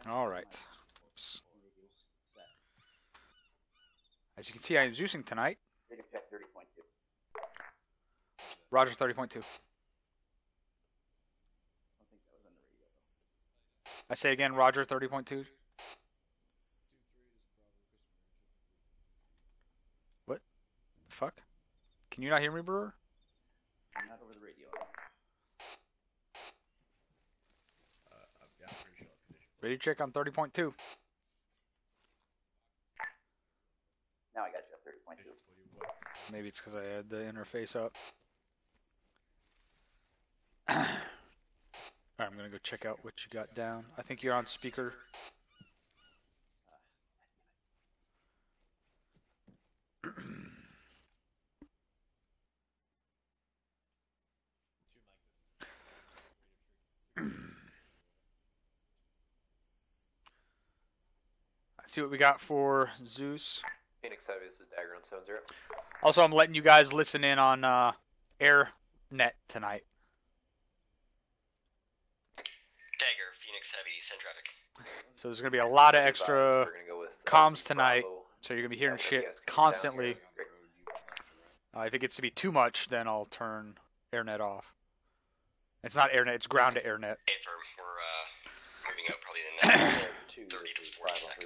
All right. Oops. As you can see, I am Zeusing tonight. Roger 30.2. I say again, Roger 30.2. What the fuck? Can you not hear me, Brewer? Not over the radio. Radio check on 30.2. Now I got you at 30.2. Maybe it's because I had the interface up. Alright, I'm going to go check out what you got down. I think you're on speaker. See what we got for Zeus. Phoenix Heavy, this is Dagger on 70. Also, I'm letting you guys listen in on AirNet tonight. Dagger, Phoenix Heavy, send traffic. So there's going to be a lot of extra comms tonight. So you're going to be hearing shit constantly. If it gets to be too much, then I'll turn AirNet off. It's not AirNet, it's ground to AirNet. Confirm. We're moving out probably the next 30 to 40 seconds.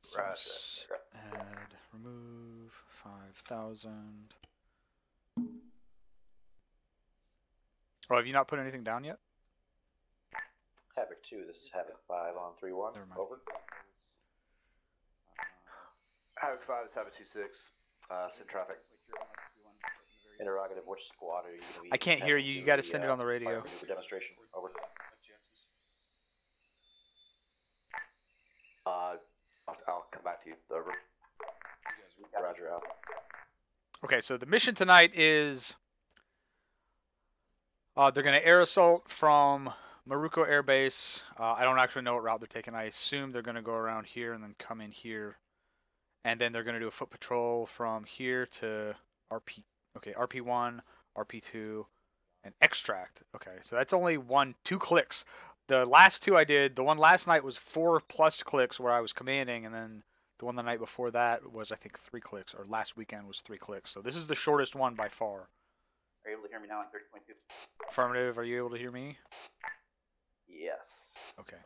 So add, remove, 5,000. Oh, have you not put anything down yet? Havoc 2, this is Havoc 5 on 3-1. Over. Havoc 5 is Havoc 2-6. Send traffic. Interrogative, which squad are you going to be? I can't hear you. You got to send it on the radio. Demonstration. Over. I'll come back to you. Over. Roger out. Okay, so the mission tonight is they're going to air assault from Maruko Air Base. I don't actually know what route they're taking. I assume they're going to go around here and then come in here. And then they're going to do a foot patrol from here to RP. Okay, RP1, RP2, and extract. Okay, so that's only 2 clicks. The last 2 I did, the one last night was 4+ clicks where I was commanding, and then the one the night before that was, I think, 3 clicks, or last weekend was 3 clicks. So this is the shortest one by far. Are you able to hear me now on 30.2? Affirmative, are you able to hear me? Yes. Okay.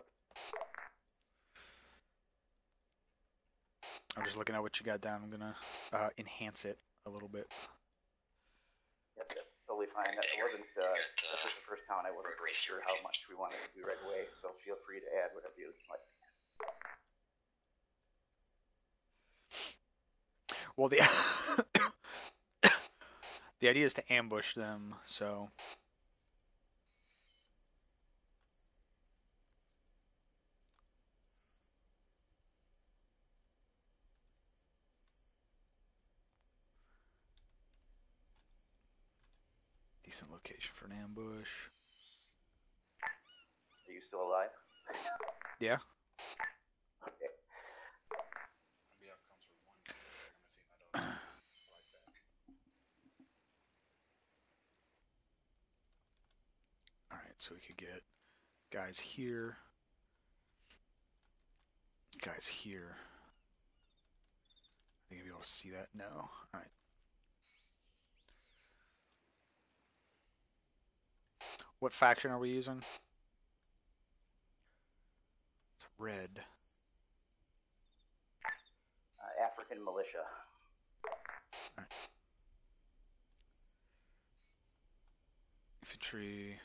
I'm just looking at what you got down. I'm going to enhance it a little bit. Yep, that's totally fine. That wasn't, this was the first town I wasn't really sure how much we wanted to do right away, so feel free to add whatever you like. Well, the idea is to ambush them, so... Decent location for an ambush. Are you still alive? Yeah. Okay. Alright, so we could get guys here. Guys here. I think I'll be able to see that. No. Alright. What faction are we using? It's red. African militia. Right. Infantry.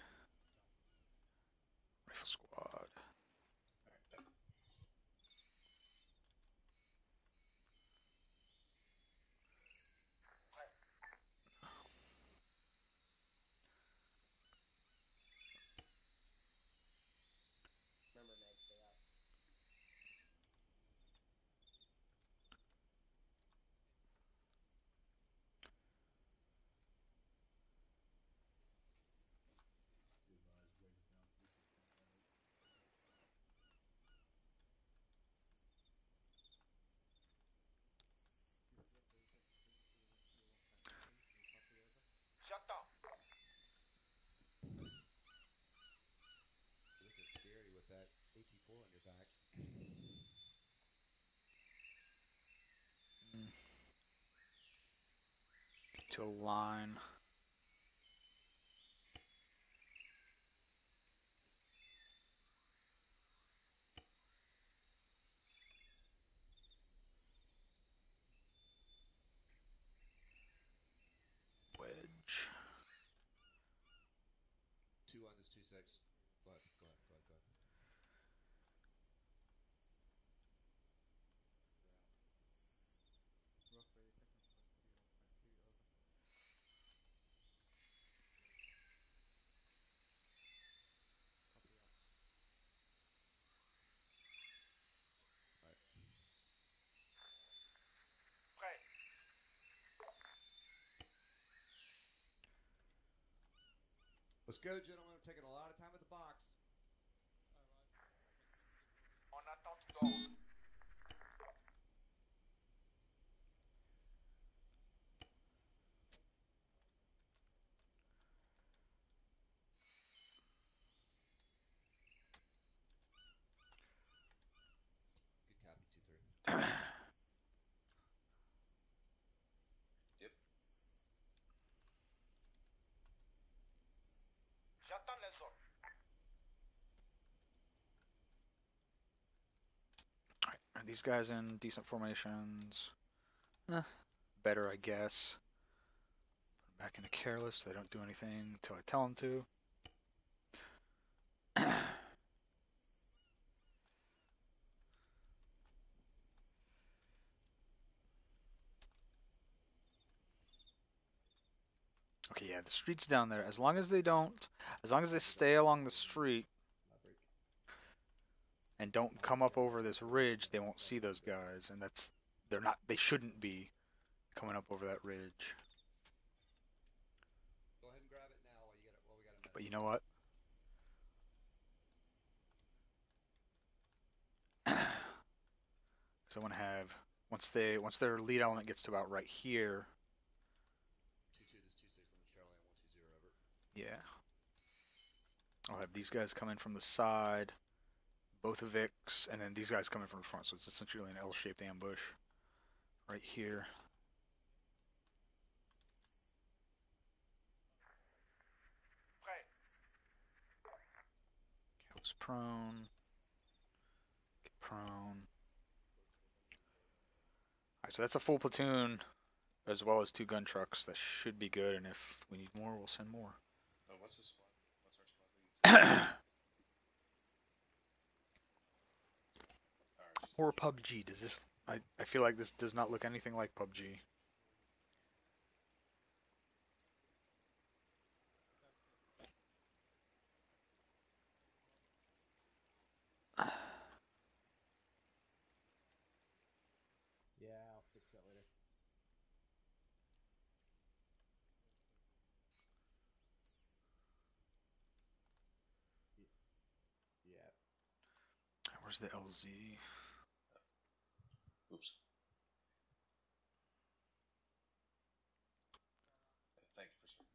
Rifle squad. pull on your back. To a line. Wedge. 2 on this 2-6. Go ahead. Let's go, gentlemen. I'm taking a lot of time at the box. On attend d'ordre. Good copy, 2-3. Yep. J'attends les ordres. Alright, are these guys in decent formations? Better, I guess. Put them back into careless. They don't do anything until I tell them to. Okay, yeah, the street's down there. As long as they stay along the street and don't come up over this ridge, they won't see those guys, and they shouldn't be coming up over that ridge. Go ahead and grab it now while we got a minute. But you know what? So I want to have once their lead element gets to about right here. 2-2, this 2-6, limit Charlie on 120 over. Yeah. I'll have these guys come in from the side, both of Vicks, and then these guys coming from the front. So it's essentially an L-shaped ambush right here. Prêt. Goes prone. Get prone. Alright, so that's a full platoon as well as 2 gun trucks. That should be good, and if we need more, we'll send more. Oh, what's this squad? What's our squad lead? Or PUBG. Does this... I feel like this does not look anything like PUBG. Yeah, I'll fix that later. Yeah. Where's the LZ? Oops. Thank you for sorting.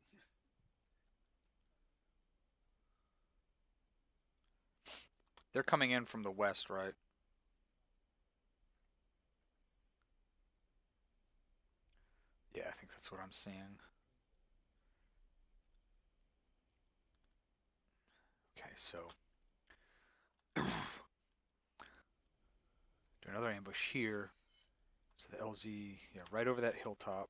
They're coming in from the west, right? Yeah, I think that's what I'm seeing. Okay, so do another ambush here. So the LZ, yeah, right over that hilltop.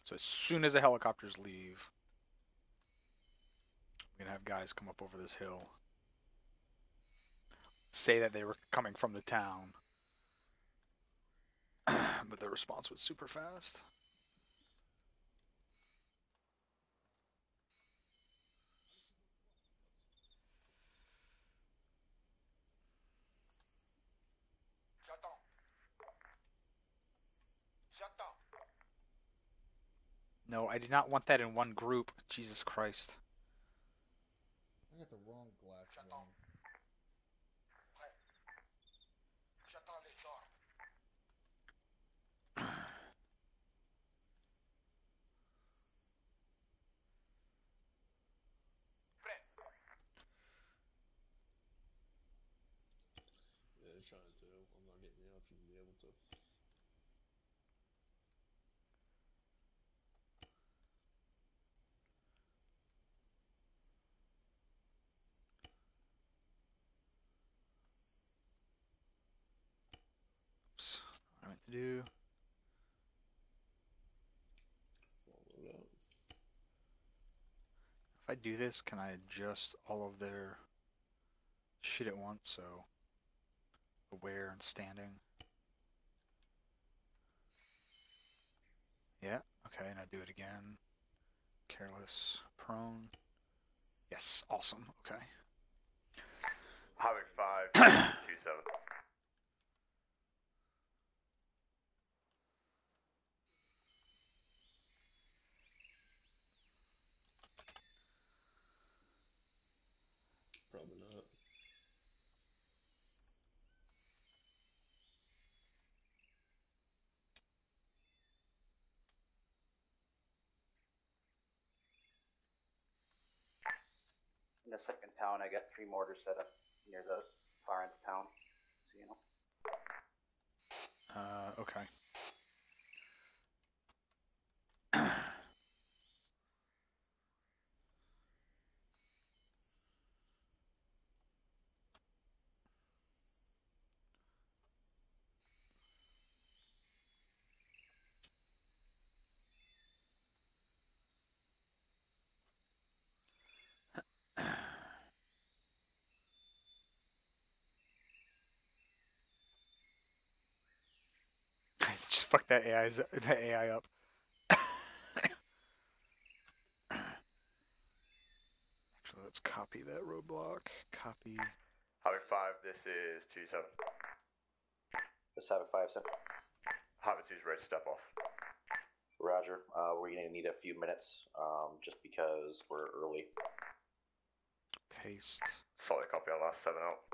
So as soon as the helicopters leave, I'm gonna have guys come up over this hill. Say that they were coming from the town. But the response was super fast. J'attends. J'attends. No, I did not want that in one group. Jesus Christ. I got the wrong glass J'attends. Prêt. J'attends les ordres. Prêt. was trying to. I'm not getting the option to be able to. Oops. What I meant to do. Load up. If I do this, can I adjust all of their shit at once? So aware and standing. Yeah, okay, and I do it again. Careless, prone. Yes, awesome, okay. Havoc 5, 27. Probably not. In the second town, I got 3 mortars set up near the far end of town, so you know. Okay. Just fuck that AI up. Actually, let's copy that roadblock. Copy. Havoc 5, this is 27. This Havoc 5, 7. Havoc 2 is ready to step off. Roger. We're going to need a few minutes just because we're early. Paste. Solid copy on last 7 out.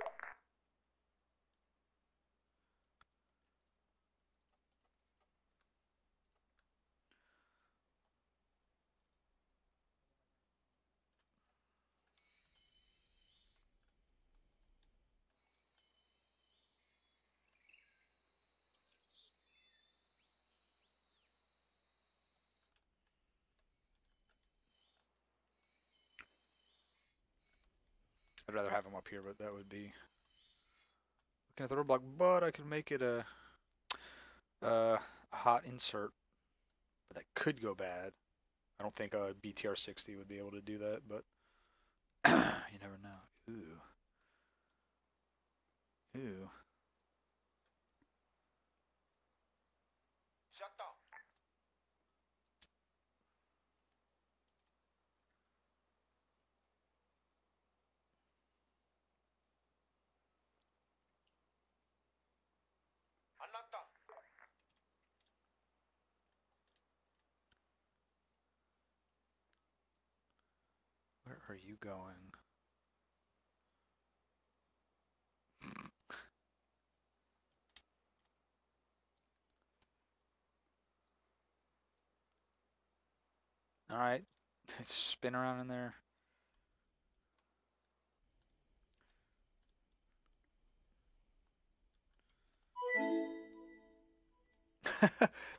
I'd rather have them up here, but that would be looking at the roadblock. But I could make it a hot insert, but that could go bad. I don't think a BTR 60 would be able to do that, but you never know. Ooh. Ooh. J'attends. En attend. Where are you going? All right, spin around in there.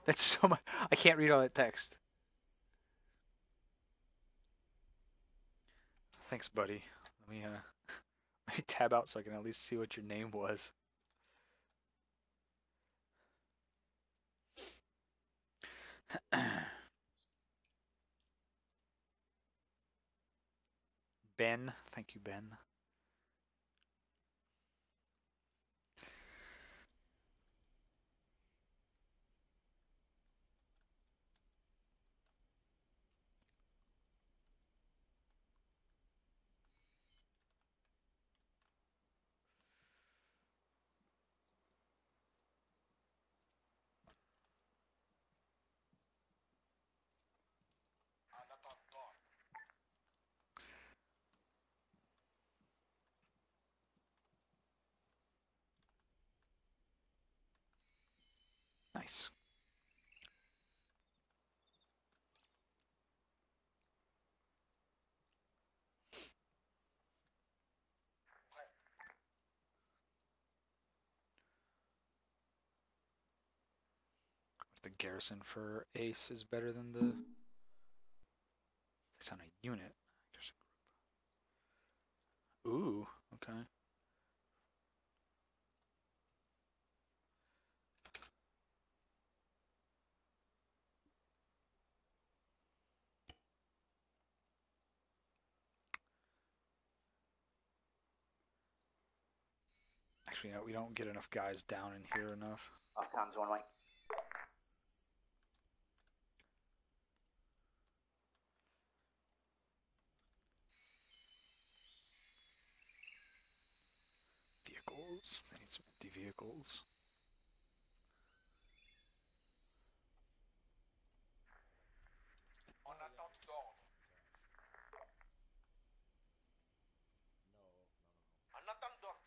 That's so much. I can't read all that text. Thanks, buddy. Let me let me tab out so I can at least see what your name was. Ben, thank you, Ben. En attendant. Nice. garrison for ace is better than the. It's on a unit. Garrison group. Ooh, okay. Actually, no, we don't get enough guys down in here enough. Off comms 1 Mike. Vehicles. They need some empty vehicles. On attend d'ordre. No. En attente d'ordre.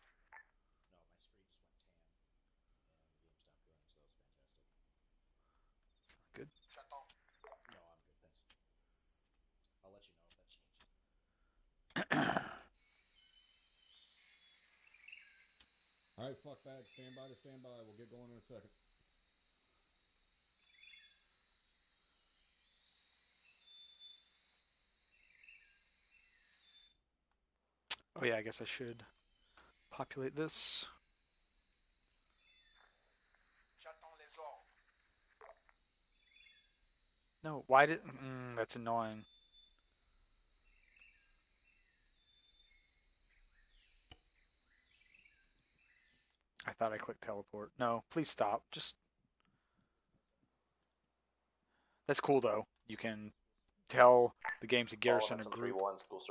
No, my screen just went tan, and the game stopped running, so that was fantastic. It's not good. J'attends. No, I'm good, thanks. I'll let you know if that changes. Alright, fuck bag. Stand by to stand by. We'll get going in a second. Oh yeah, I guess I should populate this. J'attends les ordres. No, why did... that's annoying. I thought I clicked teleport. No, please stop. Just... That's cool, though. You can tell the game to garrison a group,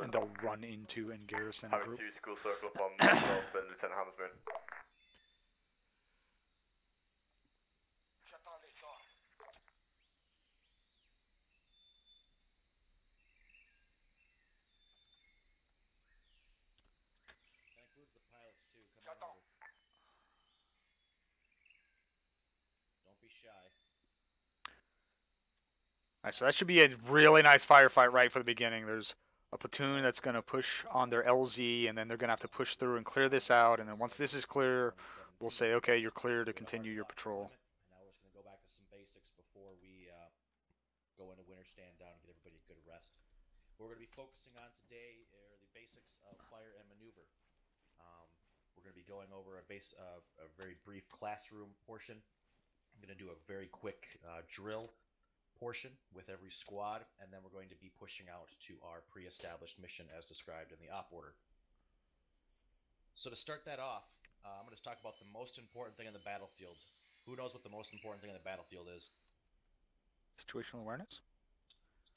and they'll run into and garrison a group. School circle up on Lieutenant Hammersmith. J'attends les ordres. That includes the pilots, too. Come on J'attends. over. Don't be shy. Alright, so that should be a really nice firefight right for the beginning. There's a platoon that's going to push on their LZ, and then they're going to have to push through and clear this out, and then once this is clear, we'll say, okay, you're clear to continue your patrol. And now we're just going to go back to some basics before we go into winter stand down and get everybody a good rest. What we're going to be focusing on today are the basics of fire and maneuver. We're going to be going over a very brief classroom portion. I'm going to do a very quick drill portion with every squad, and then we're going to be pushing out to our pre-established mission as described in the op order. So to start that off, I'm going to talk about the most important thing in the battlefield. Who knows what the most important thing in the battlefield is? Situational awareness?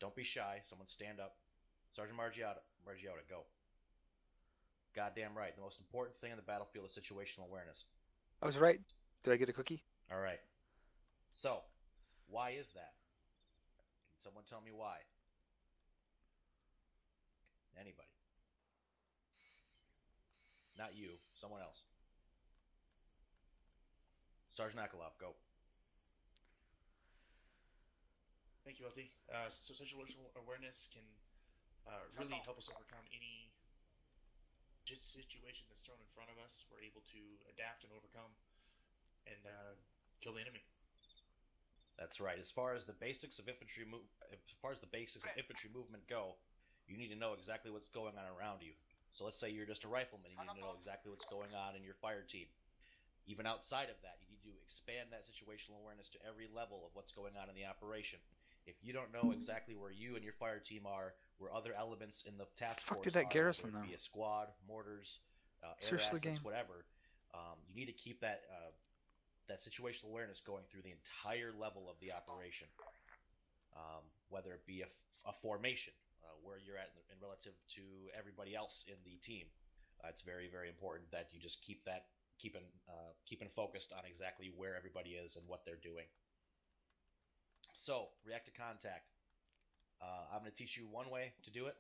Don't be shy. Someone stand up. Sergeant Margiotta, go. Goddamn right. The most important thing in the battlefield is situational awareness. I was right. Did I get a cookie? All right. So, why is that? Can someone tell me why? Anybody? Not you. Someone else. Sergeant Akolov, go. Thank you, LT. So situational awareness can really help us overcome any situation that's thrown in front of us. We're able to adapt and overcome and kill the enemy. That's right. As far as the basics of infantry movement go, you need to know exactly what's going on around you. So let's say you're just a rifleman. You need to know exactly what's going on in your fire team. Even outside of that, you need to expand that situational awareness to every level of what's going on in the operation. If you don't know exactly where you and your fire team are, where other elements in the task force did that are, garrison, whether it be a squad, mortars, air Seriously, assets, game? whatever, you need to keep that situational awareness going through the entire level of the operation. Whether it be a formation, where you're at in relative to everybody else in the team. It's very, very important that you just keeping focused on exactly where everybody is and what they're doing. So, react to contact. I'm going to teach you one way to do it.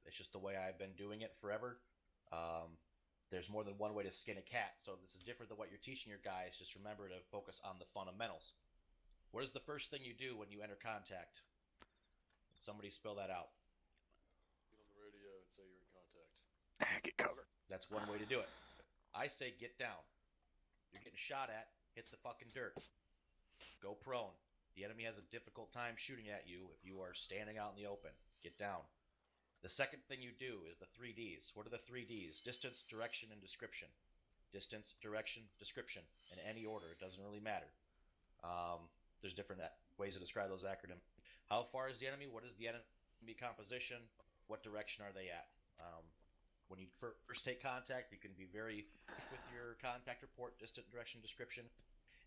It's just the way I've been doing it forever. There's more than one way to skin a cat, so this is different than what you're teaching your guys. Just remember to focus on the fundamentals. What is the first thing you do when you enter contact? Somebody spell that out. Get on the radio and say you're in contact. Get covered. That's one way to do it. I say get down. You're getting shot at. Hit the fucking dirt. Go prone. The enemy has a difficult time shooting at you if you are standing out in the open. Get down. The second thing you do is the 3Ds. What are the 3Ds? Distance, direction, and description. Distance, direction, description. In any order. It doesn't really matter. There's different ways to describe those acronyms. How far is the enemy? What is the enemy composition? What direction are they at? When you first take contact, you can be very with your contact report, distant, direction, description.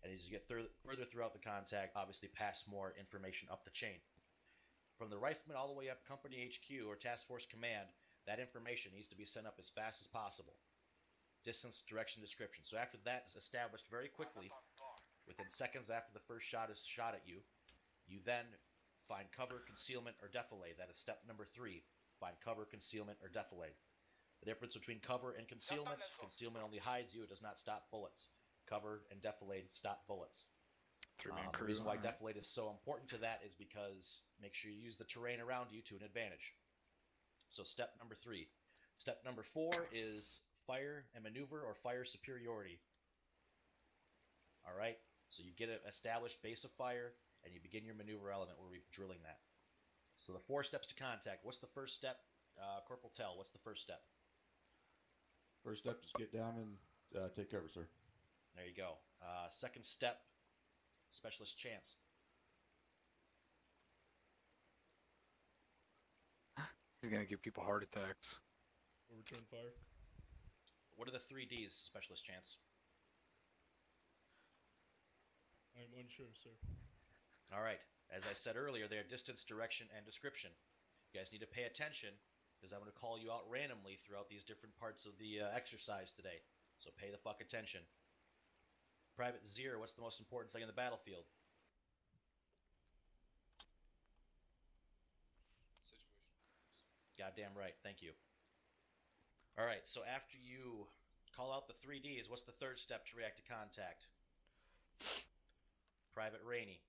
And as you get further throughout the contact, obviously pass more information up the chain. From the rifleman all the way up company HQ or task force command, that information needs to be sent up as fast as possible. Distance, direction, description. So after that is established very quickly, within seconds after the first shot is shot at you, you then find cover, concealment, or defilade. That is step number 3. Find cover, concealment, or defilade. The difference between cover and concealment only hides you. It does not stop bullets. Cover and defilade stop bullets. The reason why defilade is so important to that is because make sure you use the terrain around you to an advantage. So step number 3. Step number 4 is fire and maneuver or fire superiority. All right. So you get an established base of fire and you begin your maneuver element where we're drilling that. So the 4 steps to contact. What's the first step? Corporal Tell, what's the first step? First step is get down and take cover, sir. There you go. Second step, Specialist Chance. He's going to give people heart attacks. Return fire. What are the 3Ds, Specialist Chance? I'm unsure, sir. All right. As I said earlier, they are distance, direction, and description. You guys need to pay attention because I'm going to call you out randomly throughout these different parts of the exercise today. So pay the fuck attention. Private Zier, what's the most important thing in the battlefield? Goddamn right. Thank you. All right. So after you call out the 3Ds, what's the third step to react to contact? Private Rainey.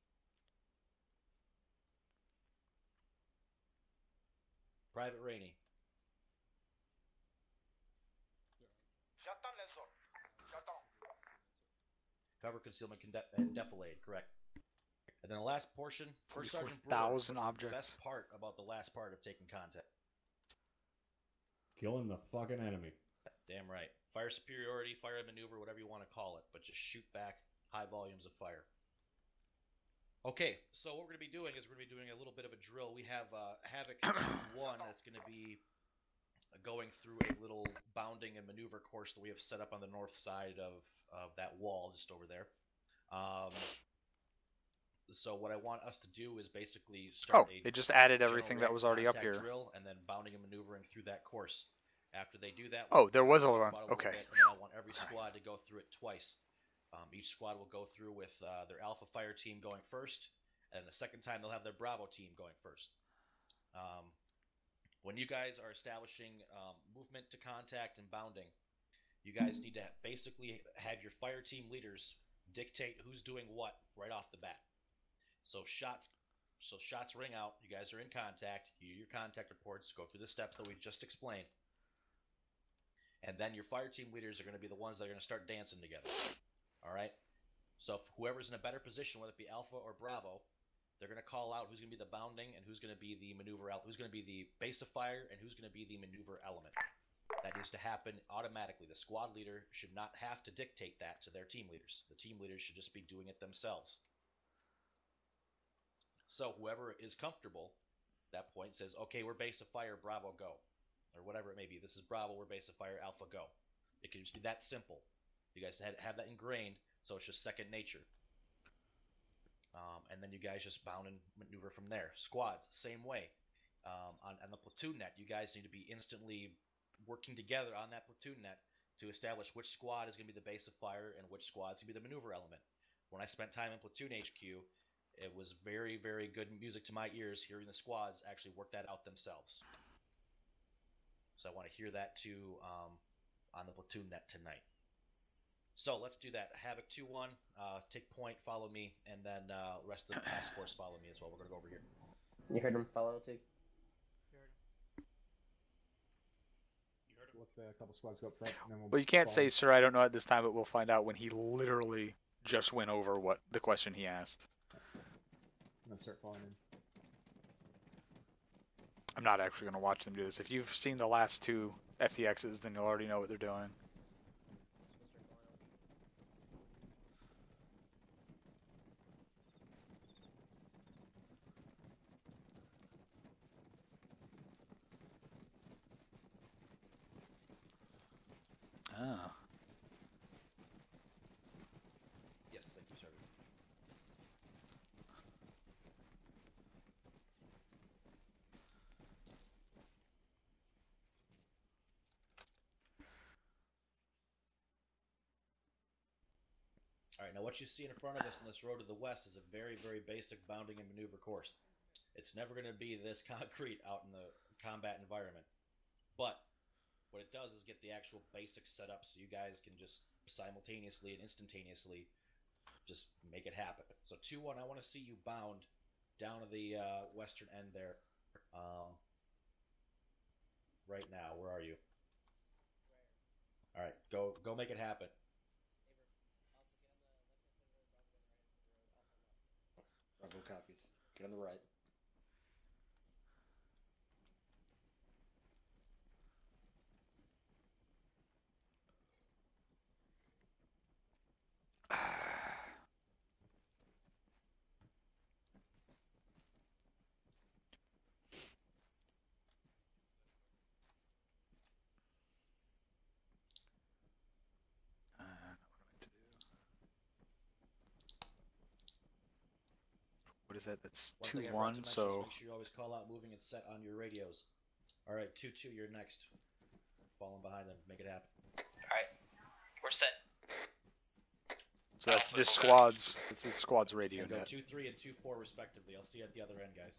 Private Rainey. J'attends les ordres. J'attends. Cover, concealment, and defilade. Correct. And then the last portion, First Sergeant Brewer, 44,000 what's objects. the best part about the last part of taking contact? Killing the fucking enemy. Damn right. Fire superiority, fire maneuver, whatever you want to call it, but just shoot back high volumes of fire. Okay, so what we're going to be doing is we're going to be doing a little bit of a drill. We have Havoc 1 that's going to be going through a little bounding and maneuver course that we have set up on the north side of that wall just over there. So what I want us to do is basically start they just added everything that was already up here. Drill and then bounding and maneuvering through that course. After they do that, there was a one. Okay. And then I want every squad to go through it twice. Each squad will go through with their Alpha Fire team going first, and the second time they'll have their Bravo team going first. When you guys are establishing movement to contact and bounding, you guys need to basically have your fire team leaders dictate who's doing what right off the bat. So shots ring out. You guys are in contact. You do your contact reports. Go through the steps that we just explained. And then your fire team leaders are going to be the ones that are going to start dancing together. All right? So whoever's in a better position, whether it be Alpha or Bravo, they're going to call out who's going to be the bounding and who's going to be the maneuver, who's going to be the base of fire and who's going to be the maneuver element. That needs to happen automatically. The squad leader should not have to dictate that to their team leaders. The team leaders should just be doing it themselves. So whoever is comfortable at that point says, okay, we're base of fire, Bravo, go. Or whatever it may be. This is Bravo, we're base of fire, Alpha, go. It can just be that simple. You guys have that ingrained, so it's just second nature. And then you guys just bound and maneuver from there. Squads, same way. On the platoon net, you guys need to be instantly working together on that platoon net to establish which squad is going to be the base of fire and which squad is going to be the maneuver element. When I spent time in platoon HQ, it was very, very good music to my ears hearing the squads actually work that out themselves. So I want to hear that too on the platoon net tonight. So let's do that. Havoc 2-1, take point, follow me, and then rest of the task force follow me as well. We're going to go over here. You heard him, follow too? Let a couple squads go up front, and then we'll Well, you can't follow. say, sir, I don't know at this time, but we'll find out when he literally just went over what the question he asked. and start falling in. I'm not actually going to watch them do this. If you've seen the last two FTXs, then you'll already know what they're doing. Ah. Yes, thank you, sir. Alright, now what you see in front of us on this road to the west is a very, very basic bounding and maneuver course. It's never going to be this concrete out in the combat environment. But what it does is get the actual basics set up so you guys can just simultaneously and instantaneously just make it happen. So 2-1, I want to see you bound down to the western end there. Right now, where are you? Alright, go make it happen. Bravo copies. Get on the right. What is that? That's One thing I 2-1, forgot to mention is so... make sure you always call out moving and set on your radios. Alright, 2-2, you're next. Falling behind them, make it happen. Alright, we're set. So that's this squad's radio And go net. 2-3 and 2-4 respectively. I'll see you at the other end, guys.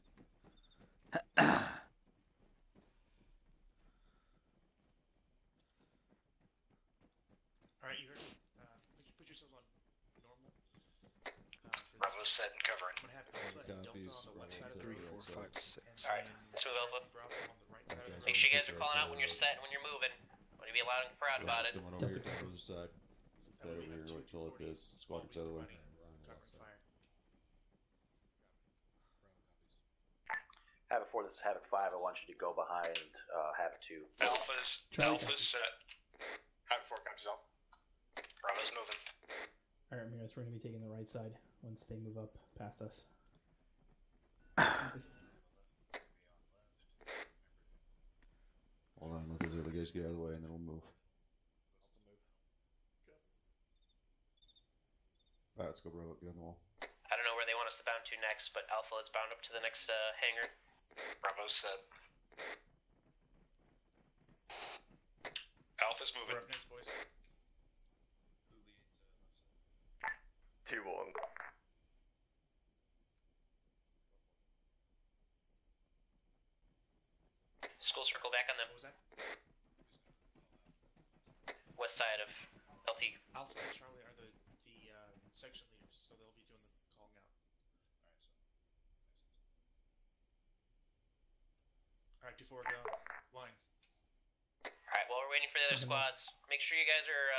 Alright, you heard me? Put yourselves on normal. Bravo set and covering. What happened? Delta on the left side of the 3, road. 4, 5, 6. Alright, let's move Alpha. Bravo on the right side of the road. Make sure you guys are calling out when you're set and when you're moving. Want to be loud and proud about it. Coming over here to the other side. That over here, what till it is. Squad the other way. Covering fire. Havoc 4, this is Havoc 5. I want you to go behind Havoc 2. Alpha's set. Havoc 4 comes out. Bravo's moving. Alright, Ramirez, we're going to be taking the right side once they move up past us. Hold on, let those other guys get out of the way and then we'll move. Alright, let's go, bro. Get on the wall. I don't know where they want us to bound to next, but Alpha, let's bound up to the next hangar. Bravo's set. Alpha's moving. We're up next, boys. 2-1. School circle back on them. What was that? West side of LT. Alpha and Charlie are the section leaders, so they'll be doing the calling out. Alright, 2-4, go. Line. Alright, while we're waiting for the other squads, make sure you guys are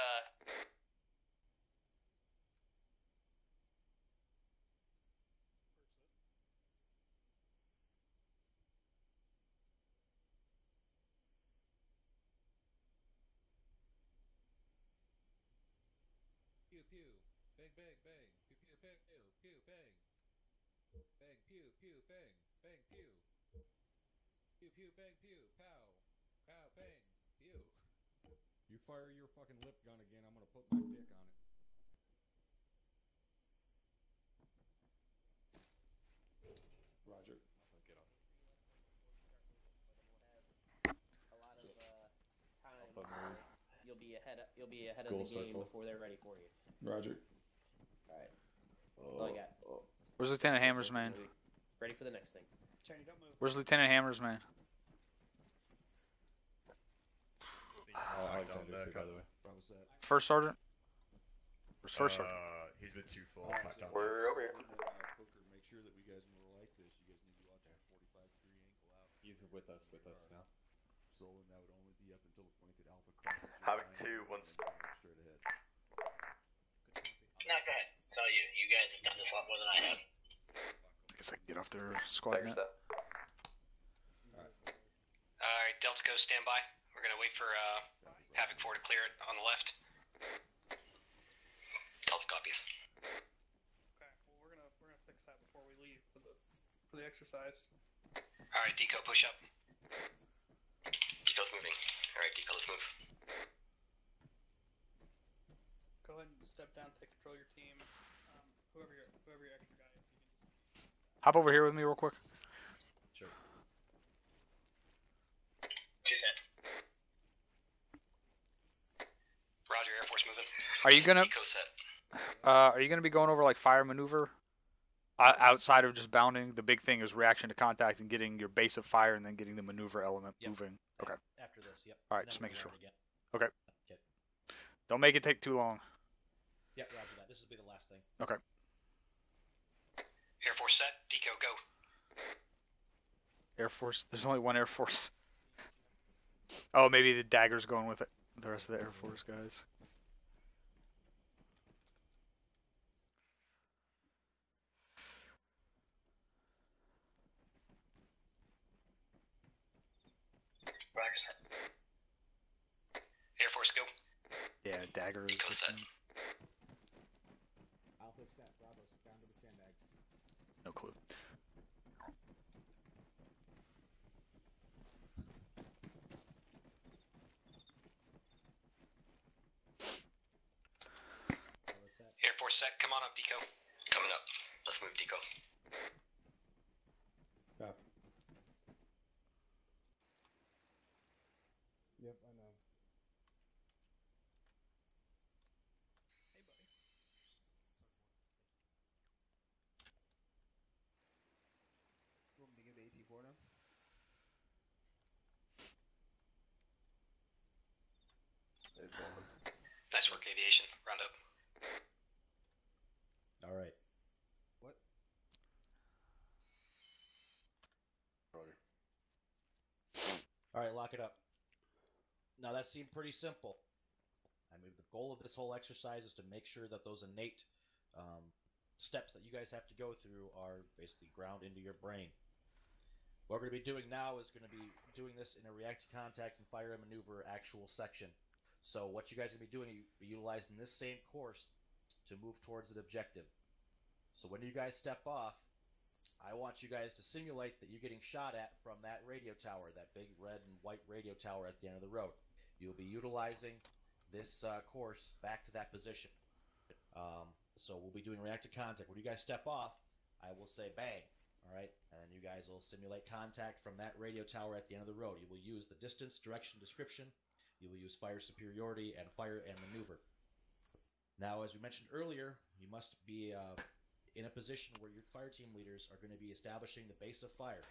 Pew pew. Bang bang bang. Pew pew bang pew. Pew bang. Bang pew pew bang. Bang pew. Pew pew bang pew. Pow. Pow bang. Pew. You fire your fucking lip gun again, I'm gonna put my dick on it. Roger. Get up. A lot of time where you'll be ahead of School the game circle. before they're ready for you. Roger. Alright. That's all I got. Where's Lieutenant Hammers, man? Ready for the next thing. Chinese, don't move. Where's Lieutenant Hammers, man? First Sergeant? Where's First Sergeant? He's been too full. We're over here. Make sure that we guys know like this. You guys need to watch that 45 degree angle out. He's with us now. So and that would only be up until the point that Alpha crosses. Havoc 2, once. Straight ahead. No, go ahead. It's all you. You guys have done this a lot more than I have. guess I can get off their squad net. Alright, Delta Go, stand by. We're gonna wait for Havoc 4 to clear it on the left. Delta copies. Okay, well we're gonna fix that before we leave for the exercise. Alright, Deco, push up. Deco's moving. Alright, Deco, let's move. Go ahead and step down, take control of your team. Whoever your extra guy is, you can just... Hop over here with me real quick. Sure. 2 cent. Roger, Air Force moving. Are you gonna? Deco set. Are you gonna be going over like fire maneuver? Outside of just bounding, the big thing is reaction to contact and getting your base of fire, and then getting the maneuver element moving. Okay. After this, yep. All right, just making sure. Again. Okay. Okay. Don't make it take too long. Yep, roger that. This will be the last thing. Okay. Air Force set. Deco, go. Air Force. There's only one Air Force. Oh, maybe the dagger's going with it. The rest of the Air Force guys. Roger set. Air Force, go. Yeah, dagger is. Deco set. Alpha set, Bravo, down to the sandbags. No clue. Air Force set. Come on up, Deco. Coming up. Let's move, Deco. Copy. Yep, I know. Hey, buddy. You want me to give the AT4 now? Nice work, aviation. Round up. All right. What? All right, lock it up. Now that seemed pretty simple. I mean, the goal of this whole exercise is to make sure that those innate steps that you guys have to go through are basically ground into your brain. What we're going to be doing now is going to be doing this in a react to contact and fire and maneuver actual section. So what you guys are going to be doing, you're utilizing this same course to move towards an objective. So when you guys step off, I want you guys to simulate that you're getting shot at from that radio tower, that big red and white radio tower at the end of the road. You'll be utilizing this course back to that position. So we'll be doing reactive contact. When you guys step off, I will say bang, all right? And you guys will simulate contact from that radio tower at the end of the road. You will use the distance, direction, description. You will use fire superiority and fire and maneuver. Now, as we mentioned earlier, you must be in a position where your fire team leaders are going to be establishing the base of fire,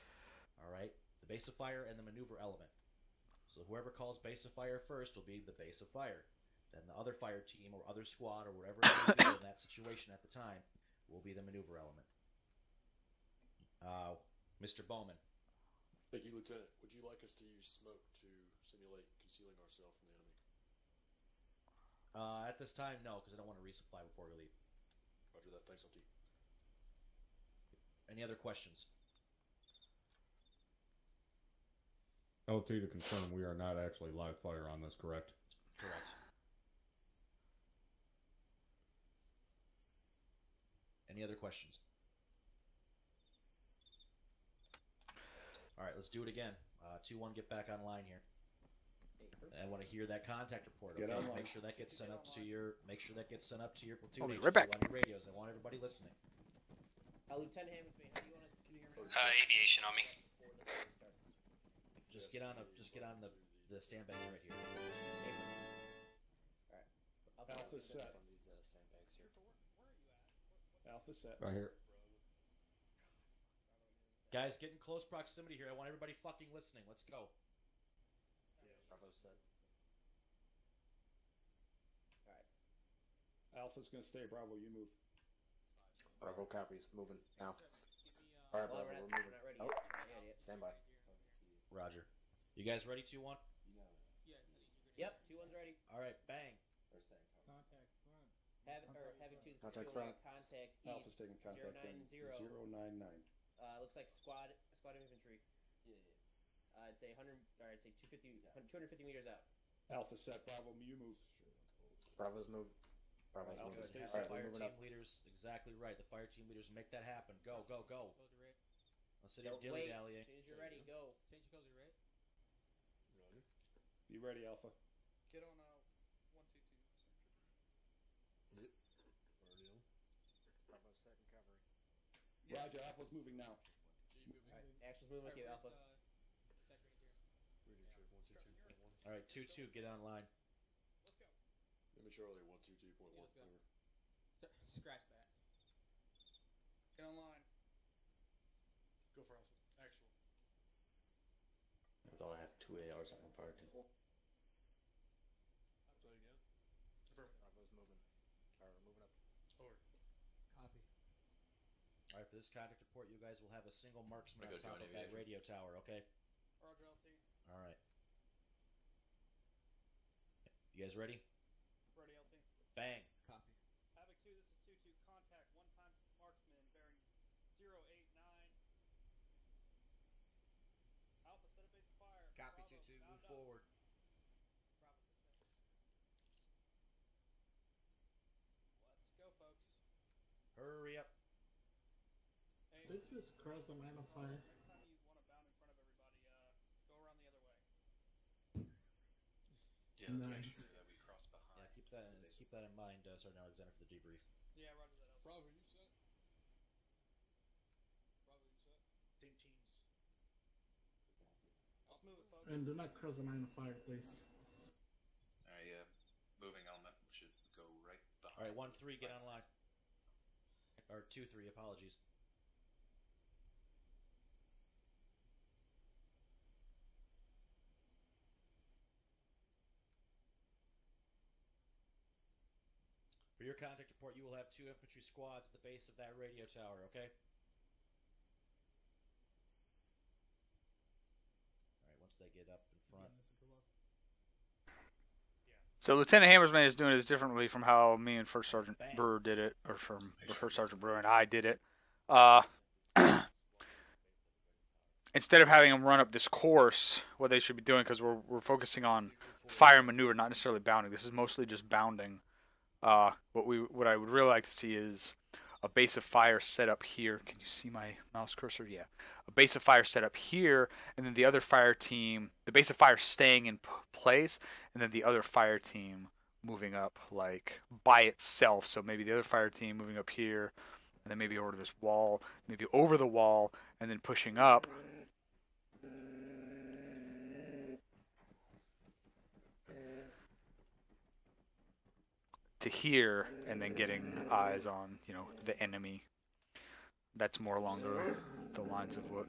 all right? The base of fire and the maneuver element. So whoever calls base of fire first will be the base of fire. Then the other fire team or other squad or whatever it may be in that situation at the time will be the maneuver element. Mr. Bowman. Thank you, Lieutenant. Would you like us to use smoke to simulate concealing ourselves from the enemy? At this time, no, because I don't want to resupply before we leave. Roger that. Thanks, LT. Any other questions? LT to confirm, we are not actually live fire on this, correct? Correct. Any other questions? All right, let's do it again. 2-1, get back online here. I want to hear that contact report. Okay, make sure that gets sent up to your. Make sure that gets sent up to your platoon right back. on your radios. I want everybody listening. Lieutenant Hamilton, how do you want to? Can you hear me? Aviation on me. Just get on the sandbag right here. Alright. Alpha set. Alpha set. Right here. Guys, get in close proximity here. I want everybody fucking listening. Let's go. Bravo set. Alpha's gonna stay. Bravo, you move. Bravo copies. Moving now. Alright, Bravo, we're moving. Oh, stand by. Roger. You guys ready, 2-1? Yep, 2-1's ready. All right, bang. Contact front. Having two. Contact front. Contact east. Alpha's taking contact 090. in 099. Looks like squad of infantry. Yeah. I'd say 100. Or I'd say 250 meters out. Alpha set, Bravo, you move. Bravo's move. Bravo's Alright, moving. good. Have Alright, the we're fire moving team up. leaders exactly right. The fire team leaders make that happen. Go, go, go. Instead of Don't wait. dilly-dallying. As soon as you're ready, go. Change your color, right? Roger. Be ready, Alpha. Get on 122. Yep. Already on. Bravo's set and covering. Roger, Alpha's moving now. G moving. Alright, action's moving with you, Alpha. Radio check 122.1. Alright, 2-2, get online. Let's go. Image earlier 122.1. Let's go. Over. Scratch that. Get online. Go for Alpha. Actual. That's all I have 2 ARs on fire team. Say again. Affirm. Bravo's moving. Alright, we're moving up. Over. Copy. Alright, for this contact report, you guys will have a single marksman I'm on gonna go top of join that radio tower, okay? Roger, LT. Alright. You guys ready? Ready, LT. Bang. Copy. Havoc 2, this is 2-2. Contact. One-time marksman bearing 089. Alpha, set a base of fire. Copy, Bravo, 2-2, bound move up. forward. Bravo, let's go, folks. Hurry up. Hey, They just crossed the line of fire. next time you want to bound in front of everybody, go around the other way. Yeah, let's make Nice. sure that we cross behind. Yeah, keep that in mind, Sergeant Alexander, for the debrief. Yeah, roger that, LT. Bravo, you set? Bravo, you set? Same teams. Let's move it, folks. And do not cross the line of fire, please. Alright, yeah. Moving element should go right behind. Alright, 1-3, get online. Or 2-3, apologies. For your contact report, you will have 2 infantry squads at the base of that radio tower, okay? Alright, once they get up in front. So Lieutenant Hammersman is doing this differently from how me and First Sergeant Brewer did it, or from the First Sergeant Brewer and I did it. Instead of having them run up this course, what they should be doing, because we're focusing on fire maneuver, not necessarily bounding. This is mostly just bounding. What I would really like to see is a base of fire set up here. Can you see my mouse cursor? Yeah. A base of fire set up here, and then the other fire team, the base of fire staying in place, and then the other fire team moving up like by itself. So maybe the other fire team moving up here, and then maybe over to this wall, maybe over the wall, and then pushing up. To here, and then getting eyes on, you know, the enemy. That's more along the lines of what.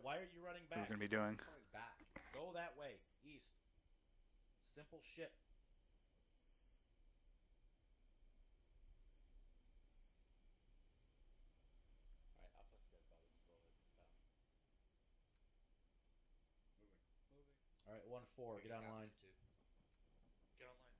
Why are you running back? We're gonna be doing. Back. Go that way, east. Simple shit. Alright, Alpha, forget about it. Go ahead. Moving. Alright, 1-4, get online. Get online.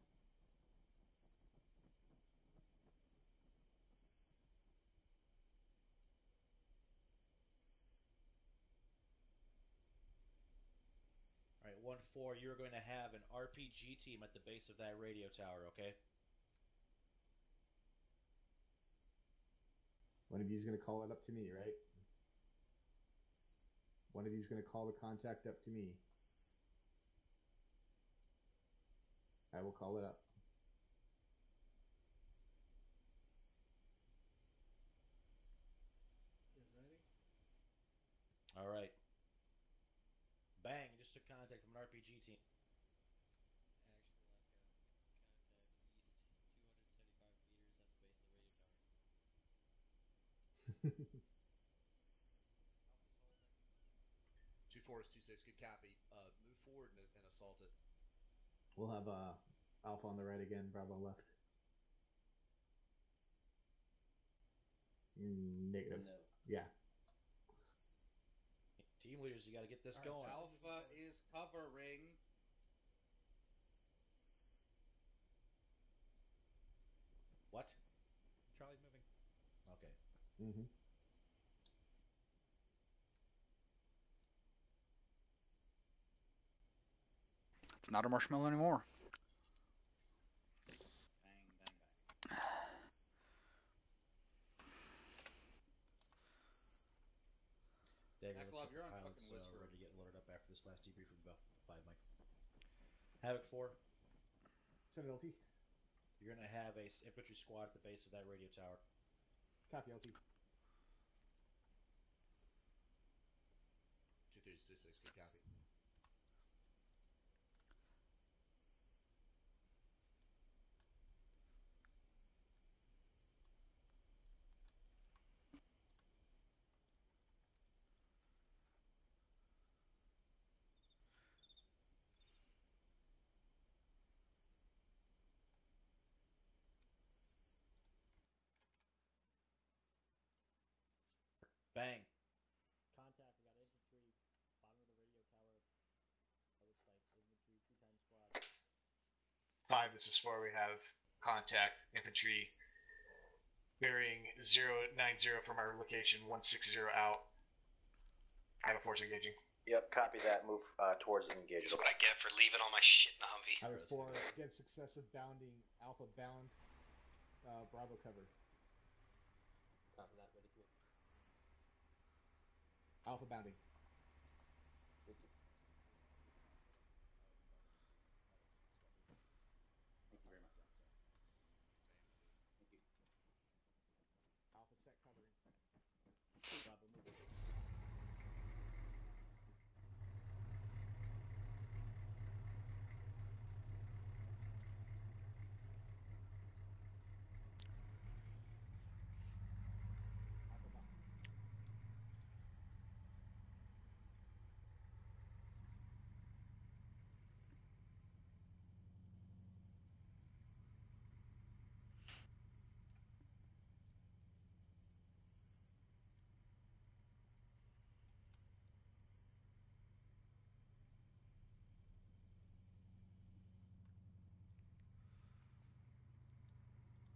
Alright, 1-4, you're going to have an RPG team at the base of that radio tower, okay? One of you is going to call it up to me, right? One of you is going to call the contact up to me. I will call it up. Alright. Bang, you just took contact from an RPG team. Two 4 is 2-6. Good copy. Move forward and assault it. We'll have Alpha on the right again, Bravo left. Negative. No. Yeah. Team leaders, you gotta get this going. Alpha is covering. What? Charlie's moving. Mm-hmm. It's not a marshmallow anymore. Dagger, Aklov, you're on pilots fucking Whisper. ready to get loaded up after this last debrief with about 5 Mike. Havoc 4. Send it, LT. You're going to have a infantry squad at the base of that radio tower. Copy, LT. 2366, good copy. Bang. Contact, we got infantry, bottom of the radio tower. It looks like infantry, 2-time squad. 5, this is 4. We have contact infantry bearing 090 from our location, 160 out. I have a force engaging. Yep, copy that. Move towards and engage. That's what I get for leaving all my shit in the Humvee. Havoc 4, get successive bounding, Alpha bound, Bravo cover. Copy that, ready to move. Alpha bounding. Thank you very much. Thank you. Alpha set covering. Bravo moving.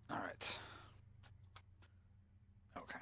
All right. Okay.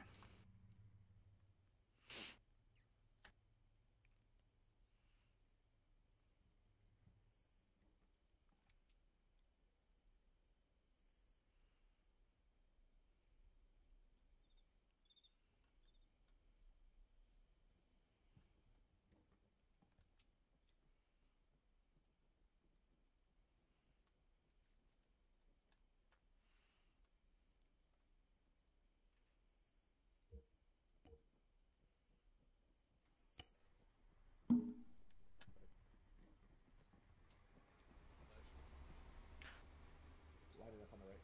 Light it up on the right.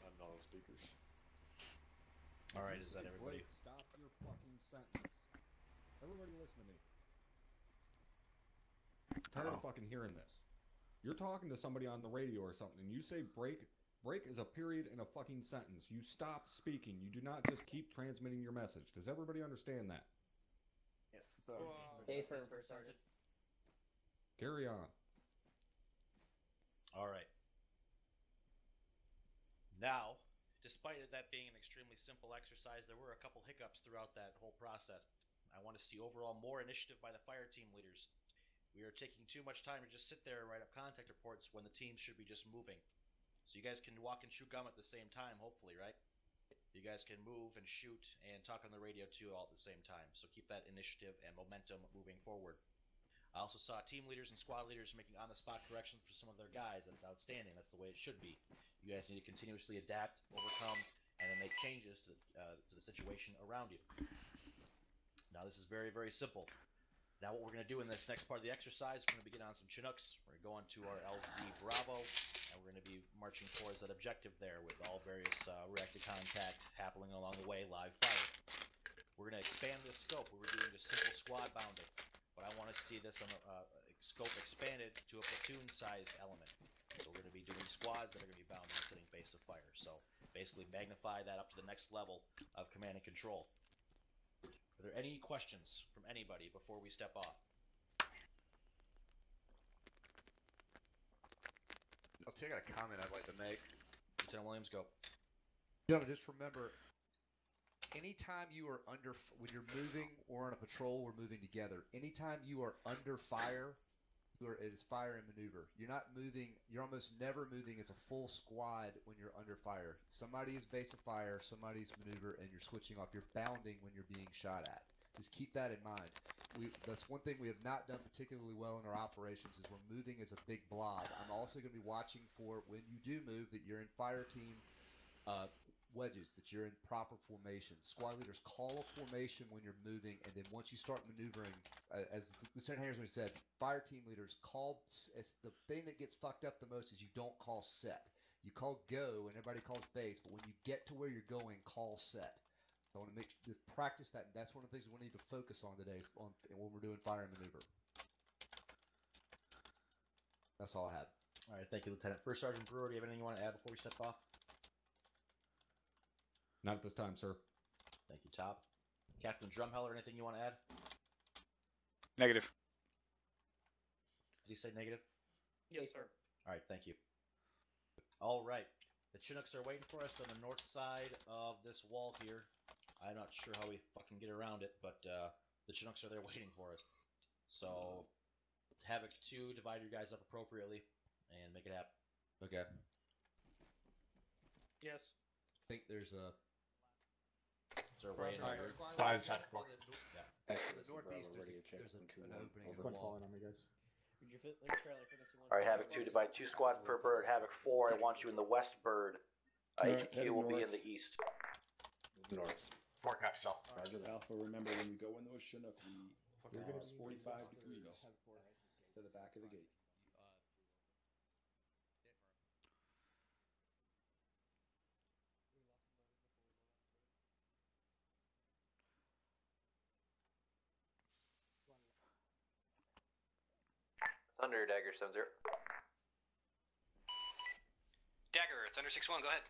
I'm not on speakers. Alright, is that everybody? Stop your fucking sentence. Everybody listen to me. I'm tired of fucking hearing this. You're talking to somebody on the radio or something, and you say break. Break is a period in a fucking sentence. You stop speaking. You do not just keep transmitting your message. Does everybody understand that? Yes. A firm, Sergeant. Carry on. Alright. Now, despite that being an extremely simple exercise, there were a couple hiccups throughout that whole process. I want to see overall more initiative by the fire team leaders. We are taking too much time to just sit there and write up contact reports when the teams should be just moving. So you guys can walk and chew gum at the same time, hopefully, right? You guys can move and shoot and talk on the radio too all at the same time. So keep that initiative and momentum moving forward. I also saw team leaders and squad leaders making on-the-spot corrections for some of their guys. That's outstanding. That's the way it should be. You guys need to continuously adapt, overcome, and then make changes to the situation around you. Now this is very, very simple. Now what we're going to do in this next part of the exercise, we're going to begin on some Chinooks. We're going to go into our LZ Bravo, and we're going to be marching towards that objective there with all various reactive contact happening along the way, live fire. We're going to expand the scope. We were doing just simple squad bounding, but I want to see this on a scope expanded to a platoon-sized element. So we're going to be doing squads that are going to be bounding and sitting base of fire. So basically magnify that up to the next level of command and control. Are there any questions from anybody before we step off? T, I got a comment I'd like to make. Lieutenant Williams, go. Gentlemen, just remember, anytime you are when you're moving or on a patrol or moving together, anytime you are under fire, it is fire and maneuver. You're not moving, you're almost never moving as a full squad when you're under fire. Somebody is base of fire, somebody's maneuver, and you're switching off. You're bounding when you're being shot at. Just keep that in mind. That's one thing we have not done particularly well in our operations is we're moving as a big blob. I'm also going to be watching for when you do move that you're in fire team wedges, that you're in proper formation. Squad leaders call a formation when you're moving, and then once you start maneuvering, as Lieutenant Harrison said, fire team leaders call. It's the thing that gets fucked up the most is you don't call set. You call go, and everybody calls base, but when you get to where you're going, call set. So I want to just practice that, and that's one of the things we need to focus on today when we're doing fire and maneuver. That's all I had. All right, thank you, Lieutenant. First Sergeant Brewer, do you have anything you want to add before we step off? Not at this time, sir. Thank you, Top. Captain Drumheller, anything you want to add? Negative. Did he say negative? Yes, sir. All right, thank you. All right. The Chinooks are waiting for us on the north side of this wall here. I'm not sure how we fucking get around it, but the Chinooks are there waiting for us. So, Havoc 2, divide your guys up appropriately, and make it happen. Okay. Yes. I think there's a... Is there a way in here? Five side floor. Yeah. Actually, the northeast, there's an opening in the wall. Alright, Havoc 2, divide 2 squads per bird. Havoc 4, I want you in the west bird. HQ will be in the east. North. 4 copies, all. Roger that. Alpha, remember when we go in those Chinook, we pause 45 degrees to the back of the gate. Thunder, Dagger 7-0. Dagger, Thunder 6-1, go ahead.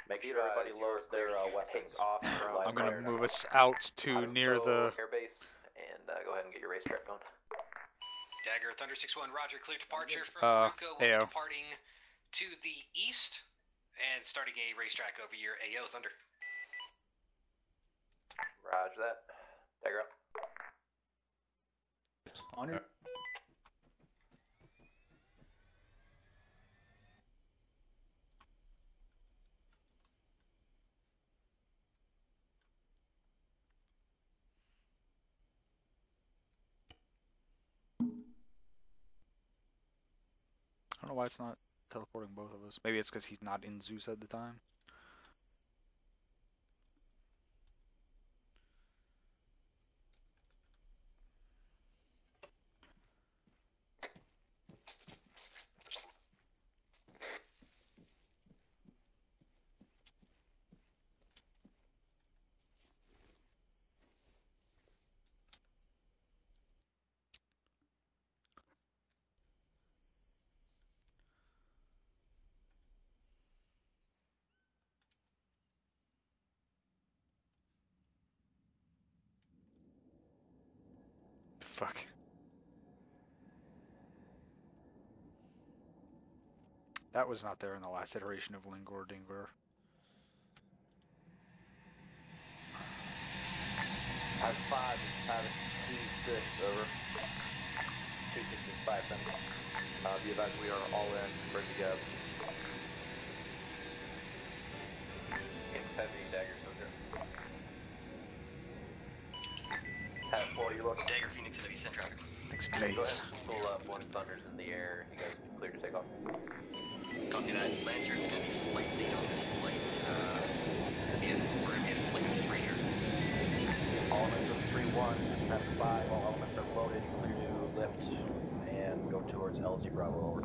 Make sure everybody loads their weapons off. I'm going to move us out to near the... airbase, and go ahead and get your racetrack going. Dagger, Thunder 6-1, roger, clear departure from Maruko. We'll be departing to the east and starting a racetrack over your AO, Thunder. Roger that. Dagger up. Honor. I don't know why it's not teleporting both of us. Maybe it's because he's not in Zeus at the time. Fuck. That was not there in the last iteration of Lingor Dingor. Havoc 5, Havoc 2-6, over. 2-6-5, be advised we are all in, ready to go. Heavy, Dagger 7-0. Havoc 4, you're looking. Dagger, Phoenix, and East traffic. Thanks, Go ahead Blaze. and pull up one Thunders in the air. You guys can clear to take off. Copy that. Lanyard's going to be flight lead on this flight. We're going to be at flight of 3 here. All elements of 3-1, Havoc 5, all elements are loaded, clear to lift, and go towards LZ Bravo, over.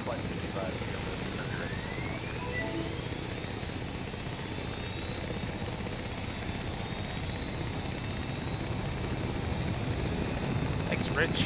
Flight 55, ready. Thanks, Rich.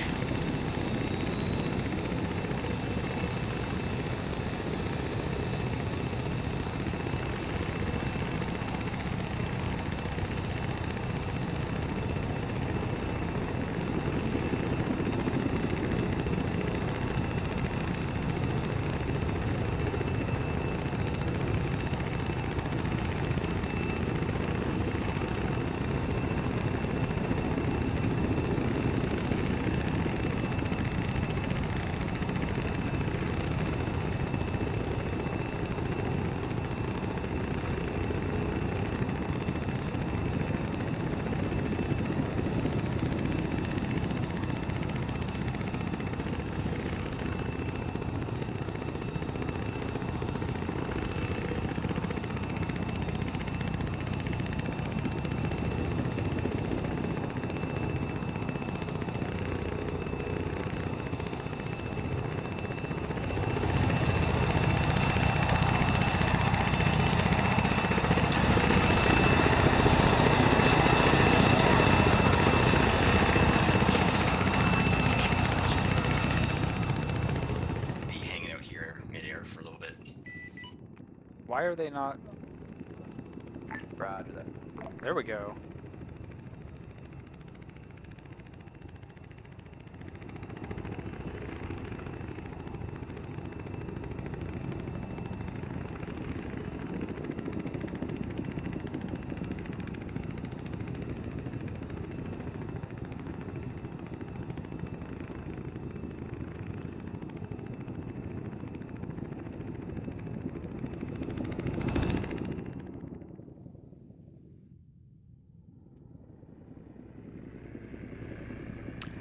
Why are they not? Roger that. There we go.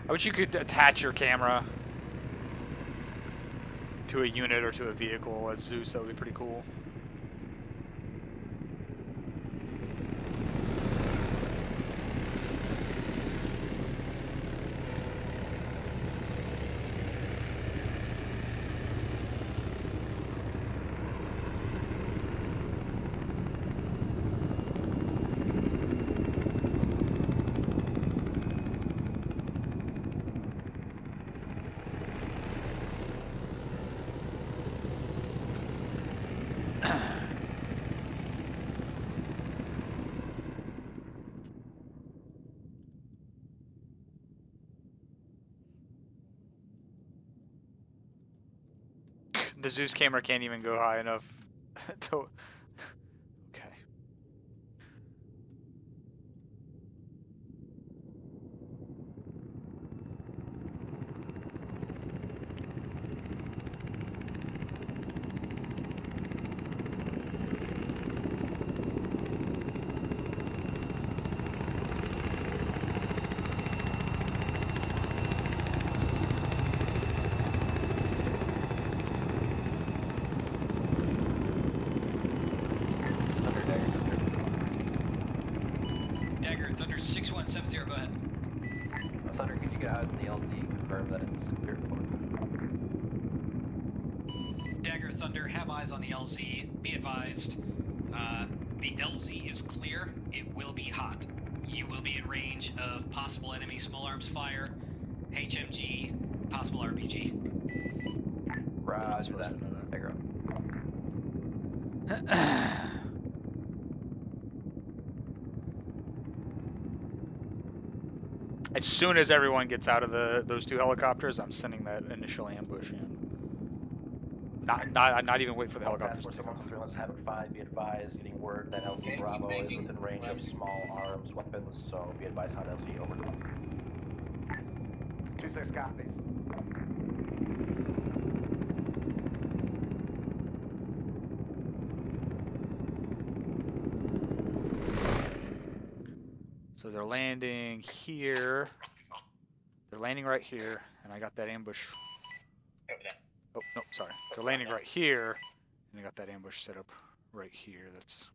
I wish you could attach your camera to a unit or to a vehicle as Zeus. That would be pretty cool. The Zeus camera can't even go high enough to... Okay. As soon as everyone gets out of those two helicopters, I'm sending that initial ambush in. Not even wait for the helicopters to come. Surveillance Havoc 5, be advised, getting word that LZ Bravo is within range of small arms weapons, so be advised on LZ, over. 2-6 copies. So they're landing here. They're landing right here, and I got that ambush. Over there. Oh, no, sorry. They're landing right here, and I got that ambush set up right here. That's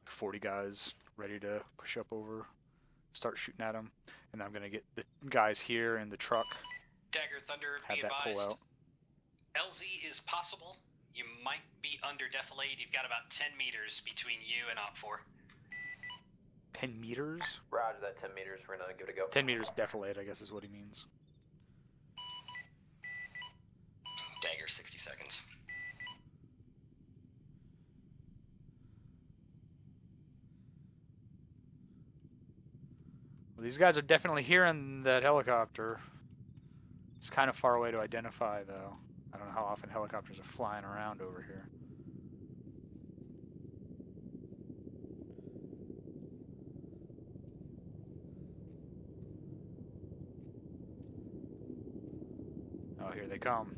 40 guys ready to push up over, start shooting at them. And I'm going to get the guys here in the truck. Dagger Thunder, have be that advised. pull out. LZ is possible. You might be under defilade. You've got about 10 meters between you and OPFOR. 10 meters? Roger that, 10 meters. We're going to give it a go. 10 meters defilade, I guess is what he means. Dagger, 60 seconds. Well, these guys are definitely hearing that helicopter. It's kind of far away to identify, though. I don't know how often helicopters are flying around over here. Oh, here they come.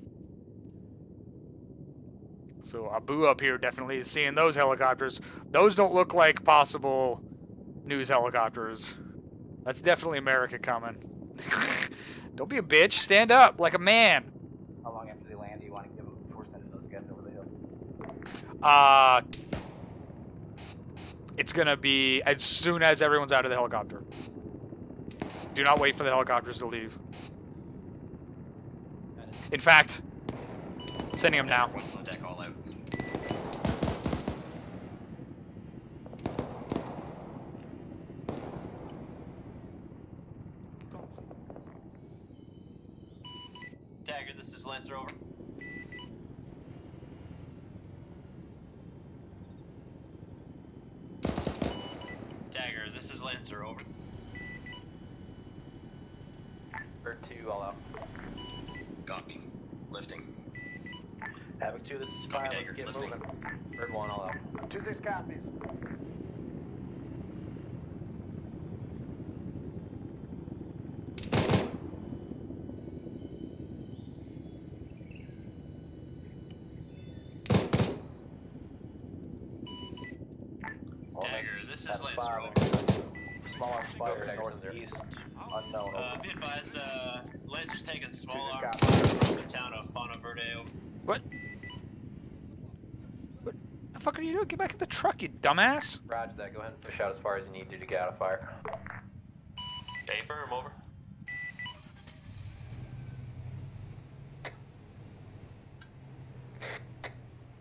So Abu up here definitely is seeing those helicopters. Those don't look like possible news helicopters. That's definitely America coming. Don't be a bitch. Stand up like a man. How long after they land do you want to give them before sending those guys over the hill? It's going to be as soon as everyone's out of the helicopter. Do not wait for the helicopters to leave. In fact, sending them now. Once on the deck, all out. Dagger, this is Lancer, over. Bird 2, all out. Copy. Lifting. Havoc 2, this is 5, let's get lifting. moving. Bird 1, all out. 2-6 copies. Dagger, this is Lance Rowe. Small arms fire northeast. Unknown. Be advised, Lancer's taking small arm fire from the town of Fana Verde. What? What the fuck are you doing? Get back in the truck, you dumbass! Roger that, go ahead and push out as far as you need to get out of fire. Okay, firm, over.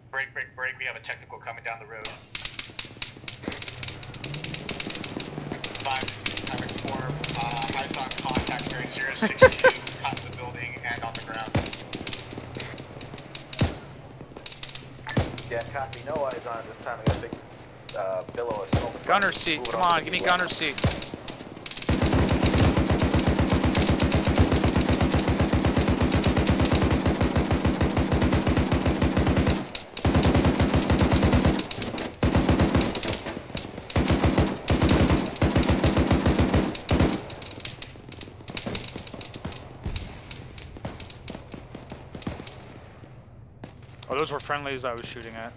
Break, break, break. We have a technical coming down the road. 5, this is Havoc 4. Eyes on contact bearing 062, caught in the building and on the ground. Yeah, copy. No eyes on this time. I got a big billow of smoke. Gunner seat, come on, give me gunner seat. Oh, those were friendlies I was shooting at.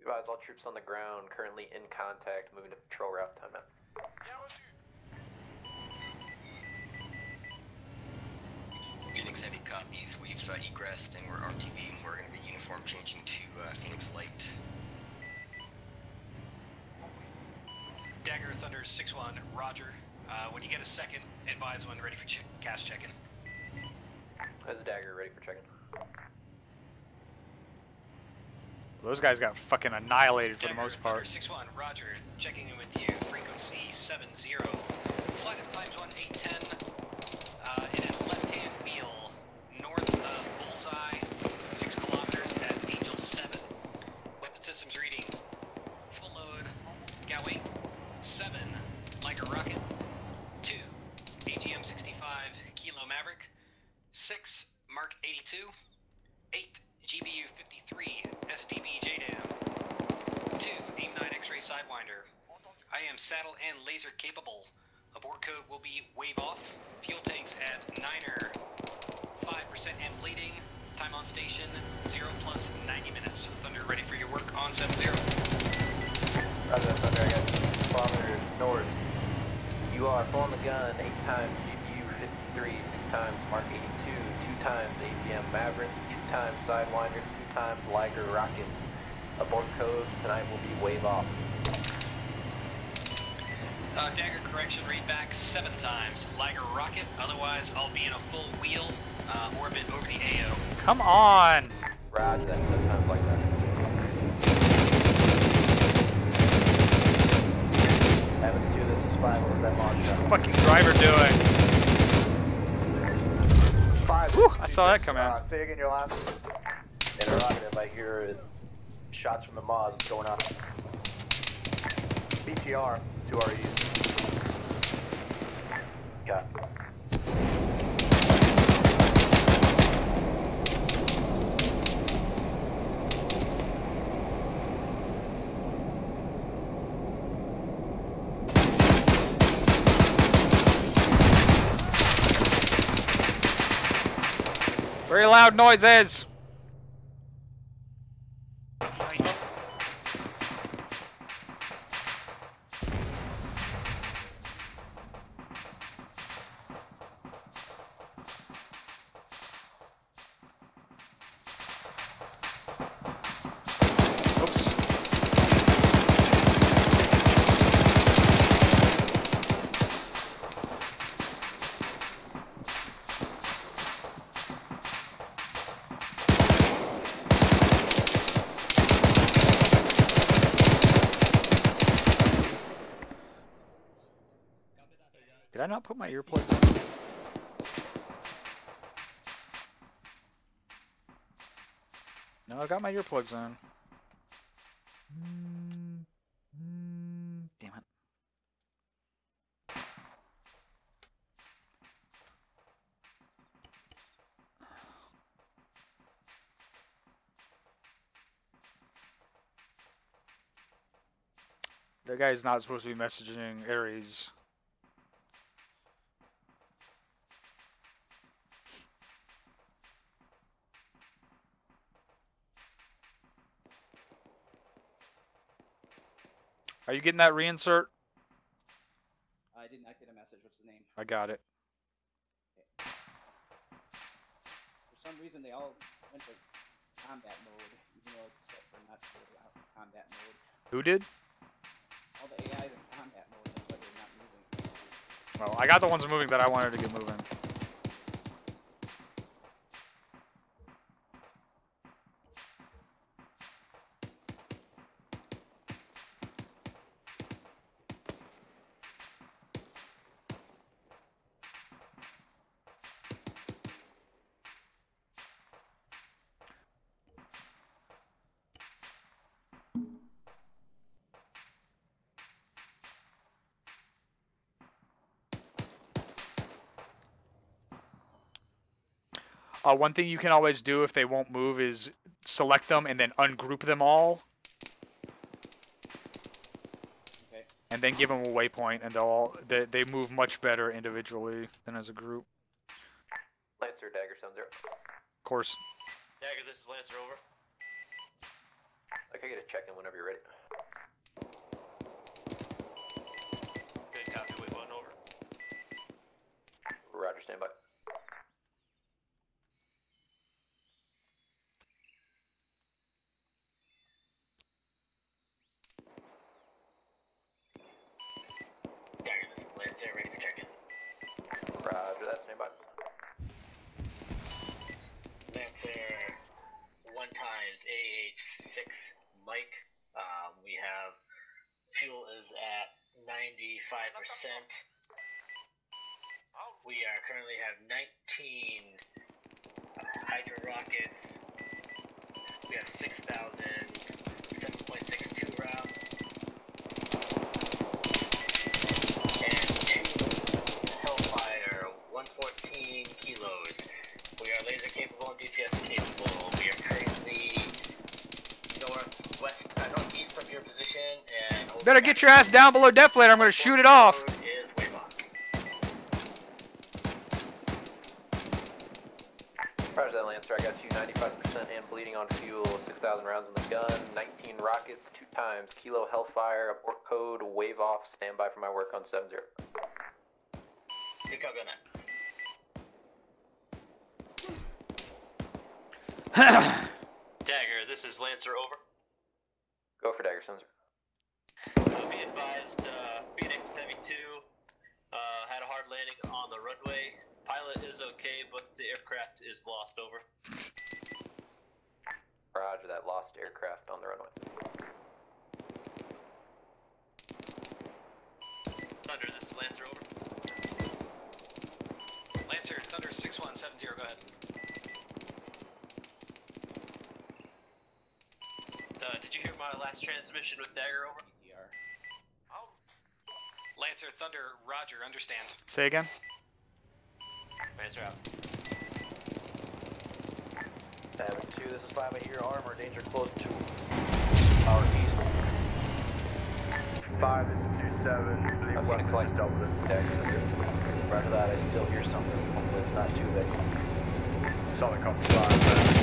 Advise all troops on the ground currently in contact, moving to patrol route. Time out. Phoenix Heavy copies. We've egressed and we're RTV. We're going to be uniform changing to Phoenix Light. Dagger Thunder 6-1, Roger. When you get a second, advise when ready for cast check-in. That's Dagger, ready for check-in. Those guys got fucking annihilated for the most part. Thunder 6-1, Roger. Checking in with you. Frequency 70. Flight of times 1810. It is left-hand wheel north of Bullseye, 6 kilometers at Angel 7. Weapon systems reading full load, Goway, 7, Liger Rocket, 2, AGM 65, Kilo Maverick, 6, Mark 82, 8, GBU 53, SDB JDAM, 2, AIM 9 X-ray Sidewinder. I am saddle and laser capable. Abort code will be wave off. Fuel tanks at 9er, 5% and bleeding. Time on station 0 plus 90 minutes. Thunder ready for your work on 70. Roger that, Thunder. I got 2 kilometers north. You are pulling the gun 8 times GPU 53, 6 times Mark 82, 2 times APM Maverick, 2 times Sidewinder, 2 times Liger Rocket. Abort code tonight will be wave off. Dagger correction, read back 7 times. Liger Rocket, otherwise I'll be in a full wheel orbit over the AO. Come on! Roger that, sometimes like that. Evans 2, this is 5, what was that launch? What's the fucking driver doing? 5. Whew, I saw that come in. Say again your last. Interrogative, I hear shots from the Moz going on. BTR, 2 REs. Got it. Very loud noises! Oops. Did I not put my earplugs in? No, I got my earplugs on. Damn it. That guy's not supposed to be messaging Ares. Are you getting that reinsert? I did not get a message. What's the name? I got it. Okay. For some reason, they all went to combat mode, even though it's set for not to go to combat mode. Who did? All the AIs in combat mode, looks like they're not moving. Well, I got the ones moving that I wanted to get moving. One thing you can always do if they won't move is select them and then ungroup them all. Okay. And then give them a waypoint, and they move much better individually than as a group. Lancer, Dagger, Sun 0. Of course. Dagger, this is Lancer, over. I can get a check-in whenever you're ready. Good copy, wait one, over. Roger, stand by. Dagger, this is Lancer, ready for check-in. Roger that, stand by. Lancer, 1 times AH6 Mike. We have fuel is at 95%. We are currently have 19 Hydra rockets. We have 6,000 7.62 rounds. And 2 Hellfire 114 kilos. We are laser capable and DCS capable. We are currently northeast of your position and Better get your ass down below deflator. I'm going to shoot it off. is Waylock. Roger that, Lancer. I got you 95% and bleeding on fuel, 6,000 rounds in the gun, 19 rockets, 2 times, kilo Hellfire, abort code, wave off, stand by for my work on 7-0. Good copy on that. Dagger, this is Lancer, over. Go for Dagger, Sun 0. Be advised, Phoenix Heavy 2 had a hard landing on the runway. Pilot is okay, but the aircraft is lost, over. Roger that, lost aircraft on the runway. Thunder, this is Lancer, over. Lancer, Thunder 6170, go ahead. Did you hear my last transmission with Dagger, over? Lancer, Thunder, Roger, understand. Say again. Lancer out. 7-2, this is 5, I hear armor, danger close to our east. 5, this is 27, Phoenix Light double this Dagger. Roger that, I still hear something, hopefully it's not too late. Solid copy 5, 7,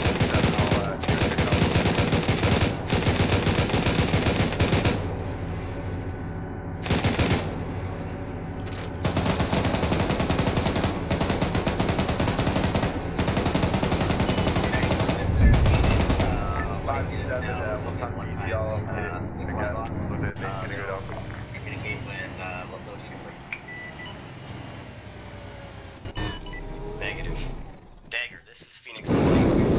I'll Communicate with local super. Negative. Dagger, this is Phoenix.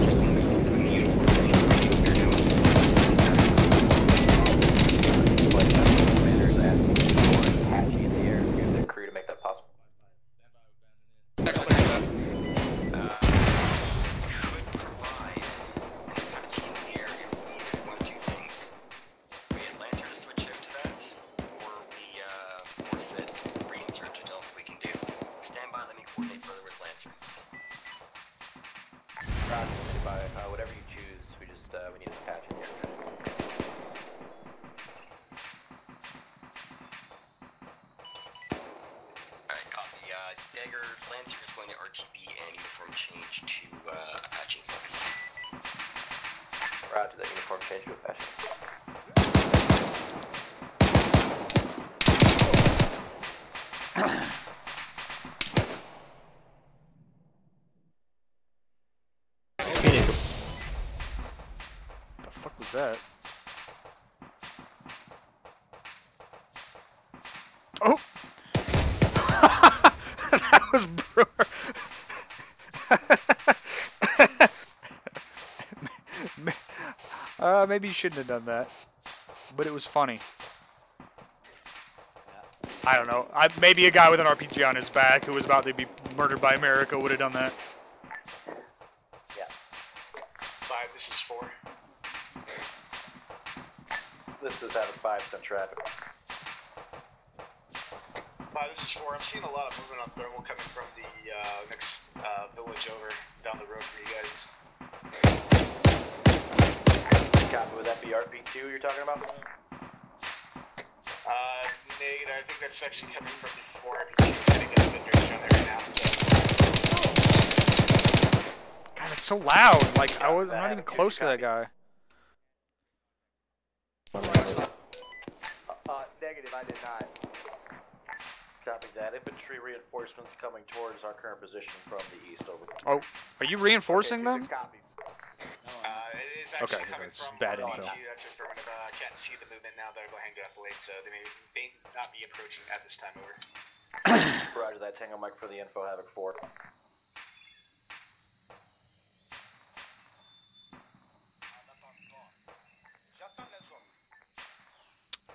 Just Roger, by whatever you choose, we just we need to patch in here. Alright, copy. Dagger, Lancer is going to RTB and uniform change to Apache. Roger, that uniform change to Apache. The fuck was that? Oh! That was Brewer. Maybe you shouldn't have done that, but it was funny. I don't know. Maybe a guy with an RPG on his back who was about to be murdered by America would have done that. Yeah. 5, this is 4. This is having 5% traffic. 5, this is 4. I'm seeing a lot of movement on thermal coming from the next village over down the road for you guys. Copy, would that be RP2 you're talking about? Nate, I think that's actually coming from the 4 RP2. I think it's good range on there right now, so. God, it's so loud. Like, I'm not even close to that guy. Negative, I did not. Copy that. Infantry reinforcements coming towards our current position from the east, over. Oh, are you reinforcing them? Copies. It is actually coming that's from bad RP2. intel. That's affirmative. Can't see the movement now that are behind Deathblade, so they may not be approaching at this time, over. Roger that. Tango Mike for the info, Havoc 4.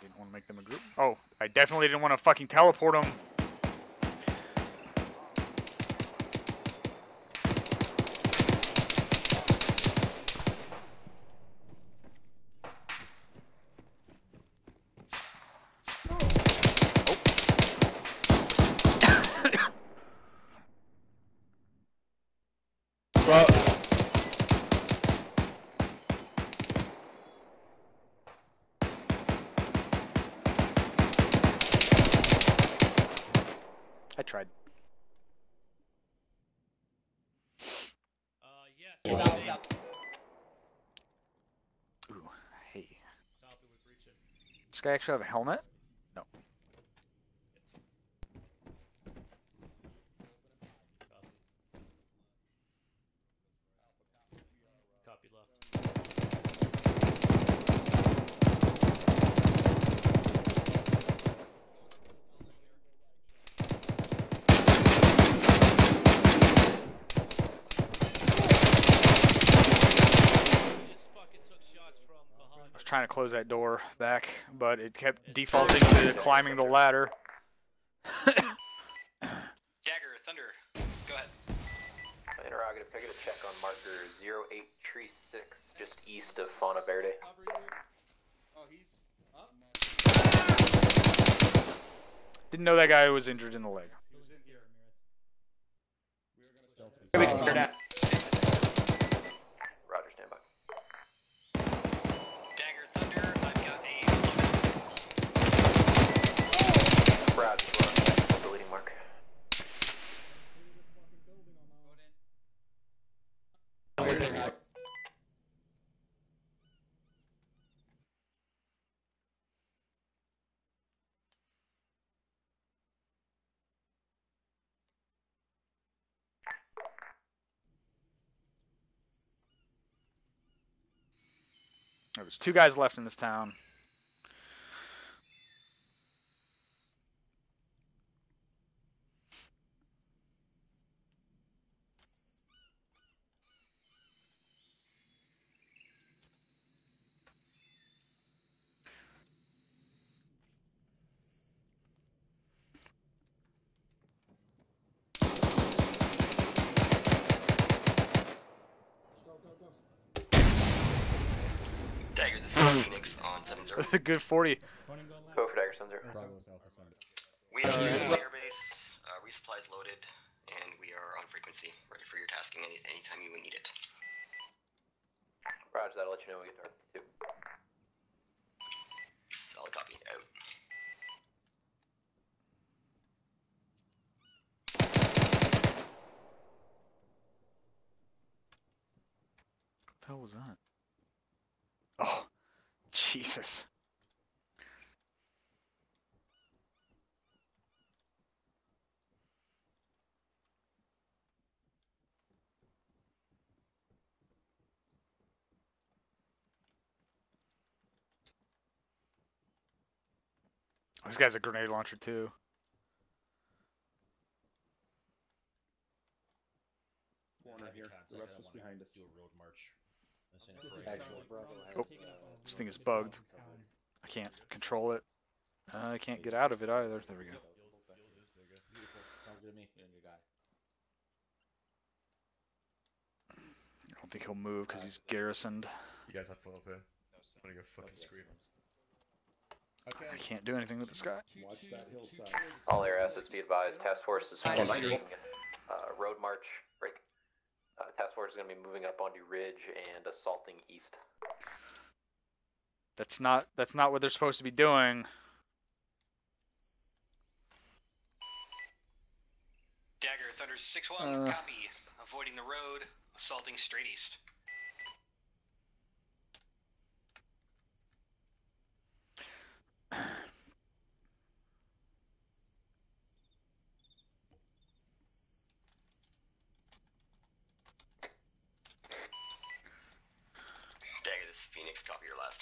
Didn't want to make them a group. Oh, I definitely didn't want to fucking teleport them. I tried. Yeah. Ooh, hey. This guy actually have a helmet? No. Copy left. I was trying to close that door back, but it kept defaulting to climbing the ladder. Dagger, Thunder, go ahead. Interrogative, can I get a check on marker 0836, just east of Fauna Verde? Oh, he's up. Didn't know that guy was injured in the leg. He was in here. Roger, stand by. Dagger, Thunder, I've got a... Roger, we're on the deleting mark. There's 2 guys left in this town. Dagger, this is Phoenix on 7-0. Good 40. Go for Dagger, Sunzer. We have used the airbase, resupplies loaded. and we are on frequency, ready for your tasking anytime you would need it. Roger that, I'll let you know when we get there. Solid copy, out. What the hell was that? Oh, Jesus. This guy's a grenade launcher too. Corner here. The rest is behind us. Do a road march. Oh, this thing is bugged. I can't control it. I can't get out of it either. There we go. Sounds good to me. You're a new guy. I don't think he'll move because he's garrisoned. You guys have fun up here. I'm gonna go fucking scream. I can't do anything with this guy. Watch that hillside. All air assets be advised. Task force is beginning road march. Break. Task force is going to be moving up onto ridge and assaulting east. That's not what they're supposed to be doing. Dagger Thunder 6-1, copy. Avoiding the road, assaulting straight east. Dagger, this is Phoenix, copy your last.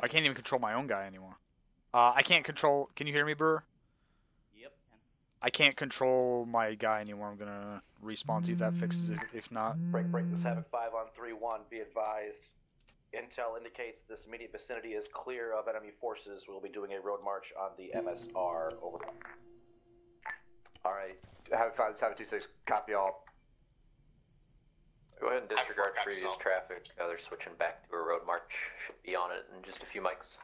I can't even control my own guy anymore. I can't control... Can you hear me, Brewer? Yep. I can't control my guy anymore. I'm going to respawn, see if that fixes it. If not... Break this Havoc 5 on 3-1. Be advised. Intel indicates this immediate vicinity is clear of enemy forces. We'll be doing a road march on the MSR. Over. Alright. Havoc 5, 726. Copy all. Go ahead and disregard previous traffic. They're switching back to a road march. Should be on it in just a few mics.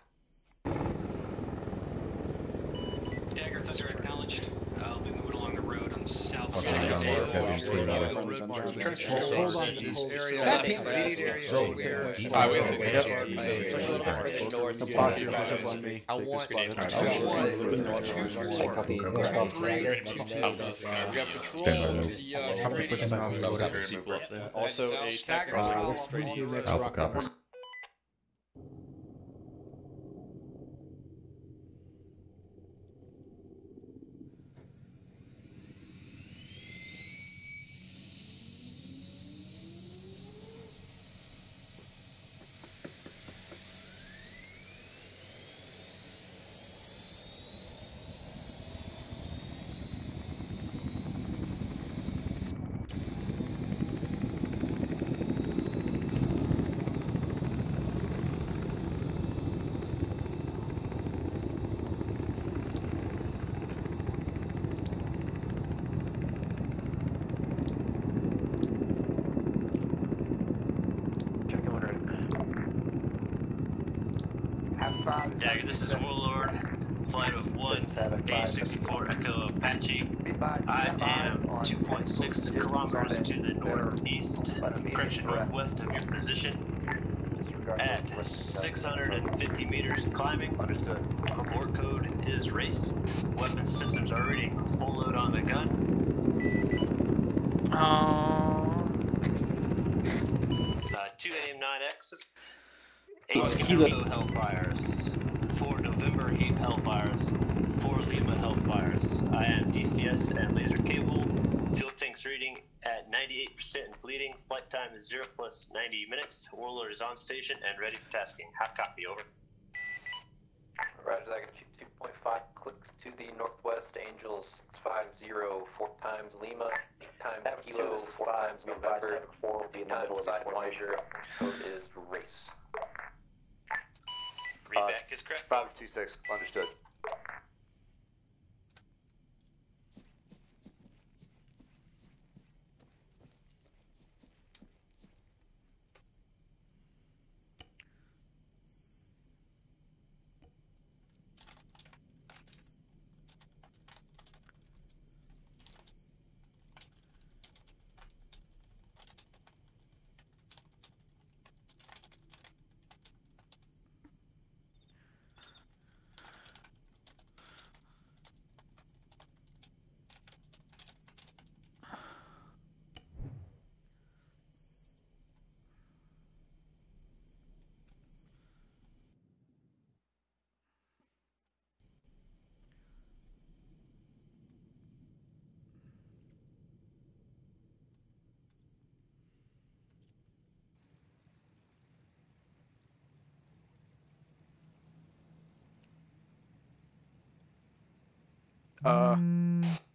Dagger Thunder acknowledged. I'll be moving along the road on the south side. Hold on to this area. That immediate area over here. I want Also a Dagger, this is Warlord, flight of 1-864 Echo Apache. I am 2.6 kilometers to the northeast, correction, northwest of your position, at 650 meters climbing. Abort code is race. Weapon systems are reading. Full load on the gun. 2 AIM-9X. 8 Kilo Hellfires, 4 November Heat Hellfires, 4 Lima Hellfires. I am DCS and laser cable. Fuel tanks reading at 98% and bleeding. Flight time is 0 plus 90 minutes. Warlord is on station and ready for tasking. Hot copy, over. Roger, I got 2.5 clicks to the northwest. Angels 650 Code is race. Readback is correct. 526, understood.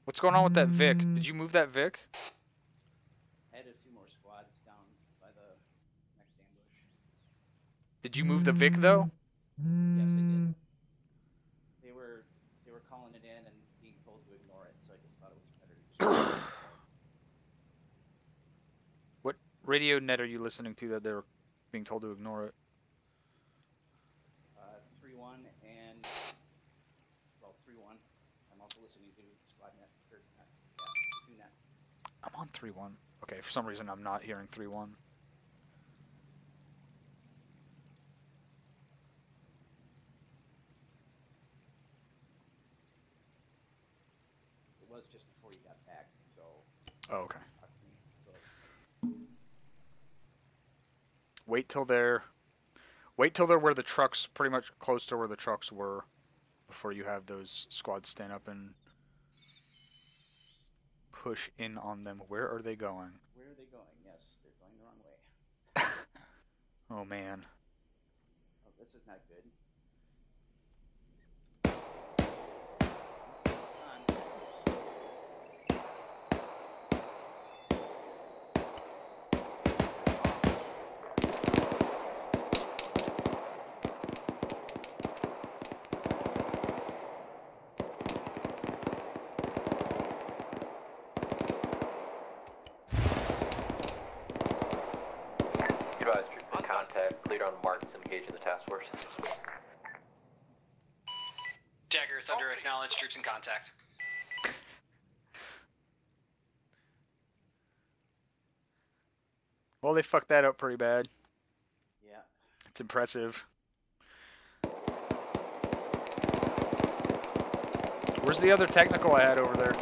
What's going on with that Vic? Did you move that Vic? I had a few more squads down by the next ambush. Did you move the Vic though? Yes, I did. They were calling it in and being told to ignore it, so I just thought it was better to just. What radio net are you listening to that they're being told to ignore it? 3-1 and 3-1. I'm also listening to squad net, third net, yeah, 2 net. I'm on 3-1. Okay, for some reason I'm not hearing 3-1. It was just before you got back, so. Oh, okay. Wait till they're where the trucks, pretty much close to where the trucks were, before you have those squads stand up and push in on them. Where are they going? Where are they going? Yes, they're going the wrong way. Oh man. Oh, this is not good. Cleared on marks engaging the task force. Jagger, Thunder, acknowledge troops in contact. Well, they fucked that up pretty bad. Yeah. It's impressive. Where's the other technical I had over there?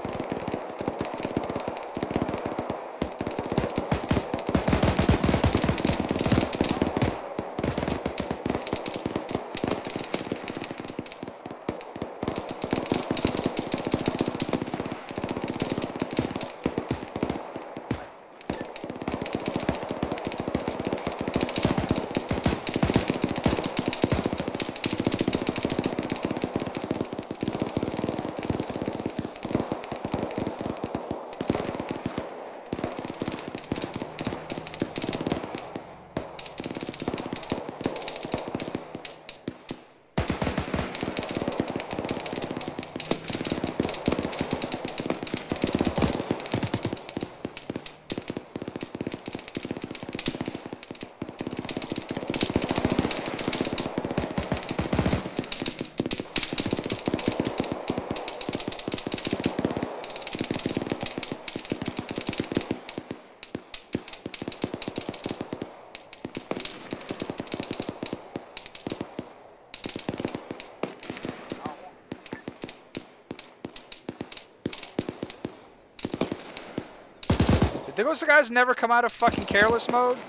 Did those guys never come out of fucking careless mode?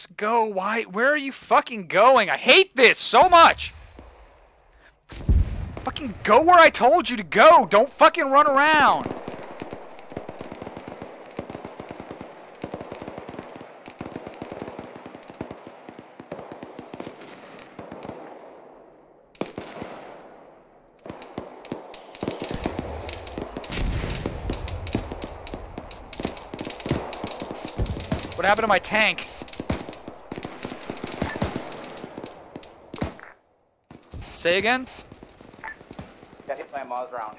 Just go. Why? Where are you fucking going? I hate this so much. Fucking go where I told you to go. Don't fucking run around. What happened to my tank? Say again? Got hit by a Maz round.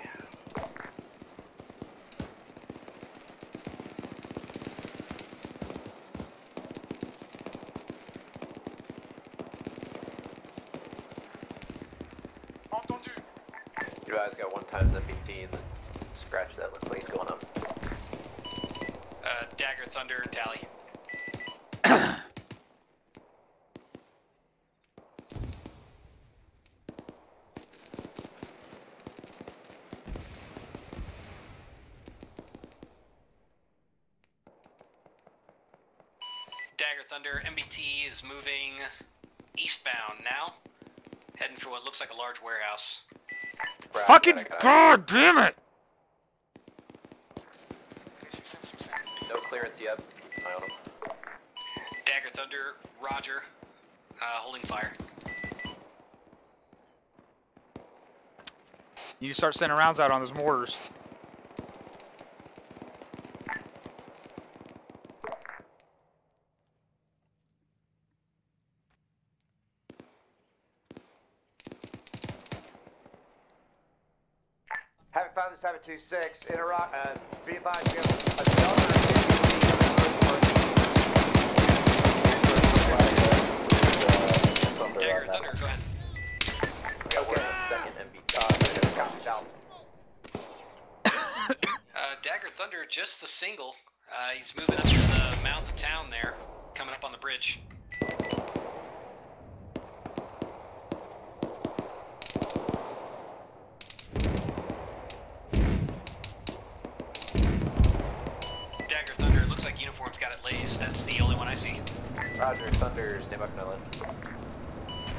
You guys got 1 times MVP and then scratch that. Looks like he's going up. Dagger, Thunder, Tally. Dagger, Thunder, MBT is moving eastbound now, heading for what looks like a large warehouse. Fucking god damn it! No clearance yet. Eye on him. Dagger, Thunder, Roger, holding fire. You need to start sending rounds out on those mortars. Haven't found this 726. Be advised, we have Dagger, Thunder, go ahead. Dagger, Thunder, just the single. He's moving up to the mouth of town there, coming up on the bridge. Dagger, Thunder, looks like uniform's got it laced. That's the only one I see. Roger, Thunder, stay back no line.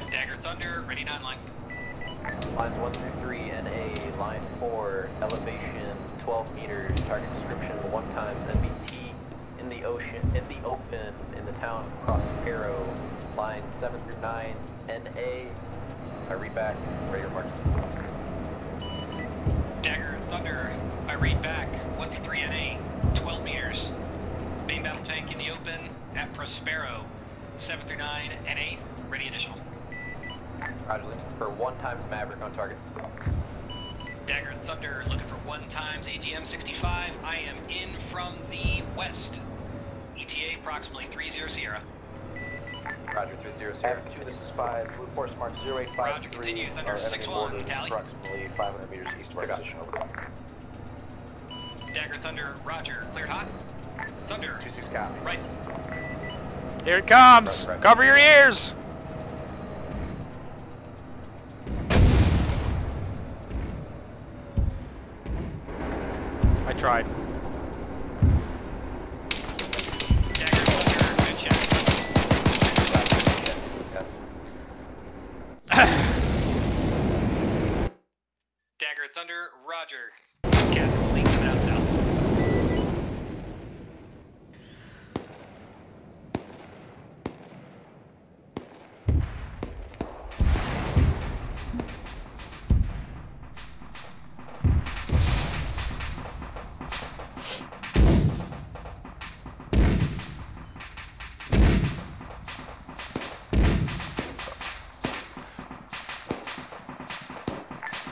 Dagger, Thunder, ready 9 line. Lines 1 through 3, NA, line 4, elevation 12 meters, target description 1 times MBT in the ocean, in the open, in the town of Prospero, lines 7 through 9, NA, I read back, ready remarks. Dagger, Thunder, I read back, 1 through 3 NA, 12 meters. Main battle tank in the open at Prospero, 7 through 9 NA, ready additional. Roger, looking for 1 times Maverick on target. Dagger, Thunder, looking for 1 times AGM 65. I am in from the west. ETA approximately 30 Sierra. Roger, 30 Sierra. This is 5, Blue Force Mark 0853. Roger, continue, Thunder, 6-1, tally. Approximately 500 meters east of our position, over. Dagger, Thunder, Roger, cleared hot. Thunder, 26 copy. Right. Here it comes! Cover your ears! I tried. Dagger, Thunder, good check. Dagger, Thunder, Roger. Gas leaks down south.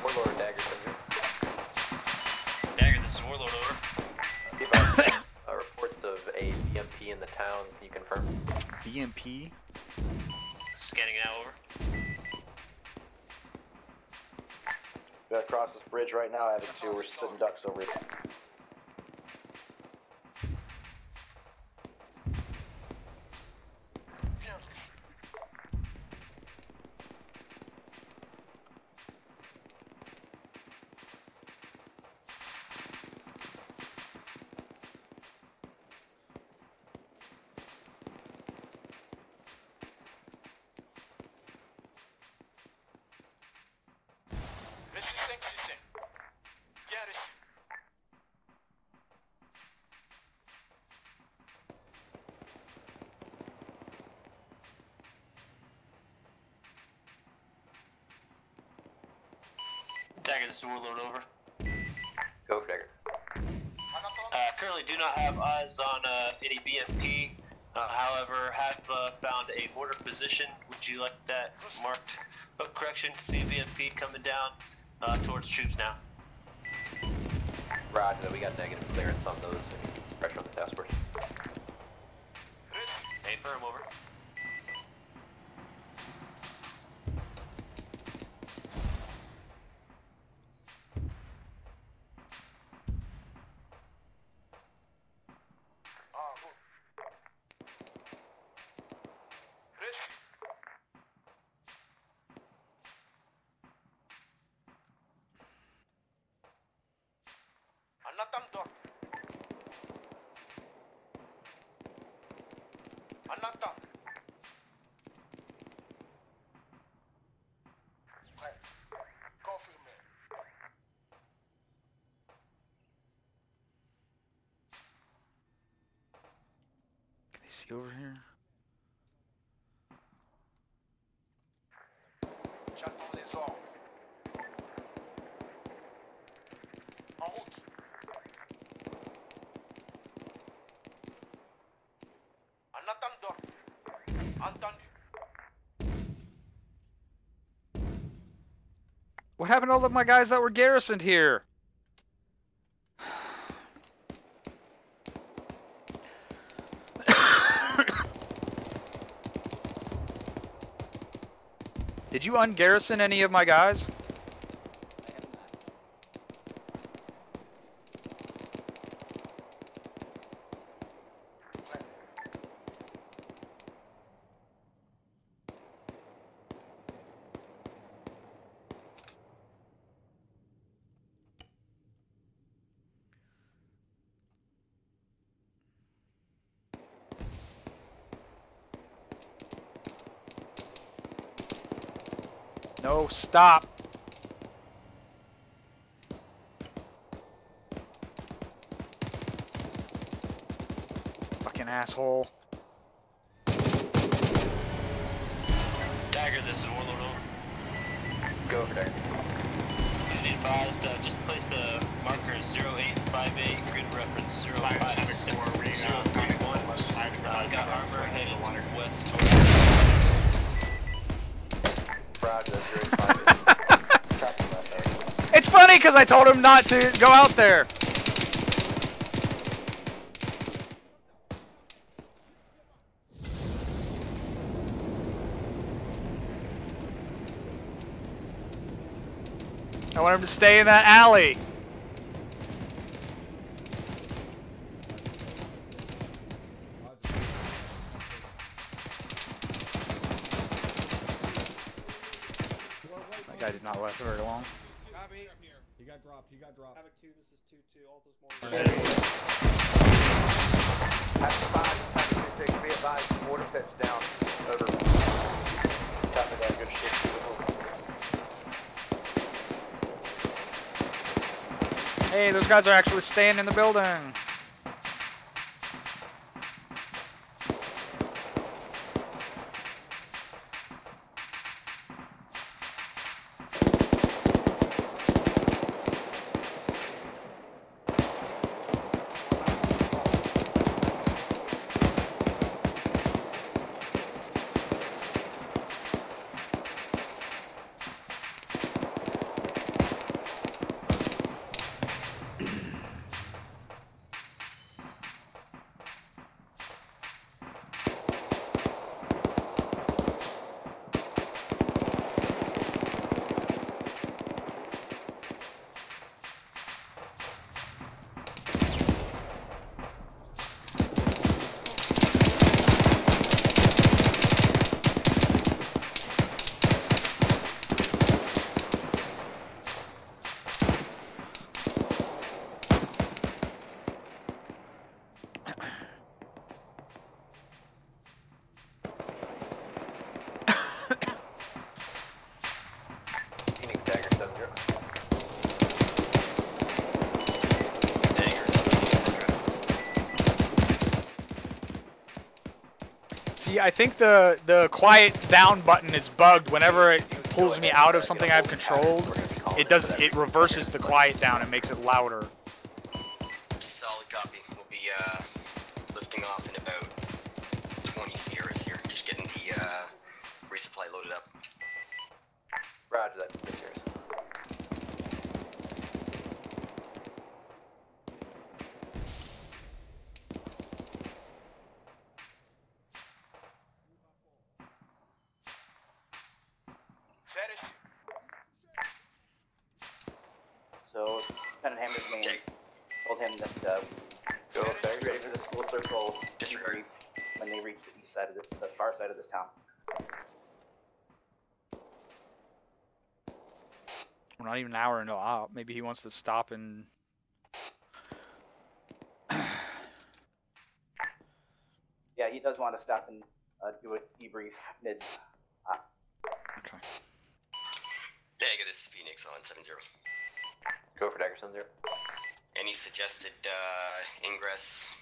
Warlord, Dagger, Thunder. Dagger, this is Warlord, over. Reports of a BMP in the town, can you confirm? BMP? Scanning now, over. Gotta cross this bridge right now, Avid 2. We're sitting ducks over it. Dagger, this is Warlord, over. Go, Dagger. Currently do not have eyes on any BMP, however, have found a mortar position. Would you like that marked? Oh, correction, see a BMP coming down towards troops now. Roger, we got negative clearance on those. Pressure on the task force. Hey, firm, over. Can they see over here? J'attends les ordres. En route. En attendant. Entendu. What happened to all of my guys that were garrisoned here? Did you ungarrison any of my guys? No, stop. Fucking asshole. Dagger, this is Warlord, over. Go over there. Be advised, just placed a marker 0858, grid reference 056031. Got armor headed west towards. It's funny because I told him not to go out there. I want him to stay in that alley. That guy did not last very long. He got dropped. He got dropped. Havoc 2, this is 2-2. All those more. After 5, Havoc 6, be advised, mortar pitch down. Over. Copy that, good shit. Hey, those guys are actually staying in the building. See, I think the quiet down button is bugged. Whenever it pulls me out of something I've controlled, it reverses the quiet down and makes it louder. Solid copy. We'll be lifting off in about 20 Sierras here. Just getting the resupply loaded up. Roger that. Sierras. So, Lieutenant Hammer's main told him that go ready for the school circle debrief when they reach the east side of the far side of this town. We're not even an hour into out. Maybe he wants to stop and. Yeah, he does want to stop and do a debrief mid. Okay. Dagger, this is Phoenix on 7-0. Go for Dagger 7-0. Any suggested ingress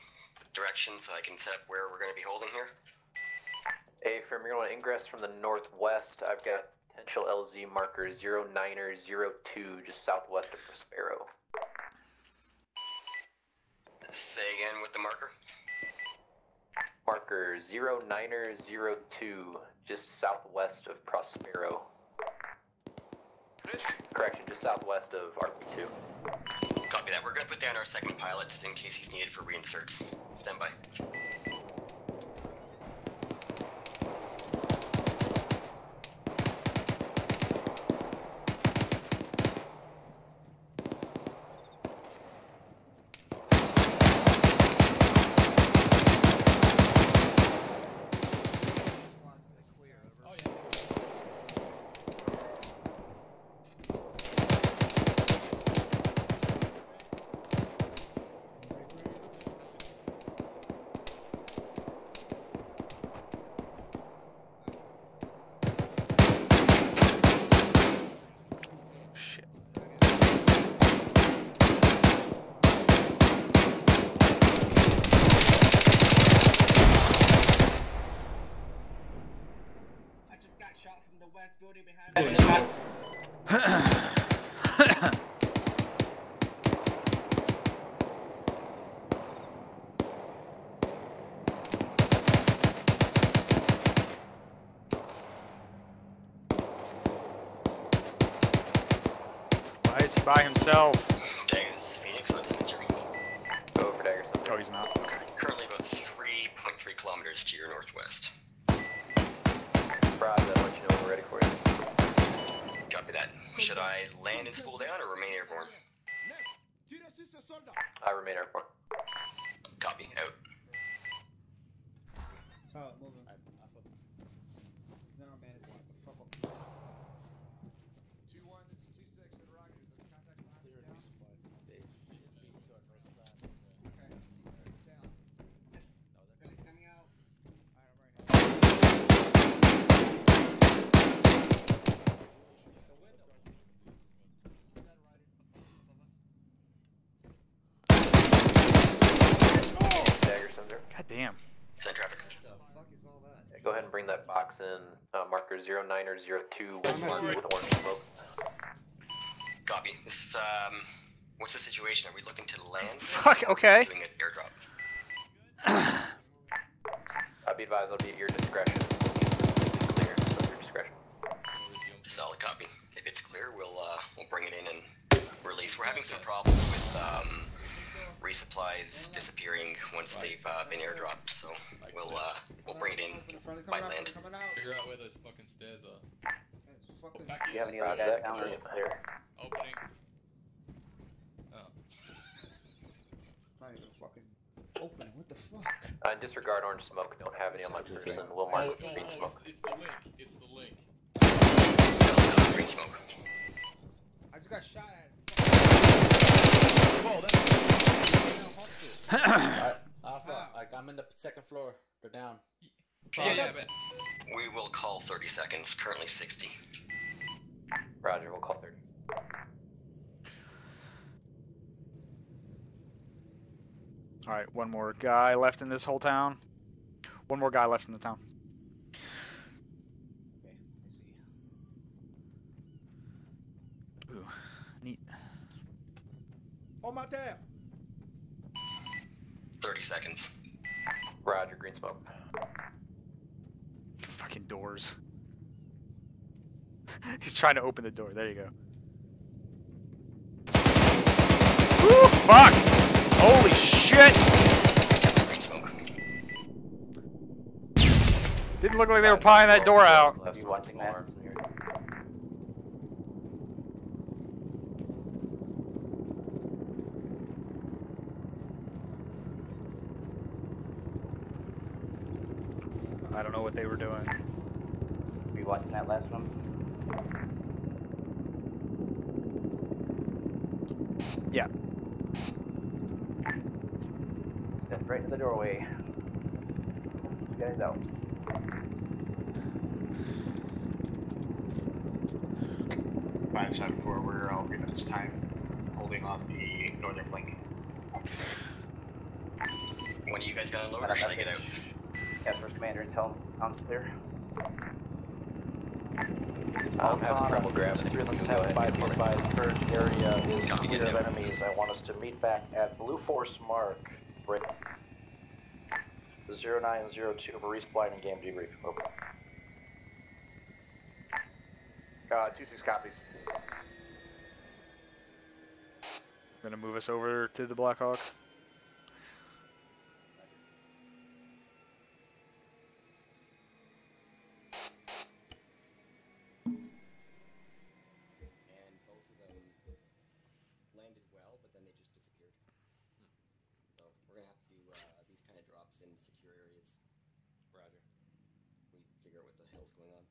direction so I can set up where we're going to be holding here? Hey, firm, you're going to ingress from the northwest. I've got potential LZ marker 0902 just southwest of Prospero. Say again with the marker. Marker 0902 just southwest of Prospero. Correction, just southwest of RP2. Copy that. We're going to put down our second pilot in case he's needed for reinserts. Stand by. Why is he by himself? Dagger, this is Phoenix on 7-0. Go for Dagger 7-0. Oh, he's not. Okay. Currently about 3.3 kilometers to your northwest. Roger that. Let you know when we're ready for you. Copy that. Should I land and spool down or remain airborne? I remain airborne. Copy. Out. Solid, moving. No, man, it's like fuck off. 2-1, this is 2-6, and Roger, the contact line is down. Okay, down. Coming out. Alright, I'm right now. The window. Is that right Dagger 7-0. God damn. Send traffic. Yeah, go ahead and bring that box in. Marker 0902 with orange smoke. Copy. This, what's the situation? Are we looking to land? Fuck, okay. Doing an airdrop. I'd be advised it'll be at your discretion. Clear, so at your discretion. Solid copy. If it's clear, we'll bring it in and release. We're having some problems with resupplies disappearing once they've been airdropped, so we'll bring it in by land. Figure out where those fucking stairs are. Do you have any other guys down there? Opening. Not even fucking open. What the fuck? Disregard orange smoke. Don't have any on my person. We'll mark green smoke. It's the link. It's the link. Green smoke. I just got shot at. Whoa, Alpha, I'm in the second floor. They're down. Yeah, but We will call 30 seconds. Currently 60. Roger, we'll call 30. Alright, one more guy left in this whole town. One more guy left in the town. my tab. 30 seconds. Roger, green smoke. Fucking doors. He's trying to open the door. There you go. Woo, fuck! Holy shit! Didn't look like they were prying that door out. You watching that? I don't know what they were doing. Were you watching that last one? Yeah. Step right to the doorway. You guys out. Five, 7, 4, we're all good at this time, holding on the northern flank. When are you guys gonna unload, or should I get out? First commander and tell him I'm clear. I'm having trouble grabbing it. 5 current area is clear of enemies. I want us to meet back at Blue Force Mark. Right. 0902 for resupply and game debrief. Over. 2-6 copies. Gonna move us over to the Blackhawk. And both of them landed well, but then they just disappeared. So we're gonna have to do these kind of drops in secure areas. Roger. We figure out what the hell's going on.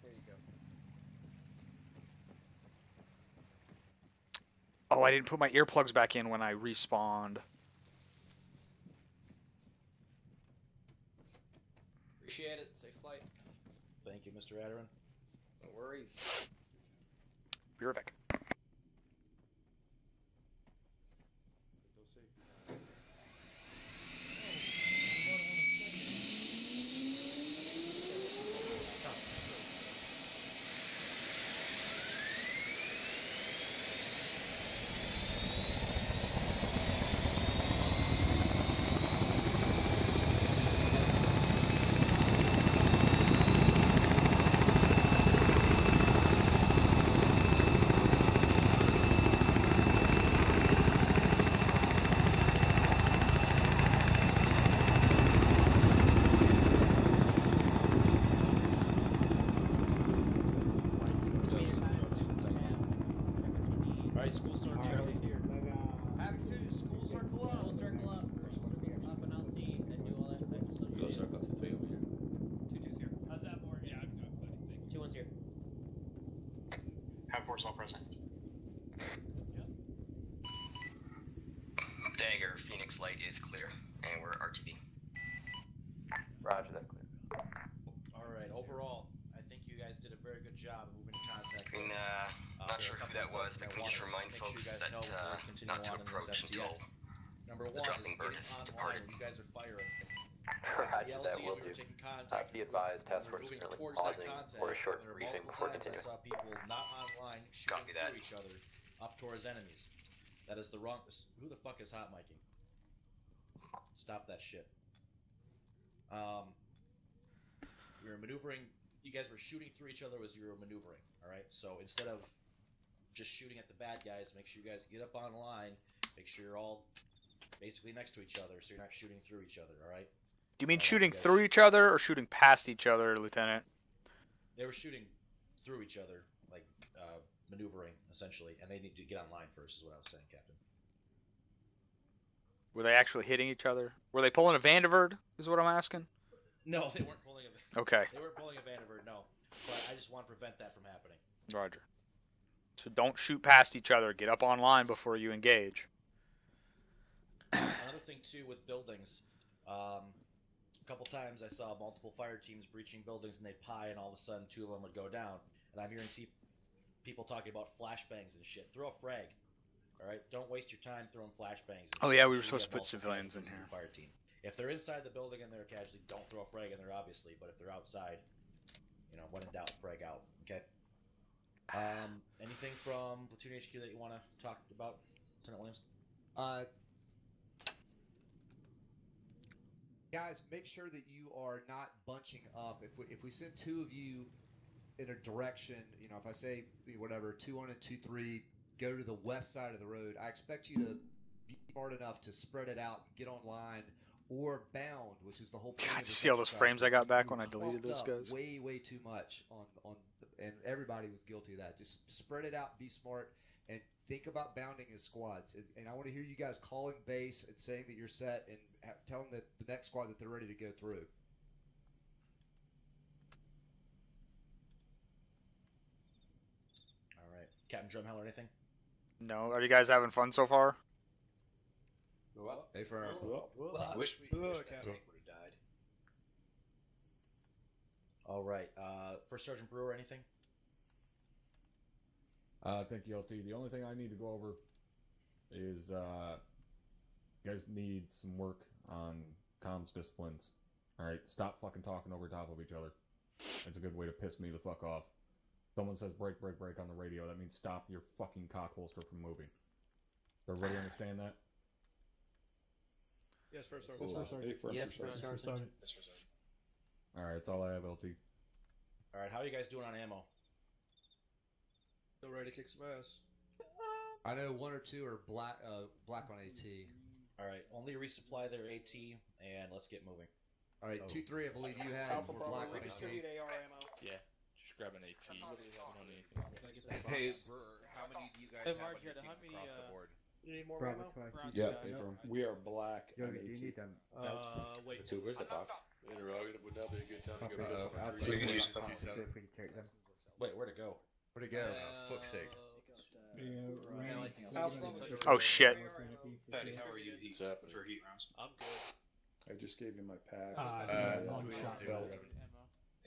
There you go. Oh, I didn't put my earplugs back in when I respawned. Appreciate it. Safe flight. Thank you, Mr. Adarin. No worries. Be right back. Force all present. Dagger, Phoenix Light is clear, and we're RTB. Roger that, clear. Alright, overall, I think you guys did a very good job of moving in contact. I mean, not sure who that was, but can we just remind folks that not to approach until the dropping bird has departed? You guys are firing. Roger that, will do. Be advised, task force is currently pausing for a short briefing before continuing. I saw people not online shooting through each other up towards enemies. That is the wrong... Who the fuck is hot micing? Stop that shit. We were maneuvering... You guys were shooting through each other as you were maneuvering, alright? So instead of just shooting at the bad guys, make sure you guys get up online, make sure you're all basically next to each other so you're not shooting through each other, alright? Do you mean shooting through each other or shooting past each other, Lieutenant? They were shooting through each other, like maneuvering, essentially, and they need to get online first, is what I was saying, Captain. Were they actually hitting each other? Were they pulling a Vanderverd, is what I'm asking? No, they weren't pulling a... Okay. They weren't pulling a Vanderverd, no. But I just want to prevent that from happening. Roger. So don't shoot past each other. Get up online before you engage. Another thing, too, with buildings... a couple times I saw multiple fire teams breaching buildings and they'd pie and all of a sudden 2 of them would go down. And I'm hearing people talking about flashbangs and shit. Throw a frag. Alright? Don't waste your time throwing flashbangs. Oh yeah, we were supposed to put civilians in here. Fire team. If they're inside the building and they're a casualty, don't throw a frag in there, obviously. But if they're outside, you know, when in doubt, frag out. Okay. Anything from Platoon HQ that you want to talk about, Lieutenant Williams? Guys, make sure that you are not bunching up. If we send two of you in a direction, you know, if I say whatever, 2-1 and 2-3, go to the west side of the road, I expect you to be smart enough to spread it out and get online or bound, which is the whole point. God, of did you this see all those exercise. frames I got back You when I deleted those clumped up guys? way too much and everybody was guilty of that. Just spread it out, be smart, and think about bounding as squads. And I want to hear you guys calling base and saying that you're set and telling the next squad that they're ready to go through. All right, Captain Drumheller, anything? No. Are you guys having fun so far? Hey, firm. I wish we would have died. All right, First Sergeant Brewer, anything? Thank you, LT. The only thing I need to go over is you guys need some work on comms disciplines. All right, stop fucking talking over top of each other. It's a good way to piss me the fuck off. Someone says break, break, break on the radio. That means stop your fucking cock holster from moving. Does everybody understand that? Yes, First Sergeant. Yes, First Sergeant. All right, that's all I have, LT. All right, how are you guys doing on ammo? Still ready to kick some ass. I know one or two are black on AT. All right, only resupply their AT, and let's get moving. All right, 2-3, I believe you had were black on AT. Yeah, just grab an AT. We don't need anything. Hey, how many do you guys have on your team across the board? You need more Bravo, ammo? Yeah, we are black. Yo, on do you AT. need them? Wait. Where's the box? Interrogative would now be a good time to go Okay, piss on I'll the see trees. if we can take them. Wait, where'd it go? Where'd it go? Fuck's sake. Oh shit. Patty, how are you What's happening? for heat rounds? I'm good. I just gave you my pack. long shot.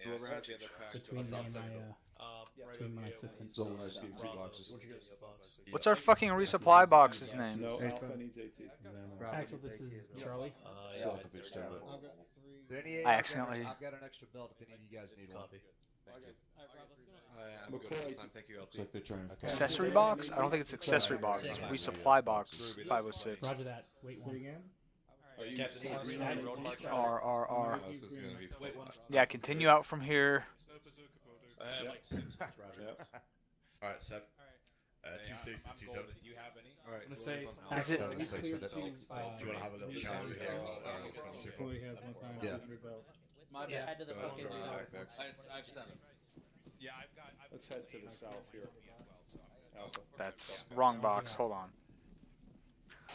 Whoever has the other pack. Between me and my between my assistants. So when I gave 2 boxes. What's our fucking resupply box's name? No, Alpha needs AT. Actually, this is Charlie. I accidentally. I've got an extra belt if any of you guys need one. I'm good at this time. Thank you, LT. Looks like they're trying to Accessory box? I don't think it's accessory box. It's resupply box 506. Roger that. Wait one. R. Yeah, continue out from here. Alright, 7. 2 6 2 7. Do you have any? Alright. I'm gonna say. Is it? Do you want to have a little challenge? Yeah. My bad. Head to the fucking. I have 7. Yeah, Let's head to the south here. Alpha. That's wrong box. Hold on.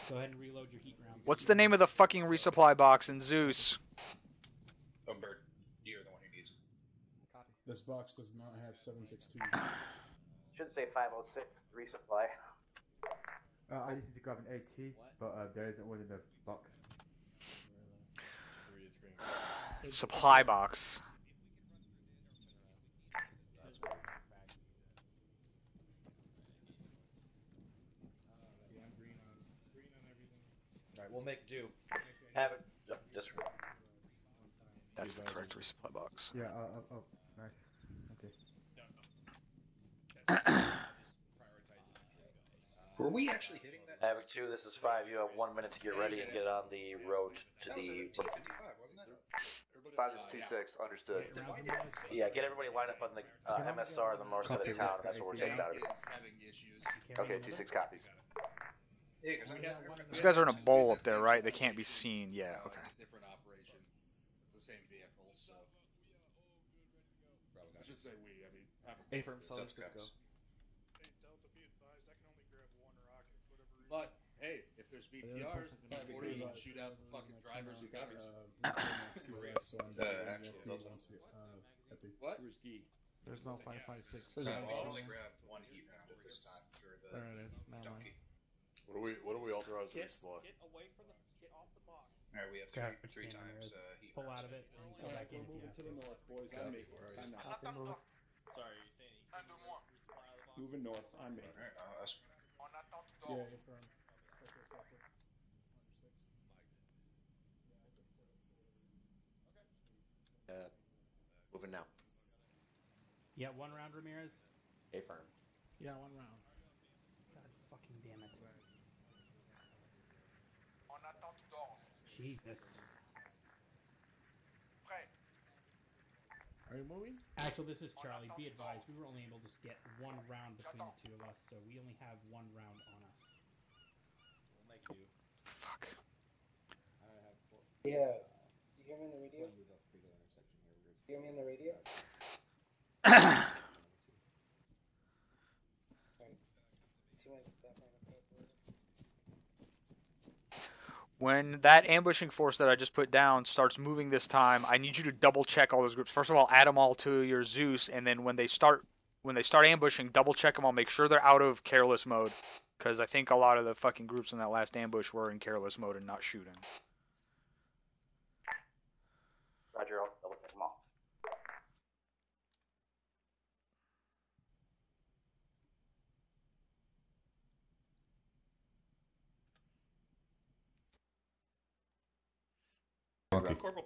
Go ahead and reload your heat round. What's the name of the fucking resupply box in Zeus? Bird. You're the one who needs it. This box does not have 762. Should say 506 resupply. I just need to grab an AT, but there isn't one in the box. Supply box. Alright, we'll make do. Have it. Yep, disregard. That's the correct resupply box. Yeah, oh, nice. Okay. Were we actually hitting that? Havoc 2, this is 5. You have 1 minute to get ready and get on the road to the... 5 is 2-6, understood. Yeah, get everybody lined up on the MSR on the north side of town. That's what we're taking out of it. Okay, 2-6 copies. Those guys are in a bowl up there, right? They can't be seen. Yeah, okay. Different operation. The same vehicle, so. I should say we, I mean, A firm, solid, good to go. But, hey, if there's BTRs, or you can shoot out the fucking drivers who got What? There's no 556. I'll only grab 1 heat round at this time for the There it is. donkey. What are we authorized to resupply? Get away from the. Get off the box. Alright, we have three times heat Pull rounds. out of it and go back in. Moving to the north, boys. I'm me. I'm out. Sorry, you're saying you can resupply the box? Moving north. I'm me. Alright, Yeah, it's Yeah, 1 round, Ramirez. Affirm. Yeah, 1 round. God fucking damn it. Jesus. Are you moving? Actually, this is Charlie. Be advised, we were only able to get 1 round between the two of us, so we only have 1 round on us. We'll make do. Fuck. I have 4. Yeah. Do you hear me in the radio? Splendid up fatal intersection here. Do you hear me in the radio? Alright. 2 minutes left on the paper. When that ambushing force that I just put down starts moving this time, I need you to double check all those groups. First of all, add them all to your Zeus, and then when they start ambushing, double check them all. Make sure they're out of careless mode, because I think a lot of the fucking groups in that last ambush were in careless mode and not shooting. Roger, I'll double check them all. Corporal.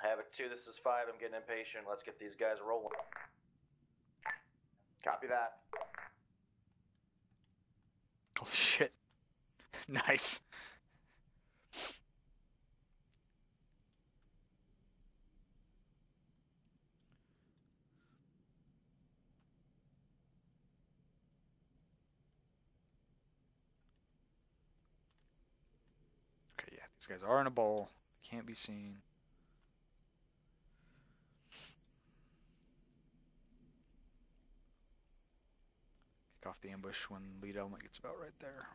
Havoc 2, this is 5. I'm getting impatient. Let's get these guys rolling. Copy that. Oh shit. Nice. Okay, yeah, these guys are in a bowl. Can't be seen. Kick off the ambush when lead element gets about right there.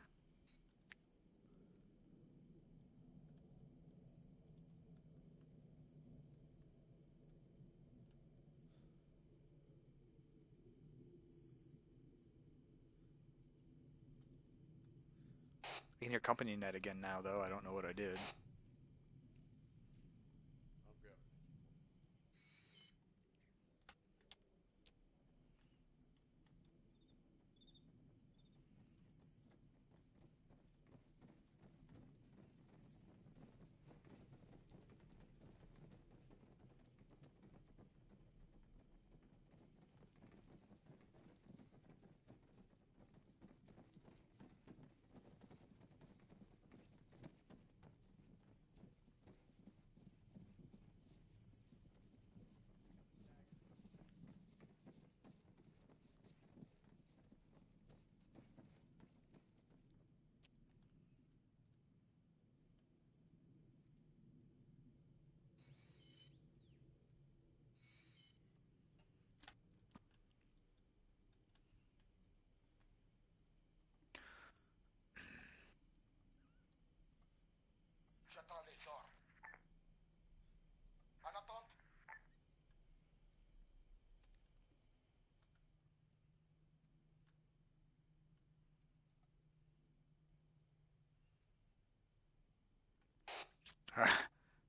I can hear company net again now, though. I don't know what I did.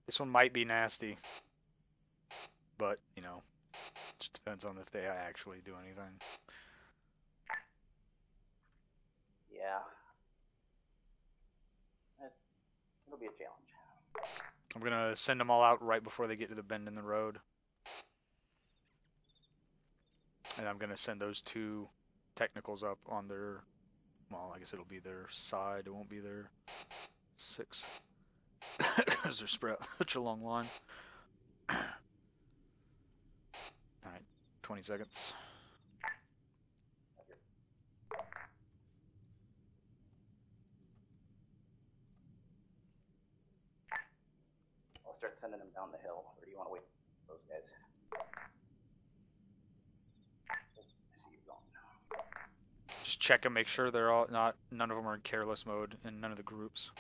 This one might be nasty, but, you know, it just depends on if they actually do anything. Yeah. It'll be a challenge. I'm going to send them all out right before they get to the bend in the road. And I'm going to send those 2 technicals up on their, well, I guess it'll be their side. It won't be their 6. Because they're spread out such a long line. Alright, 20 seconds. I'll start sending them down the hill, or do you want to wait for those guys? I see you going. Just check and make sure they're all none of them are in careless mode in none of the groups.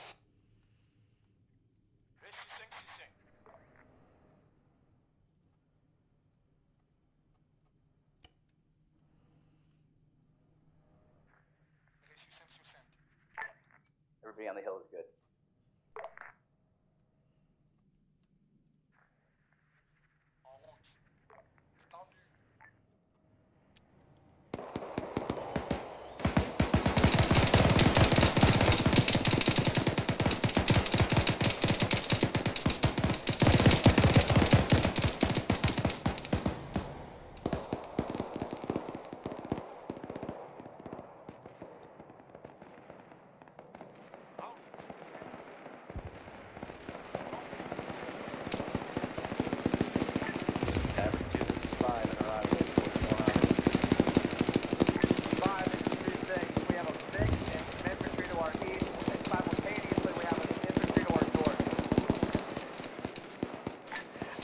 Everybody on the hill is good.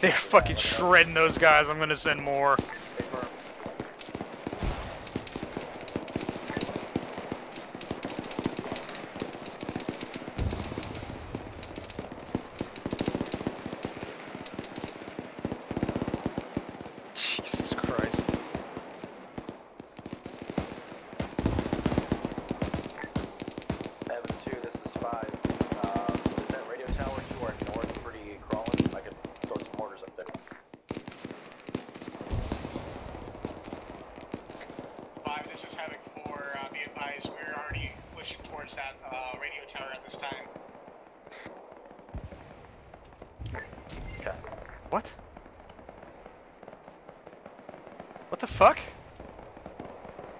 They're fucking shredding those guys. I'm gonna send more. Jesus Christ. Evan 2, this is 5. Is that radio tower to our north pretty crawling? I could throw some mortars up there. 5, this is Havoc 4. Be advised, we're already pushing towards that radio tower at this time. Okay. What? What the fuck?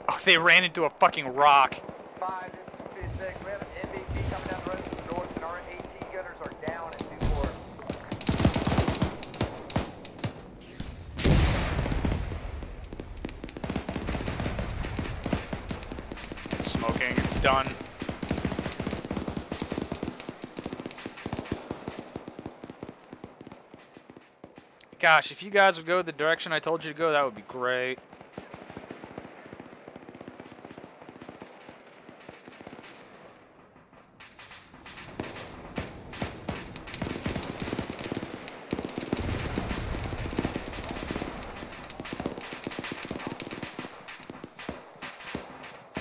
Oh, they ran into a fucking rock. 5, this is 2-6. We have an MVP coming down the road to the north, and our AT gunners are down at 2-4. It's smoking. It's done. Gosh, if you guys would go the direction I told you to go, that would be great.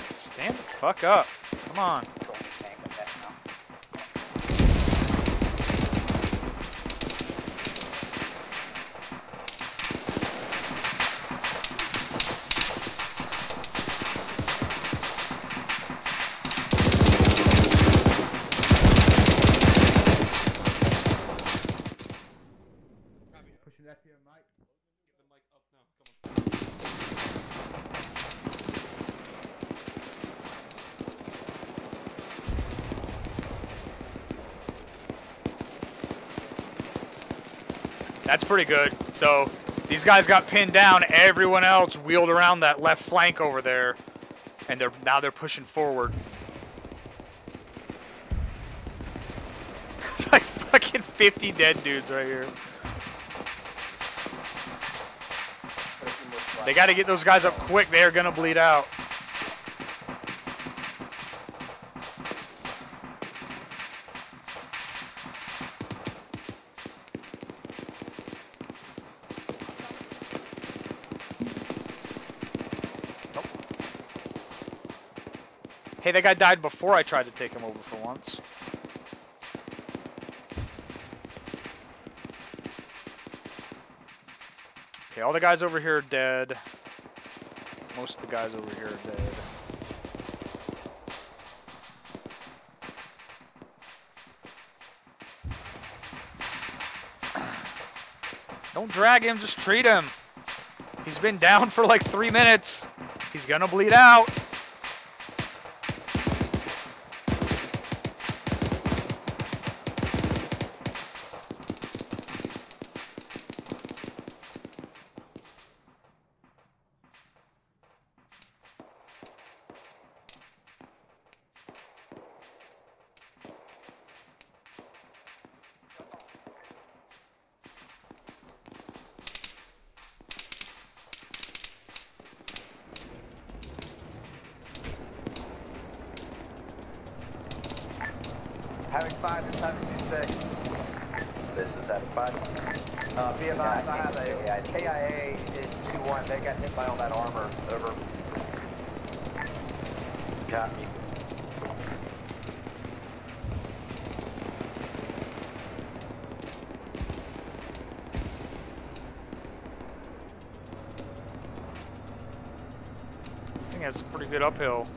Stand the fuck up. Come on. Pushing that to your mic. Get the mic up now. Come on. That's pretty good. So these guys got pinned down. Everyone else wheeled around that left flank over there, and now they're pushing forward. It's like fucking 50 dead dudes right here. They got to get those guys up quick. They are gonna bleed out. Hey, that guy died before I tried to take him over for once. Okay, all the guys over here are dead. Most of the guys over here are dead. Don't drag him, just treat him. He's been down for like 3 minutes. He's gonna bleed out. Havoc 5, this time is 2-6. This is Havoc 5. Be advised, I have a KIA in 2-1. They got hit by all that armor. Over. Copy. This thing has a pretty good uphill.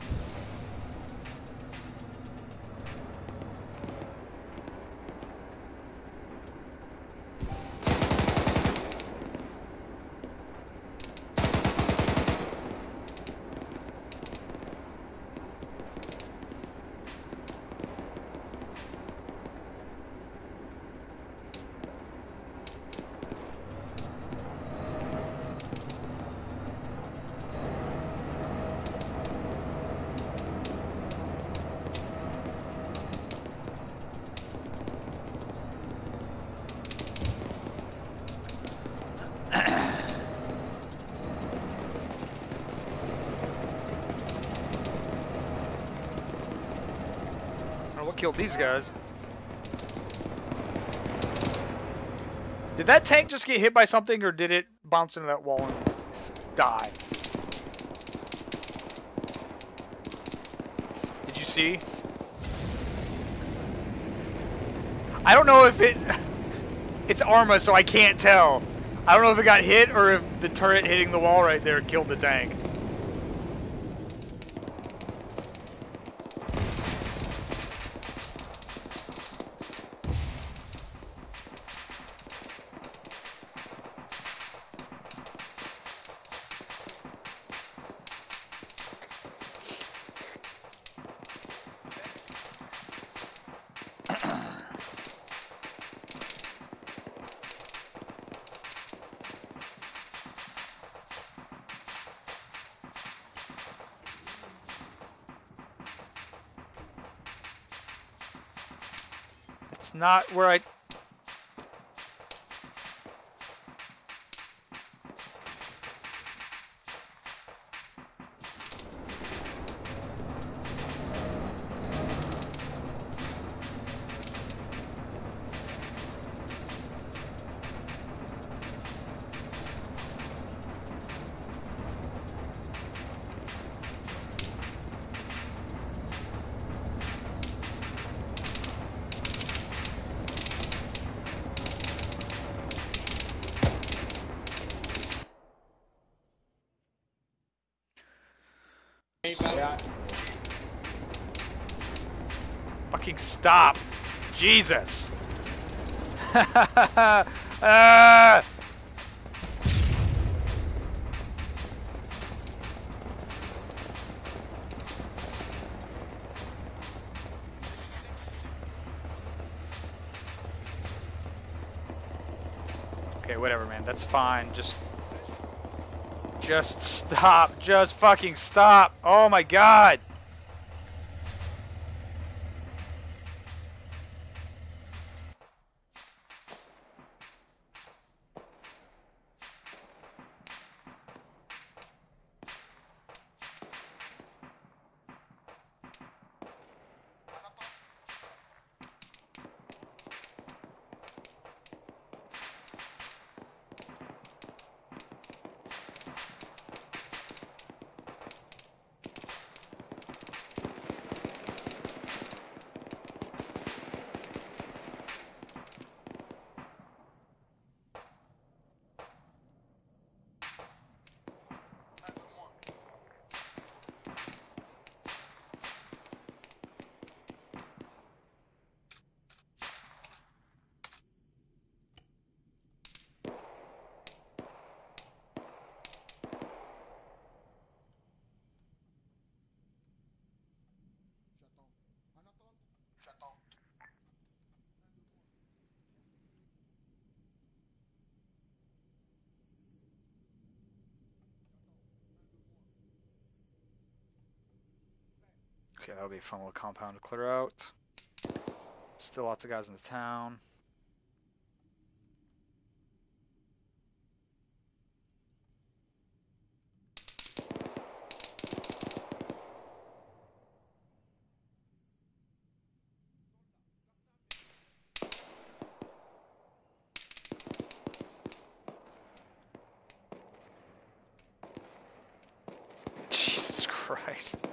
what killed these guys. Did that tank just get hit by something, or did it bounce into that wall and die? Did you see? I don't know if it... It's ArmA, so I can't tell. I don't know if it got hit or if the turret hitting the wall right there killed the tank. It's not where I... Fucking stop. Jesus. Okay, whatever, man. That's fine. Just stop. Just fucking stop. Oh my god. Okay, that'll be a fun little compound to clear out. Still lots of guys in the town. Jesus Christ.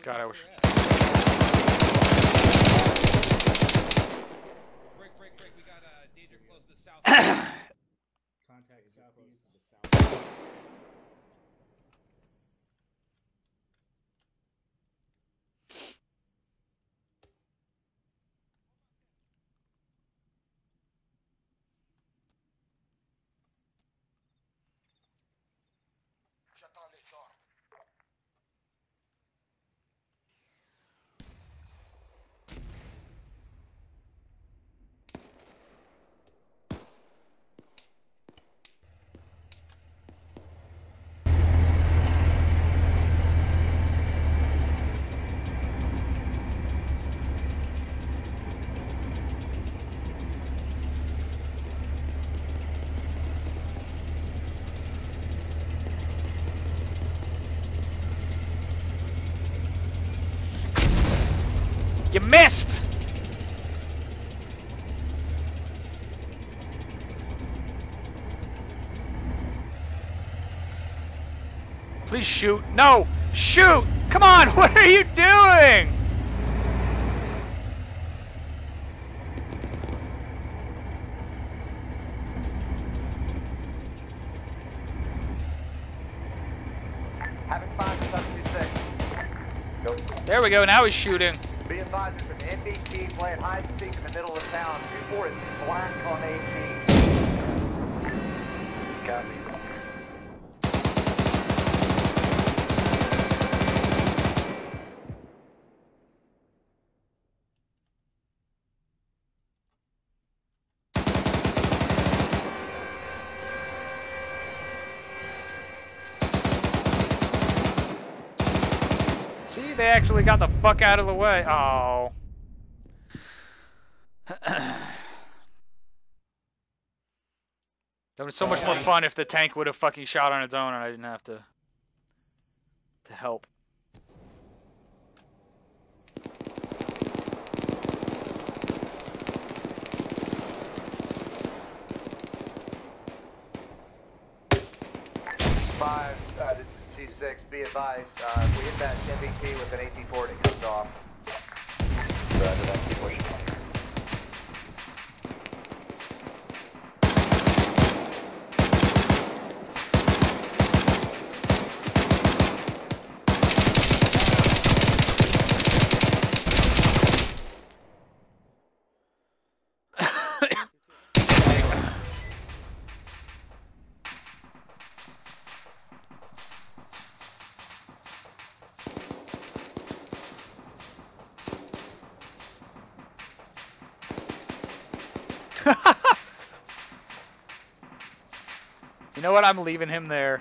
God, I wish. Break, we got danger close to the south. Contact southeast. You missed! Please shoot. No! Shoot! Come on! What are you doing? Having 5-726. Go. There we go. Now he's shooting. Be advised, there's an MBT playing hide and seek in the middle of town. 2-4 is black on AG. Copy. See, they actually got the fuck out of the way. Oh. That was so much more fun if the tank would have fucking shot on its own and I didn't have to help. This is G6. Be advised, if we hit that MBT with an AT4 and it comes off. Roger that. Keep pushing. You know what? I'm leaving him there.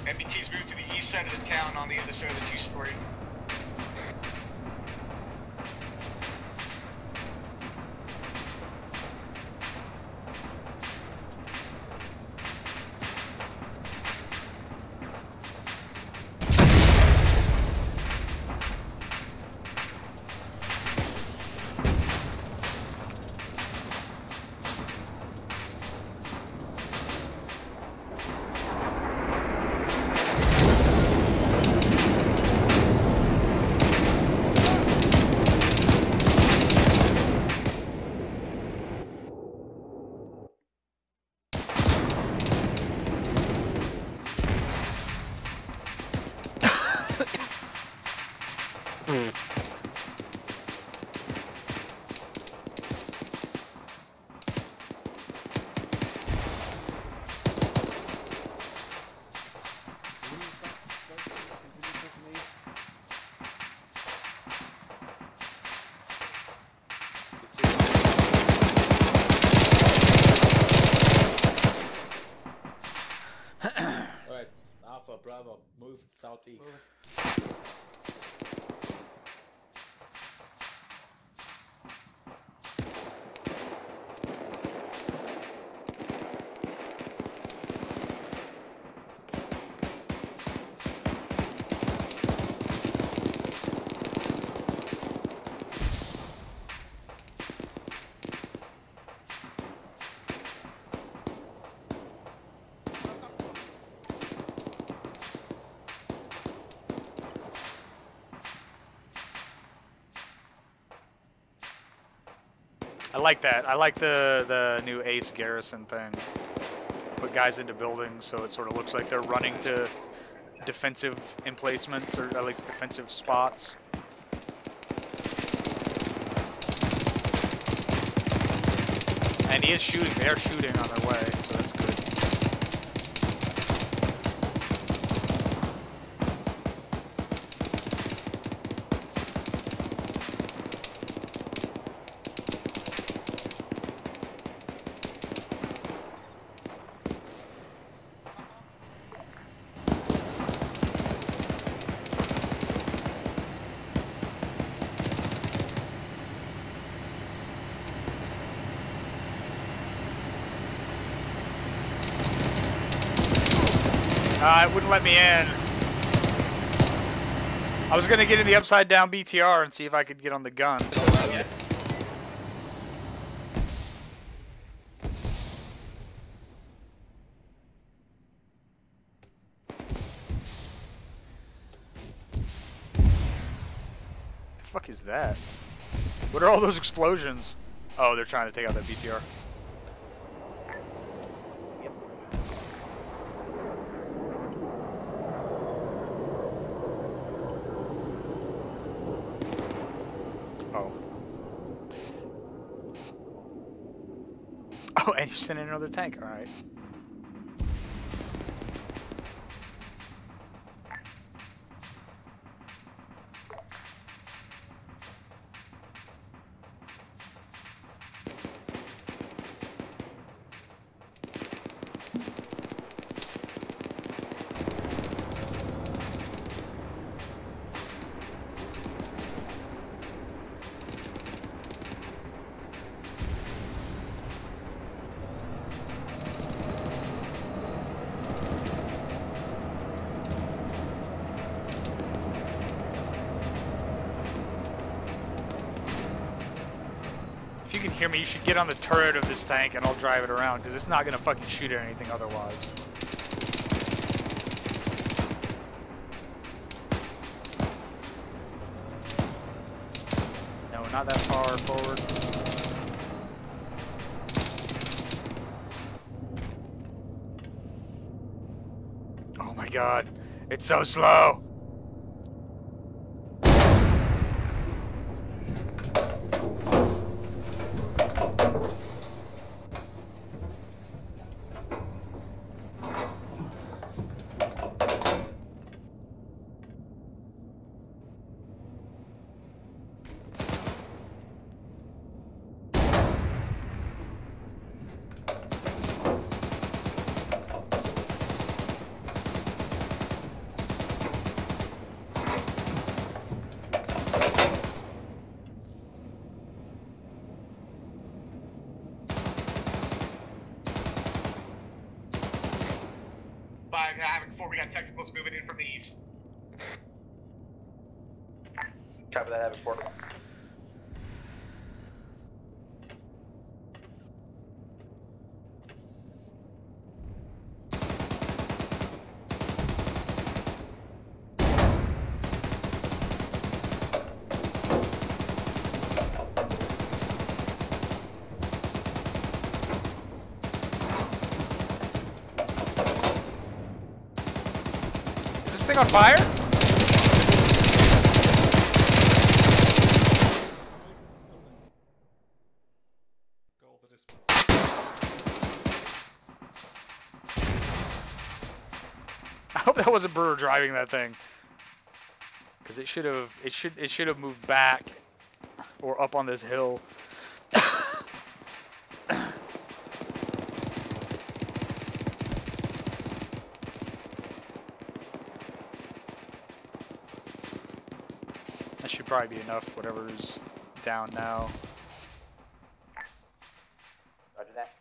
MBT's moved to the east side of the town on the other side of the two-story. Alright, Alpha, Bravo, move southeast. I like that. I like the new Ace Garrison thing. Put guys into buildings so it sort of looks like they're running to defensive emplacements, or at least defensive spots. And he is shooting. They are shooting on their way, so that's good. It wouldn't let me in. I was gonna get in the upside down BTR and see if I could get on the gun. The fuck is that? What are all those explosions? Oh, they're trying to take out that BTR. Oh, and you sent in another tank. All right. If you can hear me, you should get on the turret of this tank and I'll drive it around, because it's not going to fucking shoot at anything otherwise. No, not that far forward. Oh my god, it's so slow! We got technicals moving in from the east. Copy that, Havoc 4. Is this thing on fire? I hope that wasn't Brewer driving that thing, because it should have moved back or up on this hill. That should probably be enough, whatever's down now. Roger that.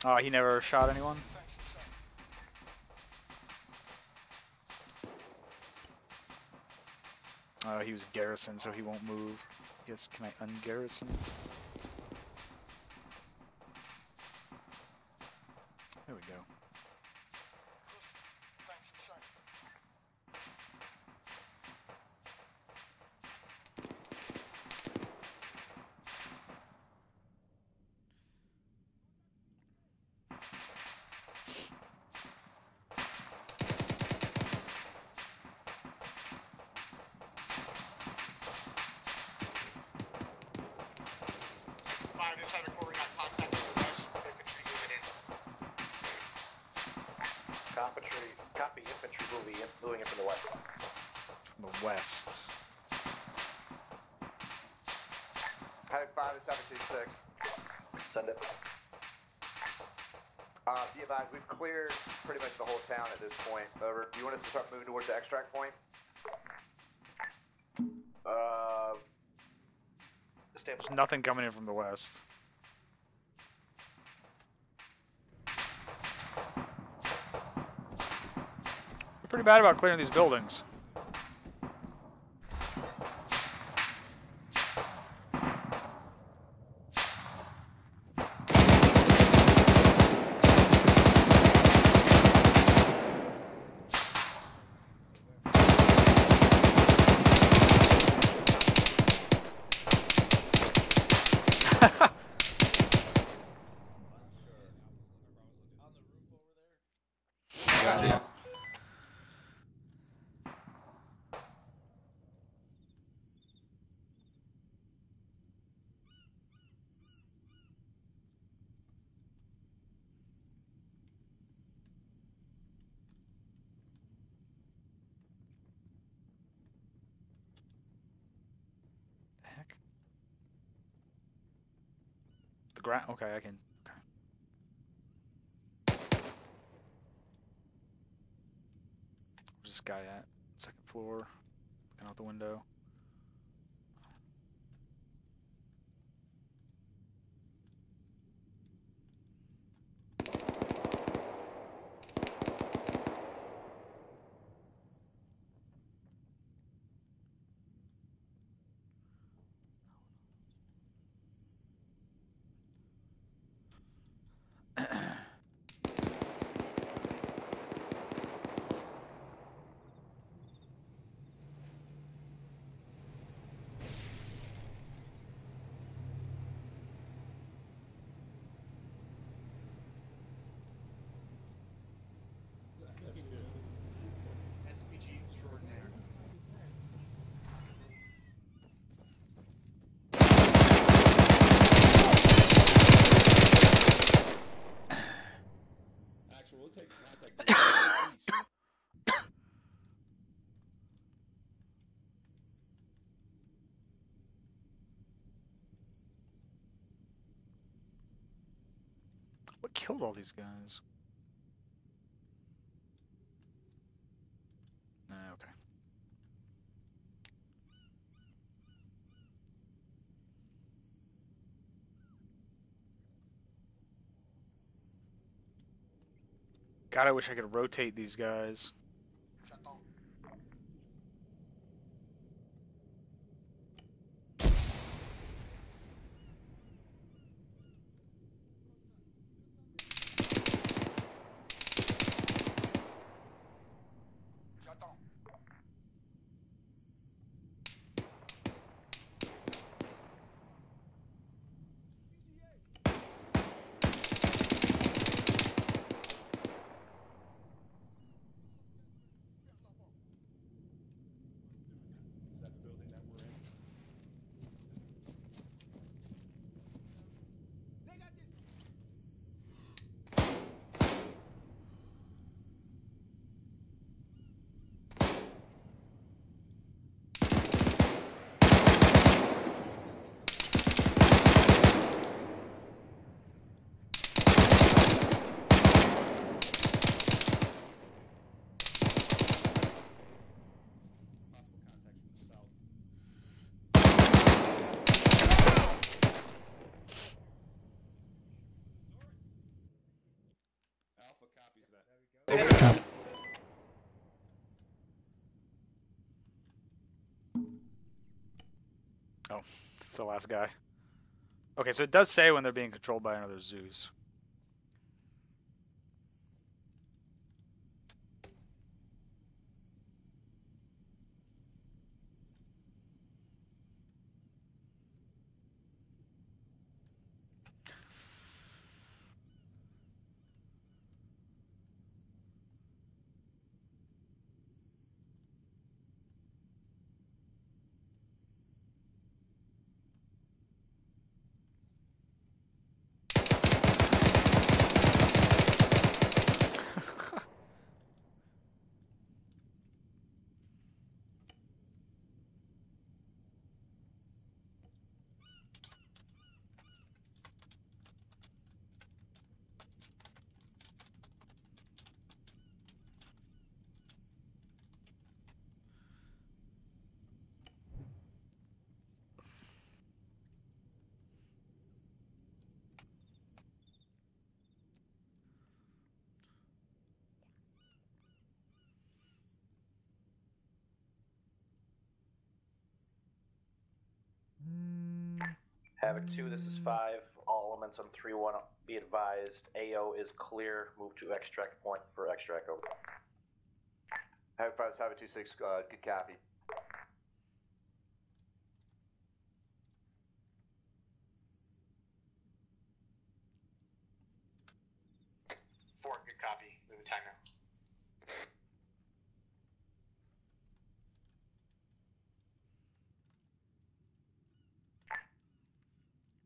Oh, he never shot anyone? Oh, he was garrison, so he won't move. I guess, can I ungarrison? There we go. Copy infantry moving in from the west. The west. Heading 5 to 726. Send it. Be advised, we've cleared pretty much the whole town at this point. Over. Do you want us to start moving towards the extract point? There's nothing coming in from the west. We're pretty bad about clearing these buildings. The ground. Okay, I can. Okay. Where's this guy at? Second floor. Looking out the window. SPG extraordinaire. Actually, we'll take contact. What killed all these guys? Okay. God, I wish I could rotate these guys. Oh, it's the last guy. Okay, so it does say when they're being controlled by another Zeus. Havoc 2, this is 5. All elements on 3-1, be advised. AO is clear. Move to extract point for extract. Over. Havoc 5, Havoc 2-6, good copy. Good copy. Move the timer.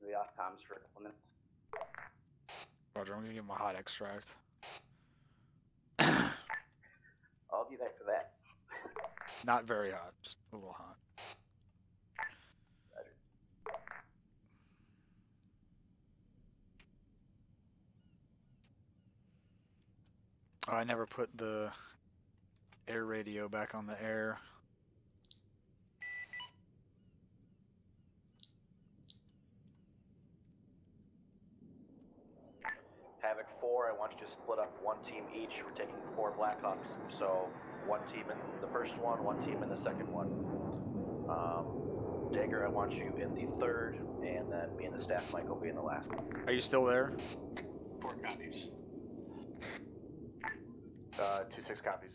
The off comms for Clement. Roger, I'm gonna give him a hot extract. I'll do that for that. Not very hot, just a little hot. Oh, I never put the air radio back on the air. Havoc 4, I want you to split up 1 team each. We're taking 4 Blackhawks. So 1 team in the first one, 1 team in the second one. Dagger, I want you in the third, and then me and the staff Mike will be in the last. Are you still there? 4 copies. 2-6 copies.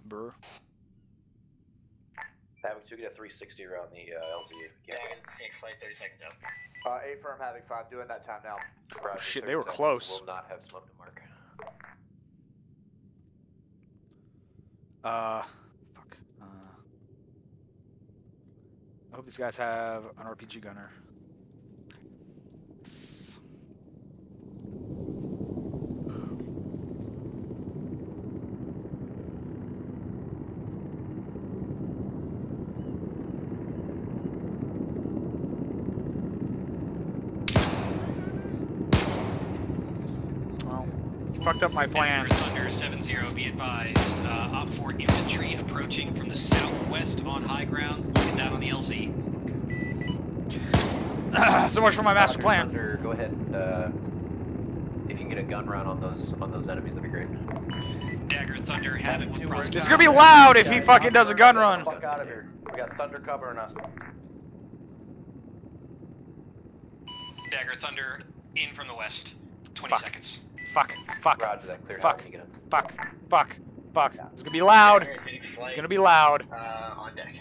Burr. Havoc 2, get a 360 around the LZ. Take flight 30 seconds out. A firm, Havoc 5, doing that time now. Oh, shit, they were close. Will not have smoke to mark. Fuck. I hope these guys have an RPG gunner. Fucked up my plan. Thunder 7-0, be advised. OPFOR infantry approaching from the southwest on high ground. Looking down on the LZ. So much for my master plan. Thunder, go ahead. If you can get a gun run on those enemies, that'd be great. Dagger, Thunder, Havoc. This is gonna be loud if he fucking does a gun run. Fuck out of here. We got Thunder covering us. Dagger, Thunder, in from the west. 20 seconds. Fuck. Fuck. Roger that. Clear. Fuck. Fuck. It's gonna be loud. It's gonna be loud. On deck.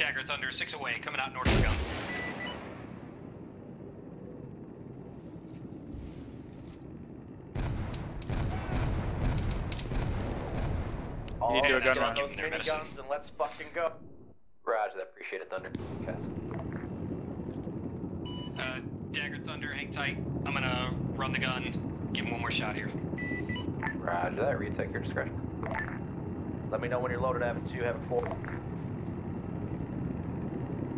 Dagger, Thunder, 6 away, coming out north of gun. All You need to do a gun run. those miniguns and let's fucking go. Roger that. Appreciate it, Thunder. Dagger, Thunder, hang tight. I'm gonna run the gun. Give him one more shot here. Roger that. Retake your discretion. Let me know when you're loaded. Havoc 2, Havoc 4.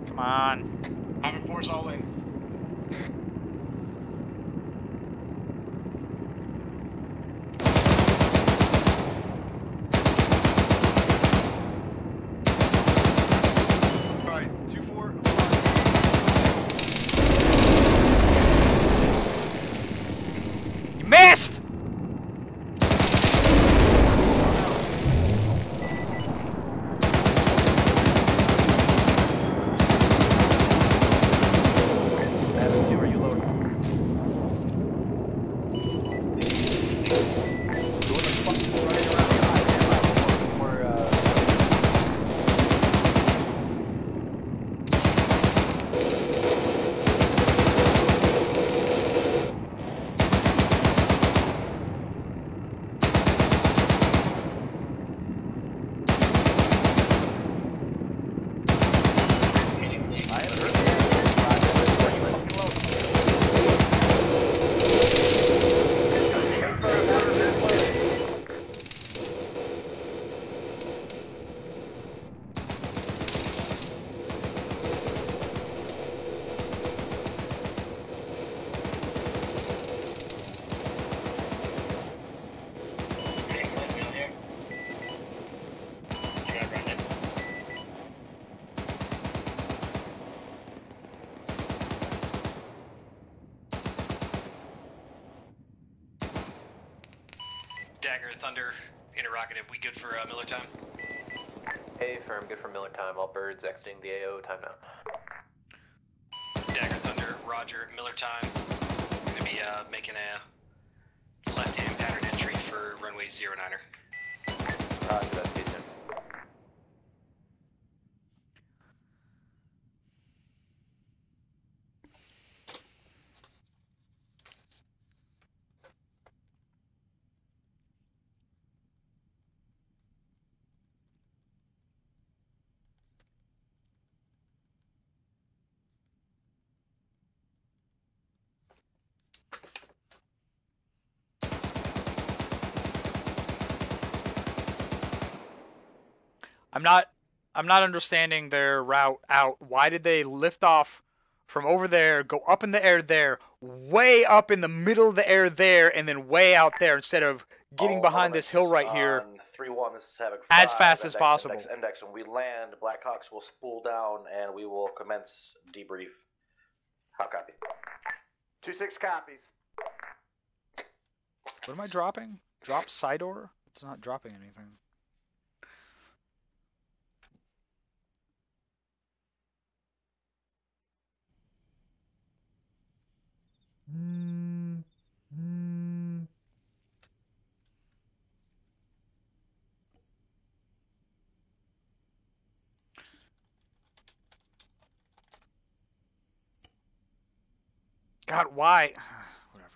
Come on. Havoc 4's all in. Missed! Thunder, interrogative. We good for Miller time? Hey, firm, good for Miller time. All birds exiting the AO, time now. Dagger Thunder, Roger, Miller time. Gonna be making a left-hand pattern entry for runway 09er. Roger, that's good, Jim. I'm not understanding their route out. Why did they lift off from over there, go up in the air there, way up in the middle of the air there, and then way out there instead of getting behind this hill right here 3-1, this is Havoc as 5, fast as possible? Index. When we land, Blackhawks will spool down and we will commence debrief. How copy? 2-6 copies. What am I dropping? Drop Sidor? It's not dropping anything. God, why? Whatever.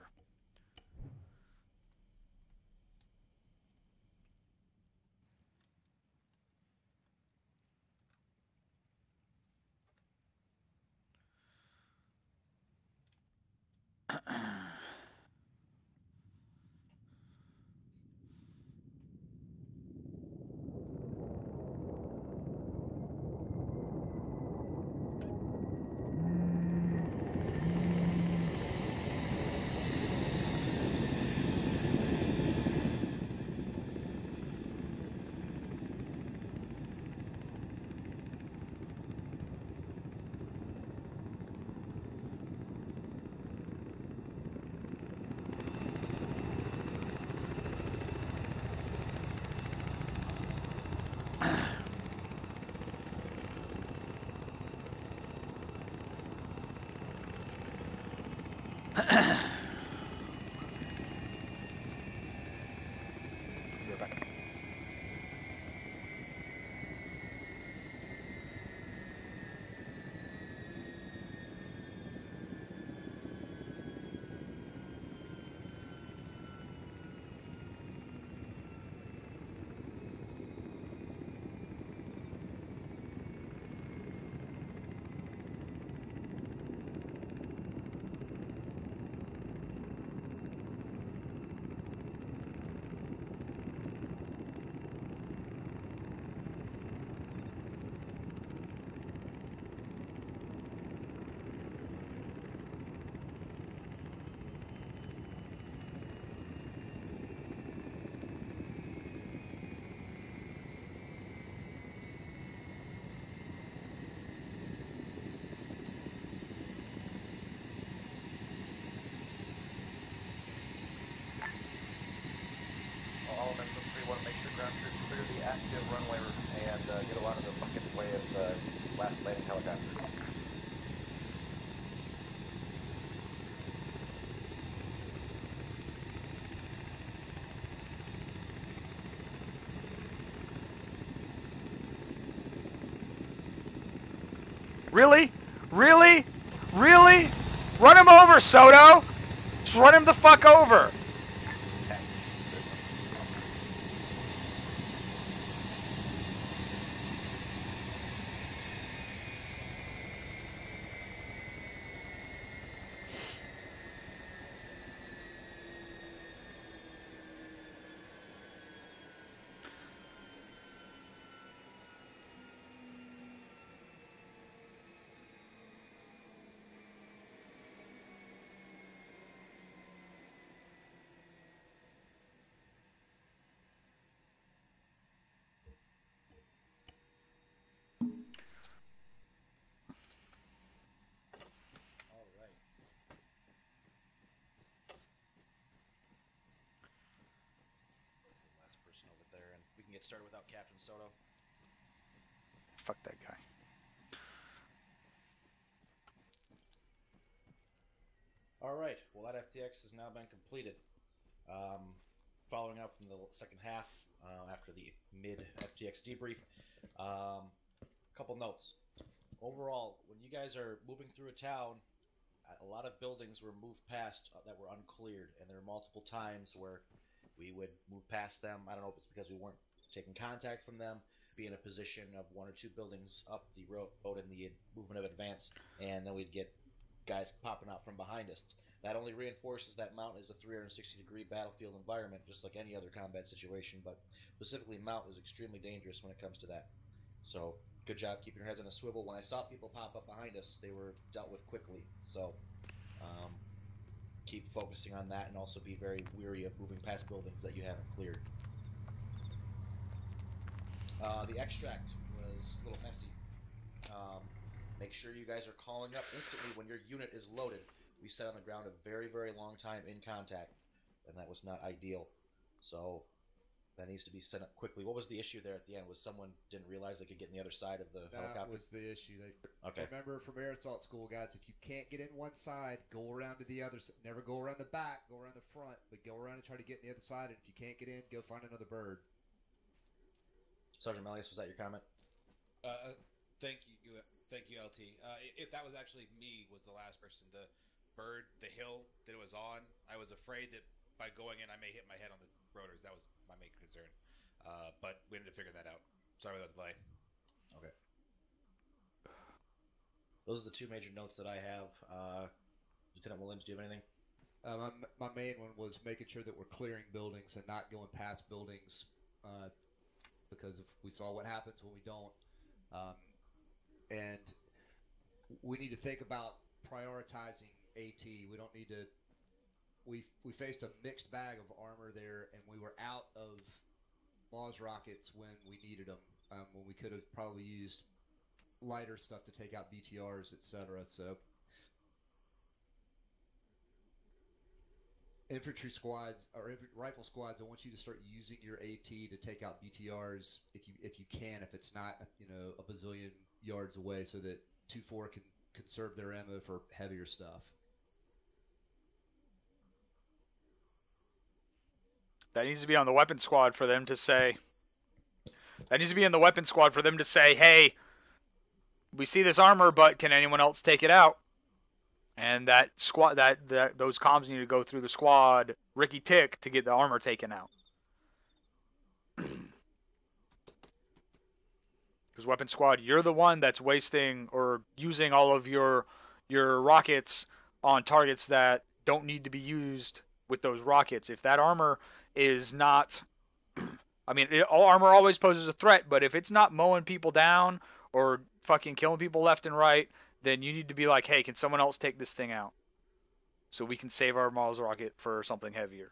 You're back. All members of 3-1, make sure ground crew clear the active runway and get a lot of the fucking way of the last landing helicopter. Really? Really? Really? Run him over, Soto! Just run him the fuck over! started without Captain Soto. Fuck that guy. All right. Well, that FTX has now been completed. Following up from the second half, after the mid FTX debrief, couple notes. Overall, when you guys are moving through a town, a lot of buildings were moved past that were uncleared, and there are multiple times where we would move past them. I don't know if it's because we weren't taking contact from them, be in a position of 1 or 2 buildings up the road in the movement of advance, and then we'd get guys popping out from behind us. That only reinforces that Mount is a 360-degree battlefield environment, just like any other combat situation, but specifically Mount is extremely dangerous when it comes to that. So, good job keeping your heads on a swivel. When I saw people pop up behind us, they were dealt with quickly. So, keep focusing on that, and also be very weary of moving past buildings that you haven't cleared. The extract was a little messy. Make sure you guys are calling up instantly when your unit is loaded. We sat on the ground a very, very long time in contact, and that was not ideal. So that needs to be sent up quickly. What was the issue there at the end? Was someone didn't realize they could get on the other side of the helicopter? That was the issue. Okay. Remember from air assault school, guys, if you can't get in one side, go around to the other side. Never go around the back, go around the front, but go around and try to get in the other side. And if you can't get in, go find another bird. Sergeant Melius, was that your comment? Thank you, LT. If that was actually me, was the last person to bird the hill that it was on. I was afraid that by going in, I may hit my head on the rotors. That was my main concern. But we need to figure that out. Sorry about the delay. Okay. Those are the 2 major notes that I have. Lieutenant Williams, do you have anything? My main one was making sure that we're clearing buildings and not going past buildings, because if we saw what happens when we don't. And we need to think about prioritizing AT. We don't need to. We faced a mixed bag of armor there, and we were out of Laws rockets when we needed them. When we could have probably used lighter stuff to take out BTRs, etc. So infantry squads or rifle squads, I want you to start using your AT to take out BTRs if you can, if it's not a bazillion yards away, so that 2-4 can conserve their ammo for heavier stuff. That needs to be on the weapon squad for them to say. That needs to be in the weapon squad for them to say, hey, we see this armor, but can anyone else take it out? And that squad, those comms need to go through the squad, Ricky Tick, to get the armor taken out. Because weapon squad, you're the one that's wasting or using all of your rockets on targets that don't need to be used with those rockets. If that armor is not, I mean, all armor always poses a threat, but if it's not mowing people down or fucking killing people left and right, then you need to be like, hey, can someone else take this thing out so we can save our Mars rocket for something heavier?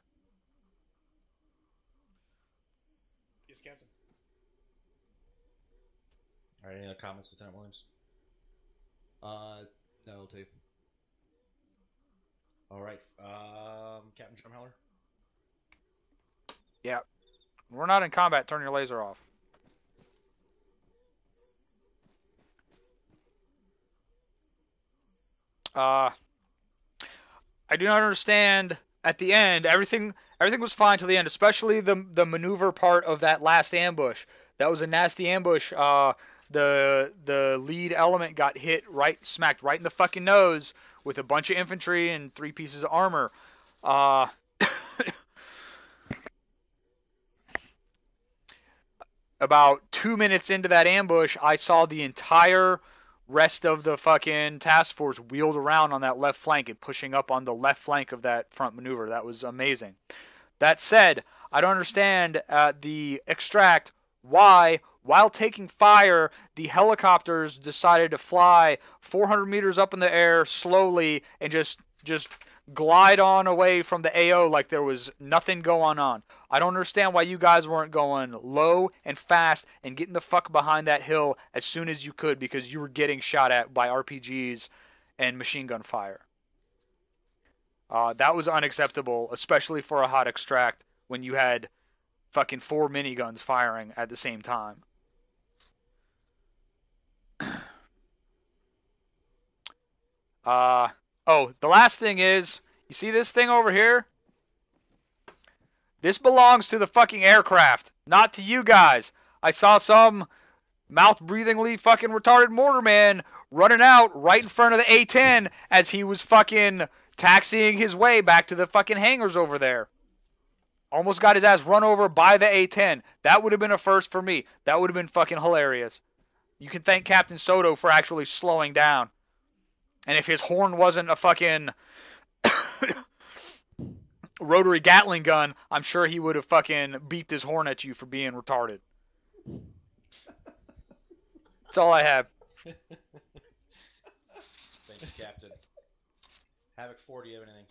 Yes, Captain. All right, any other comments, Lieutenant Williams? No, LT. All right, Captain Drumheller? Yeah. We're not in combat. Turn your laser off. I do not understand. At the end, everything was fine till the end, especially the maneuver part of that last ambush. That was a nasty ambush. The lead element got hit smacked right in the fucking nose with a bunch of infantry and 3 pieces of armor. About 2 minutes into that ambush, I saw the entire rest of the fucking task force wheeled around on that left flank and pushing up on the left flank of that front maneuver. That was amazing. That said, I don't understand the extract why, while taking fire, the helicopters decided to fly 400 meters up in the air slowly and just glide on away from the AO like there was nothing going on. I don't understand why you guys weren't going low and fast and getting the fuck behind that hill as soon as you could, because you were getting shot at by RPGs and machine gun fire. That was unacceptable, especially for a hot extract when you had fucking 4 miniguns firing at the same time. Oh, the last thing is, you see this thing over here? This belongs to the fucking aircraft, not to you guys. I saw some mouth-breathingly fucking retarded mortarman running out right in front of the A-10 as he was fucking taxiing his way back to the fucking hangars over there. Almost got his ass run over by the A-10. That would have been a first for me. That would have been fucking hilarious. You can thank Captain Soto for actually slowing down. And if his horn wasn't a fucking rotary Gatling gun, I'm sure he would have fucking beeped his horn at you for being retarded. That's all I have. Thanks, Captain. Havoc 4, do you have anything?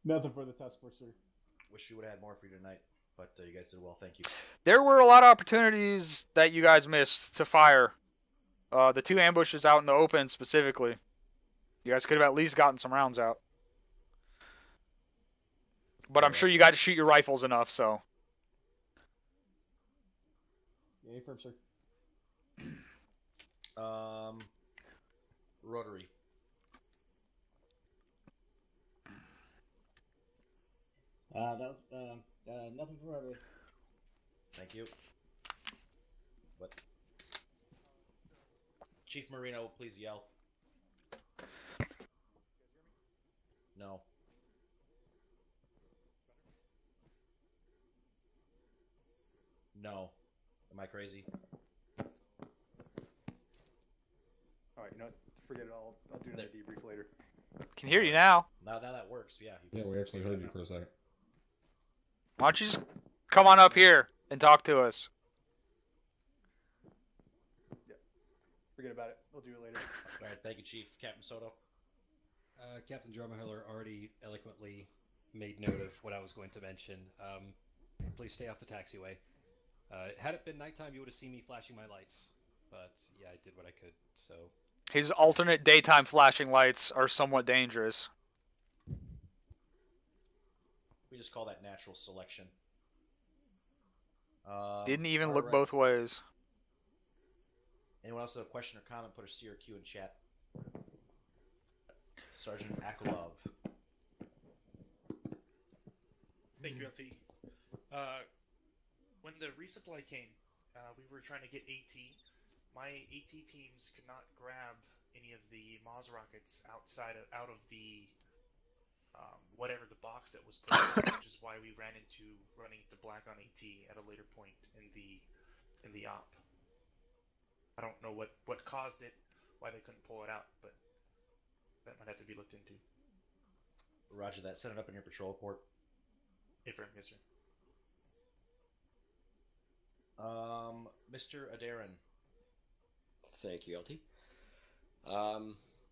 Nothing for the task force, sir. Wish we would have had more for you tonight, but you guys did well. Thank you. There were a lot of opportunities that you guys missed to fire. The 2 ambushes out in the open specifically. You guys could have at least gotten some rounds out. But I'm sure you got to shoot your rifles enough, so. Yeah, firm, sir. Rotary. That was, nothing for rotary. Thank you. What? Chief Marino, please yell. No. No. Am I crazy? Alright, you know what? Forget it all. I'll do another debrief later. Can hear you now. Now that works, yeah. Yeah, we actually heard you for a second. Why don't you just come on up here and talk to us? Yeah. Forget about it. We'll do it later. Alright, thank you, Chief. Captain Soto? Captain Drummer-Hiller already eloquently made note of what I was going to mention. Please stay off the taxiway. Had it been nighttime, you would have seen me flashing my lights. But, yeah, I did what I could, so... His alternate daytime flashing lights are somewhat dangerous. We just call that natural selection. Didn't even look both ways. Anyone else have a question or comment, put a C or Q in chat. Sergeant Akulov. Thank you, LT. When the resupply came, we were trying to get AT. My AT teams could not grab any of the Maz rockets out of the whatever the box that was put in, which is why we ran into running into black on AT at a later point in the op. I don't know what caused it, why they couldn't pull it out, but that might have to be looked into. Roger that. Set it up in your patrol report. Affirm, yes, sir. Mr. Adarin. Thank you, LT.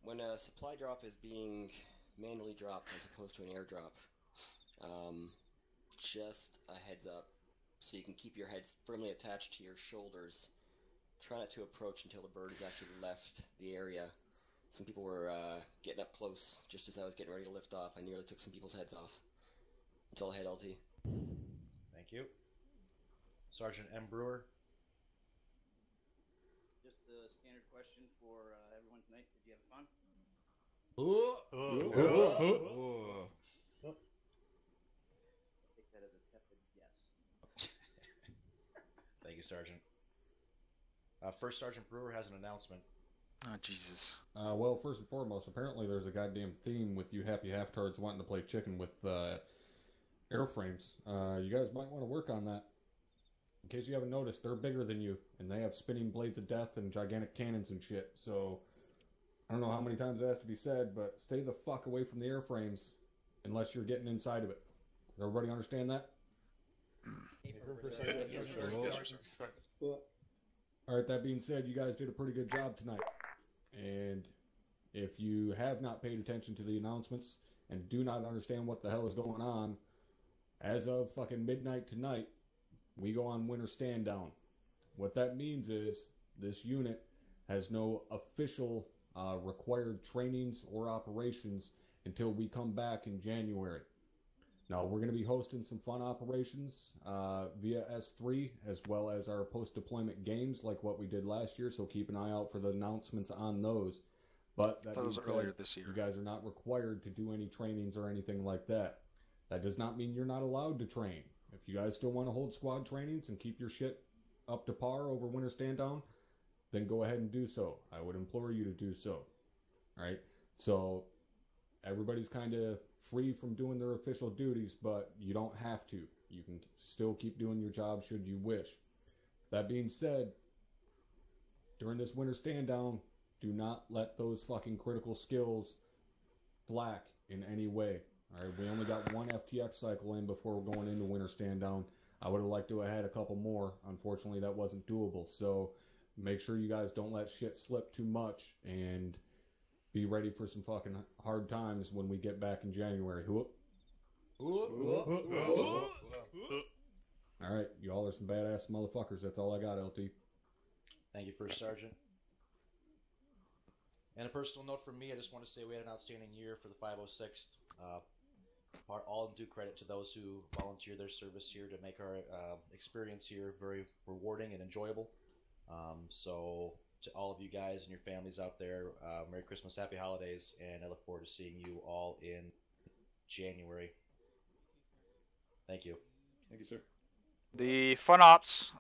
When a supply drop is being manually dropped as opposed to an airdrop, just a heads up, so you can keep your head firmly attached to your shoulders. Try not to approach until the bird has actually left the area. Some people were getting up close just as I was getting ready to lift off. I nearly took some people's heads off. That's all I had, LT. Thank you. Sergeant M. Brewer. Just the standard question for everyone tonight. Did you have fun? Take that as a tepid yes. Thank you, Sergeant. First Sergeant Brewer has an announcement. Oh, Jesus. Well, first and foremost, apparently there's a goddamn theme with you happy half-tards wanting to play chicken with airframes. You guys might want to work on that. In case you haven't noticed, they're bigger than you, and they have spinning blades of death and gigantic cannons and shit, so... I don't know how many times it has to be said, but stay the fuck away from the airframes unless you're getting inside of it. Does everybody understand that? Alright, that being said, you guys did a pretty good job tonight. And if you have not paid attention to the announcements and do not understand what the hell is going on, as of fucking midnight tonight, we go on winter stand down. What that means is this unit has no official required trainings or operations until we come back in January. Now, we're going to be hosting some fun operations via S3, as well as our post-deployment games like what we did last year, so keep an eye out for the announcements on those. But that was being earlier said, this year. you guys are not required to do any trainings or anything like that. That does not mean you're not allowed to train. If you guys still want to hold squad trainings and keep your shit up to par over Winter Stand Down, then go ahead and do so. I would implore you to do so. Alright? So, everybody's kind of free from doing their official duties, but you don't have to. You can still keep doing your job should you wish. That being said, during this Winter Stand Down, do not let those fucking critical skills slack in any way. Alright, we only got one FTX cycle in before we're going into Winter Stand Down. I would have liked to have had a couple more. Unfortunately, that wasn't doable. So, make sure you guys don't let shit slip too much, and be ready for some fucking hard times when we get back in January. Alright, y'all are some badass motherfuckers. That's all I got, LT. Thank you, First Sergeant. And a personal note from me, I just want to say we had an outstanding year for the 506th. All due credit to those who volunteer their service here to make our experience here very rewarding and enjoyable. So to all of you guys and your families out there, Merry Christmas, Happy Holidays, and I look forward to seeing you all in January. Thank you. Thank you, sir. The Fun Ops